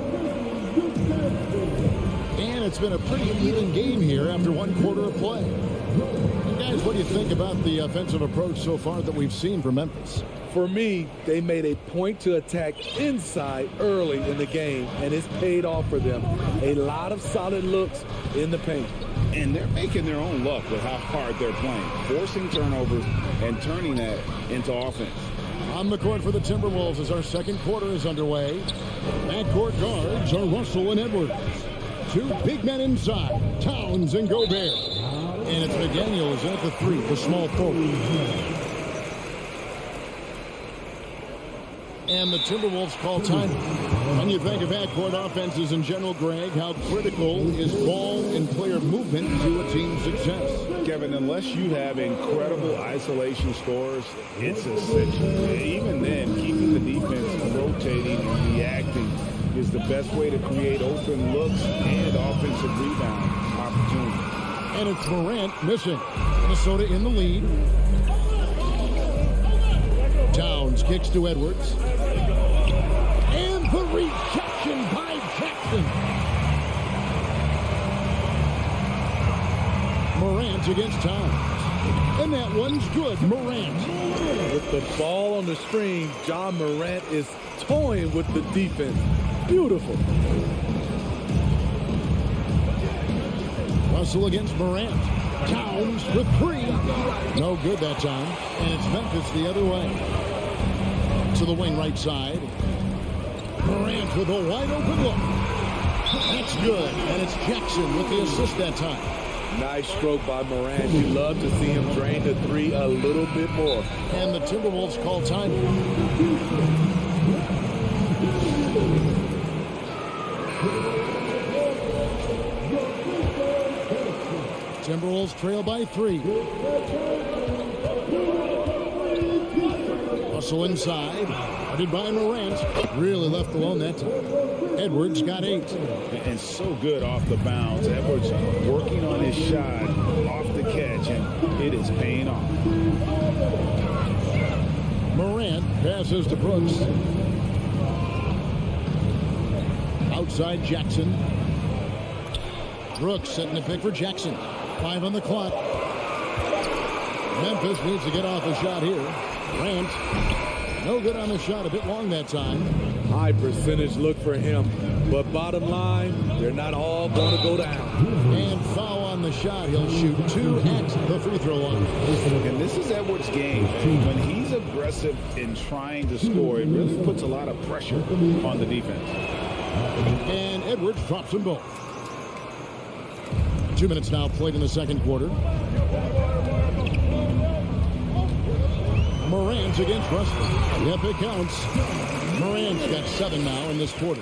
And it's been a pretty even game here after 1 quarter of play. And guys, what do you think about the offensive approach so far that we've seen from Memphis? For me, they made a point to attack inside early in the game, and it's paid off for them. A lot of solid looks in the paint. And they're making their own luck with how hard they're playing, forcing turnovers and turning that into offense. On the court for the Timberwolves as our second quarter is underway. Backcourt guards are Russell and Edwards. 2 big men inside, Towns and Gobert. And it's McDaniels at the 3, the small forward. And the Timberwolves call time. When you think of backcourt offenses in general, Greg, how critical is ball and player movement to a team's success? Kevin, unless you have incredible isolation scores, it's essential. Even then, keeping the defense rotating and reacting is the best way to create open looks and offensive rebound opportunities. And it's Morant missing. Minnesota in the lead. Towns kicks to Edwards. And the rejection by Jackson. Morant against Towns. And that one's good. Morant. With the ball on the string, Ja Morant is toying with the defense. Beautiful. Russell against Morant. Towns for 3. No good that time. And it's Memphis the other way. To the wing right side. Morant with a wide open look. That's good. And it's Jackson with the assist that time. Nice stroke by Morant. You love to see him drain the 3 a little bit more. And the Timberwolves call time. Timberwolves trail by 3. Russell inside. Guarded by Morant. Really left alone that time. Edwards got 8. And so good off the bounce. Edwards working on his shot off the catch, and it is paying off. Morant passes to Brooks. Outside Jackson. Brooks setting the pick for Jackson. 5 on the clock. Memphis needs to get off a shot here. Grant, no good on the shot, a bit long that time. High percentage look for him. But bottom line, they're not all going to go down. And foul on the shot. He'll shoot 2 at the free throw line. And this is Edwards' game. When he's aggressive in trying to score, it really puts a lot of pressure on the defense. And Edwards drops them both. 2 minutes now played in the second quarter. Morant against Russell. Yep, it counts. Morant's got 7 now in this quarter.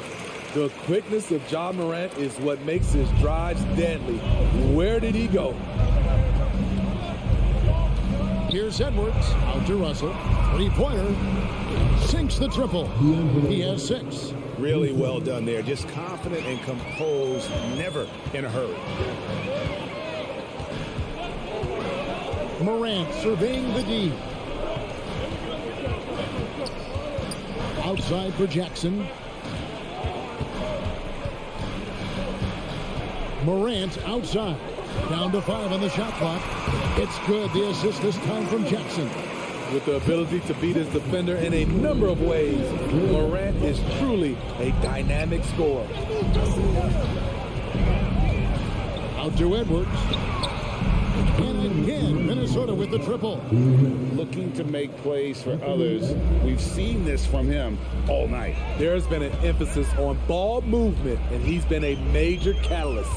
The quickness of Ja Morant is what makes his drives deadly. Where did he go? Here's Edwards. Out to Russell. Three-pointer. Sinks the triple. He has 6. Really well done there. Just confident and composed. Never in a hurry. Morant surveying the D. Outside for Jackson. Morant outside. Down to 5 on the shot clock. It's good. The assist this time from Jackson. With the ability to beat his defender in a number of ways, Morant is truly a dynamic scorer. Out to Edwards. And again, Minnesota with the triple. Looking to make plays for others. We've seen this from him all night. There's been an emphasis on ball movement, and he's been a major catalyst.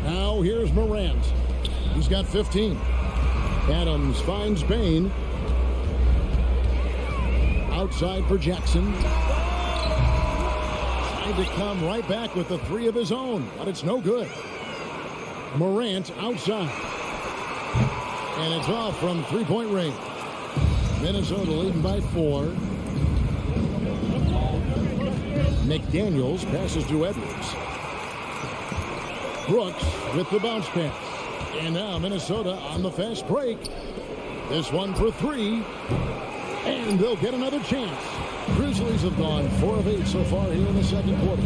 Now here's Morant. He's got 15. Adams finds Bain. Outside for Jackson. Trying to come right back with the 3 of his own, but it's no good. Morant outside. And it's off from three-point range. Minnesota leading by 4. McDaniels passes to Edwards. Brooks with the bounce pass. And now Minnesota on the fast break. This one for 3. And they'll get another chance. Grizzlies have gone 4 of 8 so far here in the second quarter.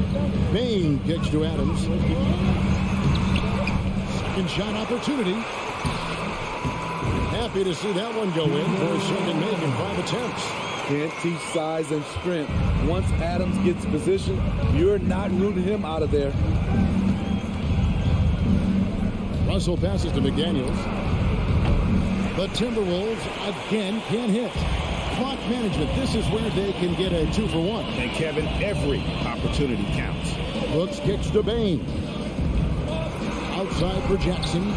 Bain kicks to Adams. Second shot opportunity. Happy to see that one go in for a second make in 5 attempts. Can't teach size and strength. Once Adams gets position, you're not rooting him out of there. Russell passes to McDaniels. The Timberwolves again can't hit. Clock management. This is where they can get a 2 for 1. And Kevin, every opportunity counts. Brooks kicks to Bain. Outside for Jackson.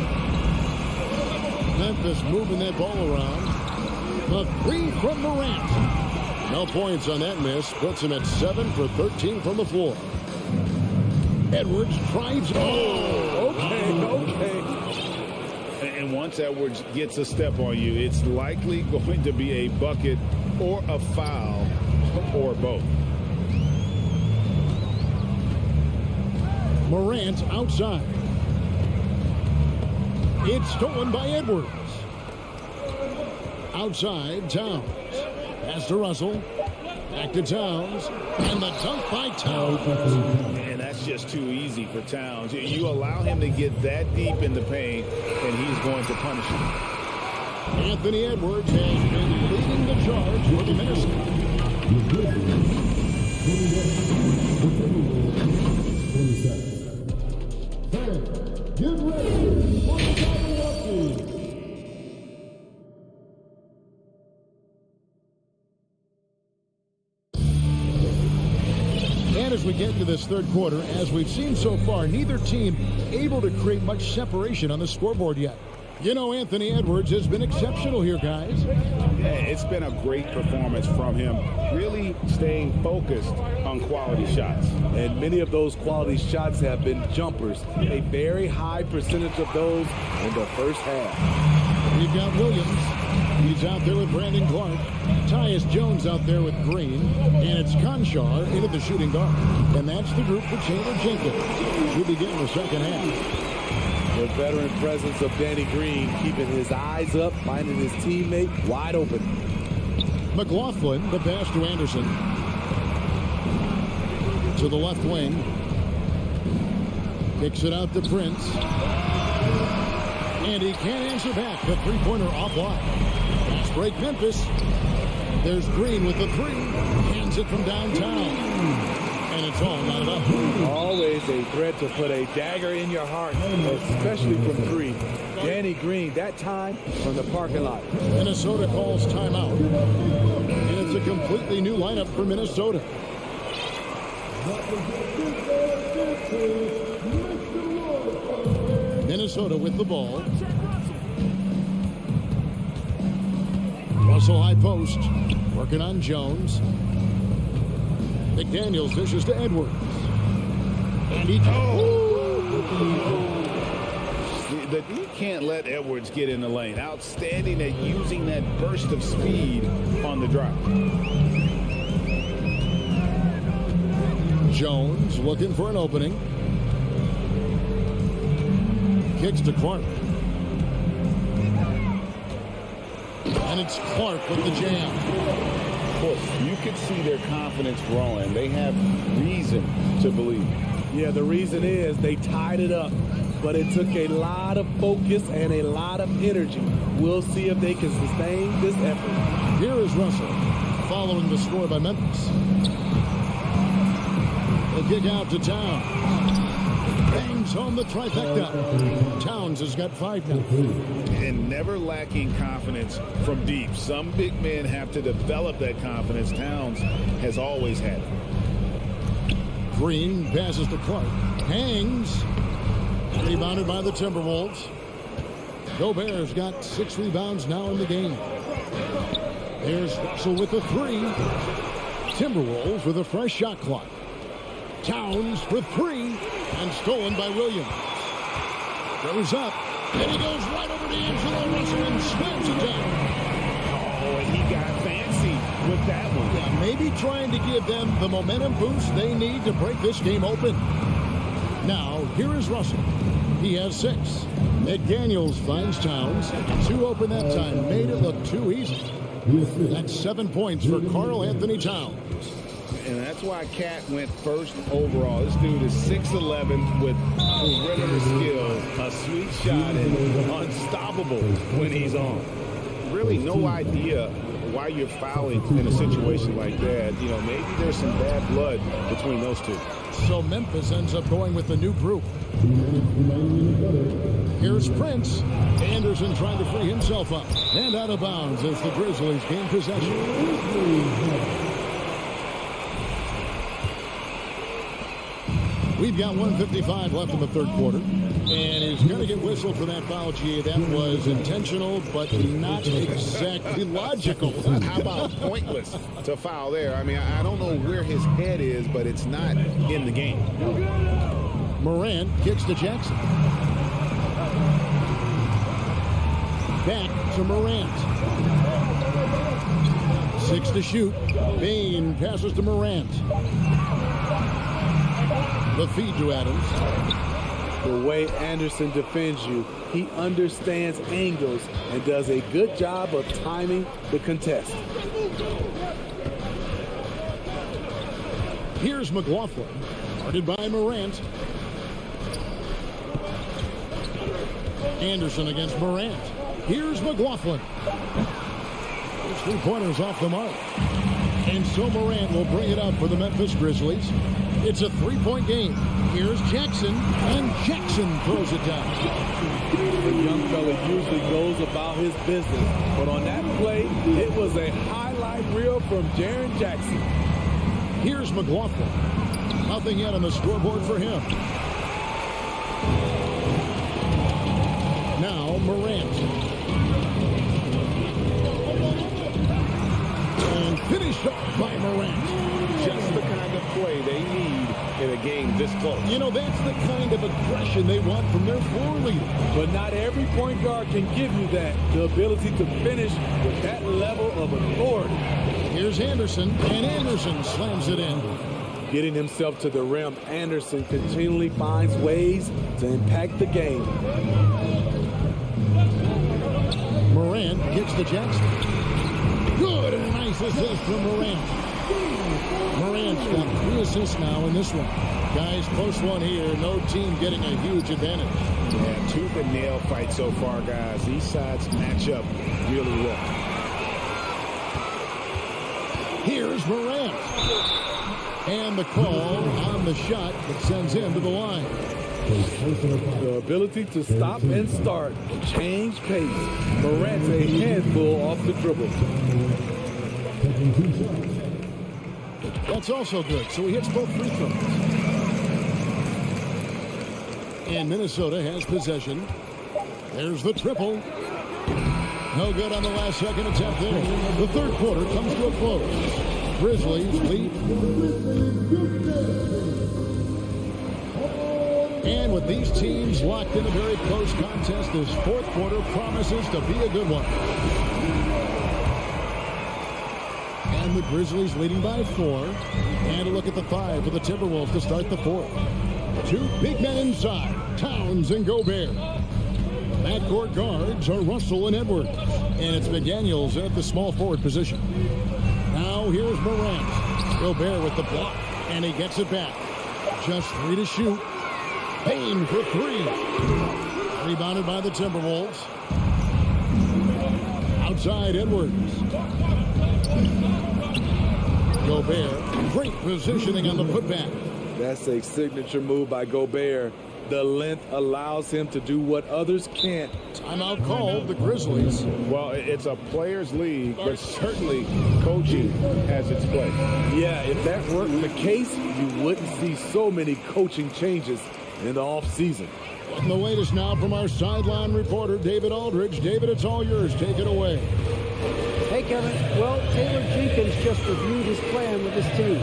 Memphis moving that ball around. The 3 from Morant. No points on that miss. Puts him at 7 for 13 from the floor. Edwards drives. Oh, okay. And once Edwards gets a step on you, it's likely going to be a bucket or a foul or both. Morant outside. It's stolen by Edwards. Outside, Towns. Pass to Russell. Back to Towns. And the dunk by Towns. And that's just too easy for Towns. You allow him to get that deep in the paint, and he's going to punish you. Anthony Edwards has been leading the charge for the Minnesota. 20 seconds. Get ready for the Milwaukee. And as we get into this third quarter, as we've seen so far, neither team able to create much separation on the scoreboard yet. You know, Anthony Edwards has been exceptional here, guys. Yeah, it's been a great performance from him, really staying focused on quality shots. And many of those quality shots have been jumpers. A very high percentage of those in the first half. We've got Williams. He's out there with Brandon Clark. Tyus Jones out there with Green. And it's Conchar into the shooting guard. And that's the group for Chandler Jenkins. We begin the second half. The veteran presence of Danny Green keeping his eyes up, finding his teammate wide open. McLaughlin, the pass to Anderson. To the left wing. Kicks it out to Prince. And he can't answer back. The three-pointer offline. Fast break Memphis. There's Green with the three. Hands it from downtown. And it's all knotted up. Always a threat to put a dagger in your heart, especially from three. Danny Green, that time from the parking lot. Minnesota calls timeout. And it's a completely new lineup for Minnesota. Minnesota with the ball. Russell high post. Working on Jones. McDaniels dishes to Edwards. And he... You can't let Edwards get in the lane. Outstanding at using that burst of speed on the drive. Jones looking for an opening. Kicks to Clark. And it's Clark with the jam. Look, you could see their confidence growing. They have reason to believe. Yeah, the reason is they tied it up. But it took a lot of focus and a lot of energy. We'll see if they can sustain this effort. Here is Russell following the score by Memphis. The kick out to Towns. Bangs home the trifecta. Towns has got 5 now. And never lacking confidence from deep. Some big men have to develop that confidence. Towns has always had it. Green passes to Clark. Hangs. Rebounded by the Timberwolves. Gobert's got 6 rebounds now in the game. Here's Russell with the 3. Timberwolves with a fresh shot clock. Towns for 3 and stolen by Williams. Goes up and he goes right over to Angelo Russell and slams it down. Oh, and he got fancy with that one. Yeah, maybe trying to give them the momentum boost they need to break this game open. Now, here is Russell. He has 6. McDaniels finds Towns. 2 open that time. Made it look too easy. That's 7 points for Karl Anthony Towns. And that's why Cat went first overall. This dude is 6'11" with perimeter skill, a sweet shot, and unstoppable when he's on. Really no idea why you're fouling in a situation like that. You know, maybe there's some bad blood between those two. So Memphis ends up going with the new group. Here's Prince. Anderson trying to free himself up. And out of bounds as the Grizzlies gain possession. We've got 1:55 left in the third quarter. And he's going to get whistled for that foul, G. That was intentional, but not exactly logical. How about pointless to foul there? I mean, I don't know where his head is, but it's not in the game. Morant kicks to Jackson. Back to Morant. 6 to shoot. Bain passes to Morant. The feed to Adams. The way Anderson defends you, he understands angles and does a good job of timing the contest. Here's McLaughlin, guarded by Morant. Anderson against Morant. Here's McLaughlin. His 3-pointers off the mark. And so Morant will bring it up for the Memphis Grizzlies. It's a 3-point game. Here's Jackson, and Jackson throws it down. The young fella usually goes about his business, but on that play, it was a highlight reel from Jaren Jackson. Here's McLaughlin. Nothing yet on the scoreboard for him. Now Morant. And Finished off by Morant. Just the kind of play they need in a game this close. You know, that's the kind of aggression they want from their floor leader. But not every point guard can give you that. The ability to finish with that level of authority. Here's Anderson, and Anderson slams it in. Getting himself to the rim, Anderson continually finds ways to impact the game. Morant gets to Jackson. Good, and a nice assist from Morant. Morant's got 3 assists now in this one. Guys, close one here. No team getting a huge advantage. Yeah, tooth and nail fight so far, guys. These sides match up really well. Here's Morant. And the call on the shot that sends him to the line. The ability to stop and start, change pace. Morant's a handful off the dribble. That's also good, so he hits both free throws. And Minnesota has possession. There's the triple. No good on the last second attempt there. The third quarter comes to a close. Grizzlies lead. And with these teams locked in a very close contest, this fourth quarter promises to be a good one. And the Grizzlies leading by 4. And a look at the 5 for the Timberwolves to start the fourth. 2 big men inside, Towns and Gobert. Backcourt guards are Russell and Edwards. And it's McDaniels at the small forward position. Now here's Morant. Gobert with the block, and he gets it back. Just 3 to shoot. Payne for 3. Rebounded by the Timberwolves. Outside Edwards. Gobert, great positioning on the putback. That's a signature move by Gobert. The length allows him to do what others can't. Timeout called, the Grizzlies. Well, it's a players' league, but certainly coaching has its place. Yeah, if that weren't the case, you wouldn't see so many coaching changes in the offseason. And the latest now from our sideline reporter, David Aldridge. David, it's all yours. Take it away. Hey, Kevin. Well, Taylor Jenkins just reviewed his plan with his team.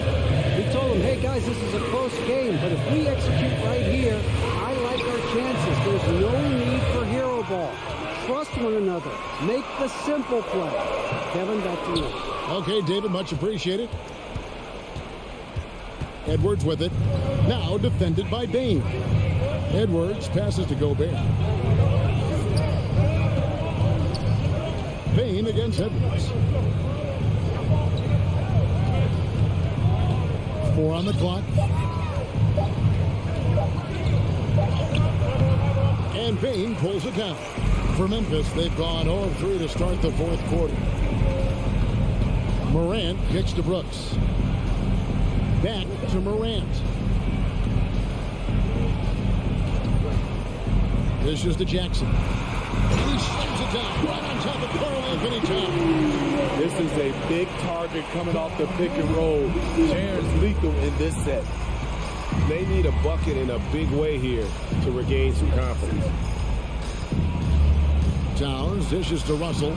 He told them, hey, guys, this is a close game, but if we execute right here, I like our chances. There's no need for hero ball. Trust one another. Make the simple play. Kevin, back to you. Okay, David, much appreciated. Edwards with it. Now defended by Bane. Edwards passes to Gobert. Bane against Edwards. 4 on the clock. And Bane pulls it down. For Memphis, they've gone 0-3 to start the fourth quarter. Morant kicks to Brooks. Back to Morant. This is to Jackson. And he slams it down right on top of Carl Anthony Towns. This is a big target coming off the pick and roll. Jaren's lethal in this set. They need a bucket in a big way here to regain some confidence. Towns dishes to Russell.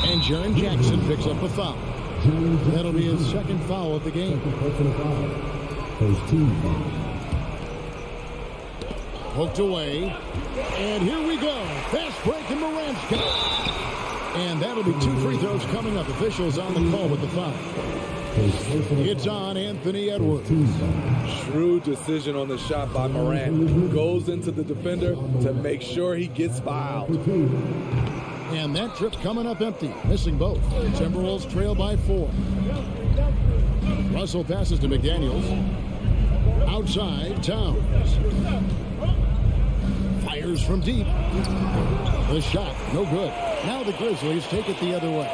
And Jaren Jackson picks up a foul. That'll be his second foul of the game. Poked away. And here we go. Fast break and Morant's got it. And that'll be 2 free throws coming up. Officials on the call with the foul. It's on Anthony Edwards. Shrewd decision on the shot by Morant. Goes into the defender to make sure he gets fouled. And that trip coming up empty. Missing both. Timberwolves trail by 4. Russell passes to McDaniels. Outside, Towns. Fires from deep. The shot, no good. Now the Grizzlies take it the other way.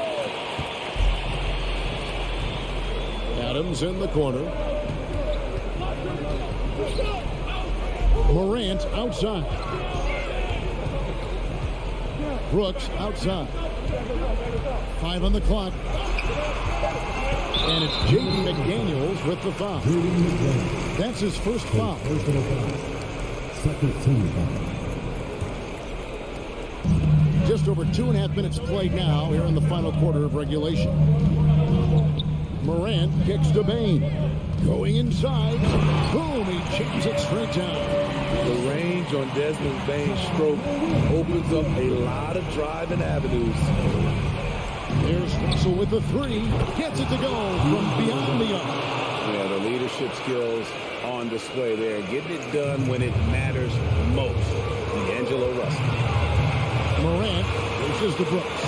Adams in the corner. Morant outside. Brooks outside. 5 on the clock. And it's Jaden McDaniels with the foul. That's his first foul. Just over 2.5 minutes played now here in the final quarter of regulation. Morant kicks to Bain. Going inside. Boom, he jams it straight down. The range on Desmond Bain's stroke opens up a lot of driving avenues. There's Russell with the three. Gets it to go from beyond the arc. Yeah, the leadership skills on display there. Getting it done when it matters most. D'Angelo Russell. Morant pushes to Brooks.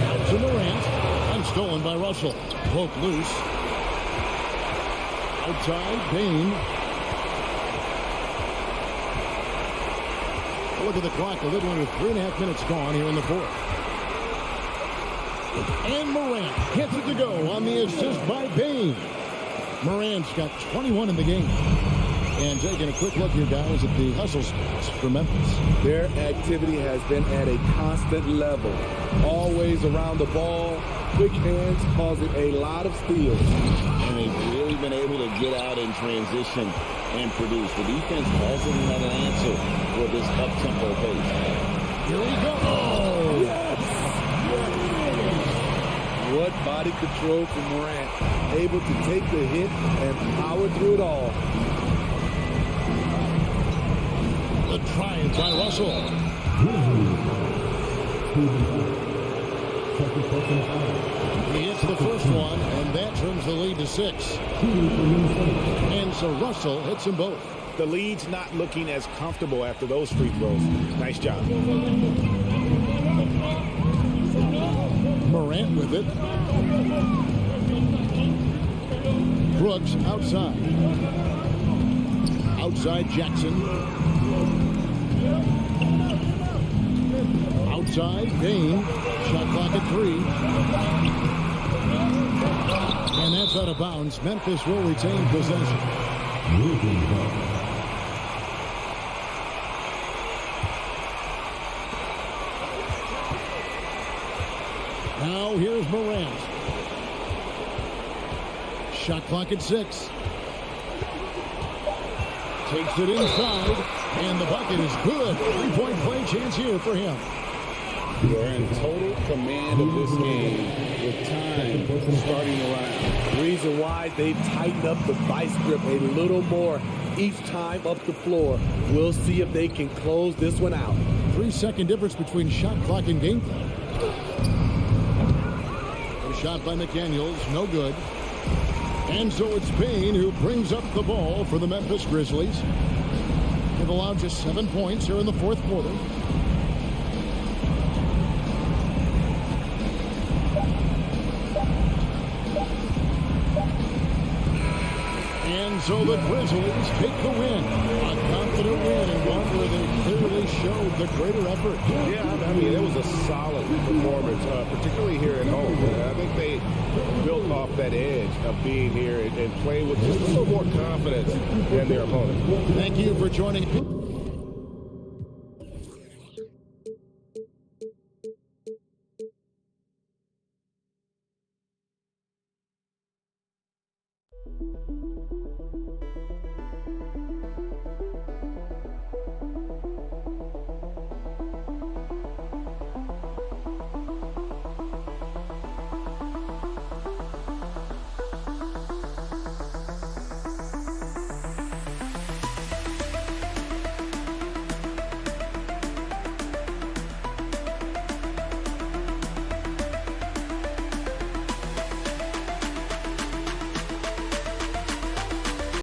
Out to Morant. And stolen by Russell. Poke loose. Outside, Bain. Look at the clock. A little under 3.5 minutes gone here in the fourth. And Morant gets it to go on the assist by Bain. Morant's got 21 in the game. And taking a quick look here, guys, at the hustle spots for Memphis. Their activity has been at a constant level. Always around the ball. Quick hands causing a lot of steals. And they've really been able to get out in transition and produce. The defense hasn't had an answer for this up-tempo pace. Here we go. Oh, yes. What body control from Morant. Able to take the hit and power through it all. The drive by Russell. He hits the first one, and that turns the lead to 6. And so Russell hits them both. The lead's not looking as comfortable after those free throws. Nice job. Morant with it. Brooks outside. Outside Jackson. Outside Bain. Shot clock at 3. And that's out of bounds. Memphis will retain possession. Now here's Morant. Shot clock at 6. Takes it inside, and the bucket is good. 3-point play chance here for him. They're in total command of this game with time starting to run out. Reason why they've tightened up the vice grip a little more each time up the floor. We'll see if they can close this one out. 3-second difference between shot clock and game clock. A shot by McDaniels, no good. And so it's Bain who brings up the ball for the Memphis Grizzlies. They've allowed just 7 points here in the fourth quarter. And so the Grizzlies take the win. A confident win and one where they clearly showed the greater effort. Yeah, I mean, it was a solid performance, particularly here at home. I think they built off that edge of being here and playing with just a little more confidence than their opponent. Thank you for joining.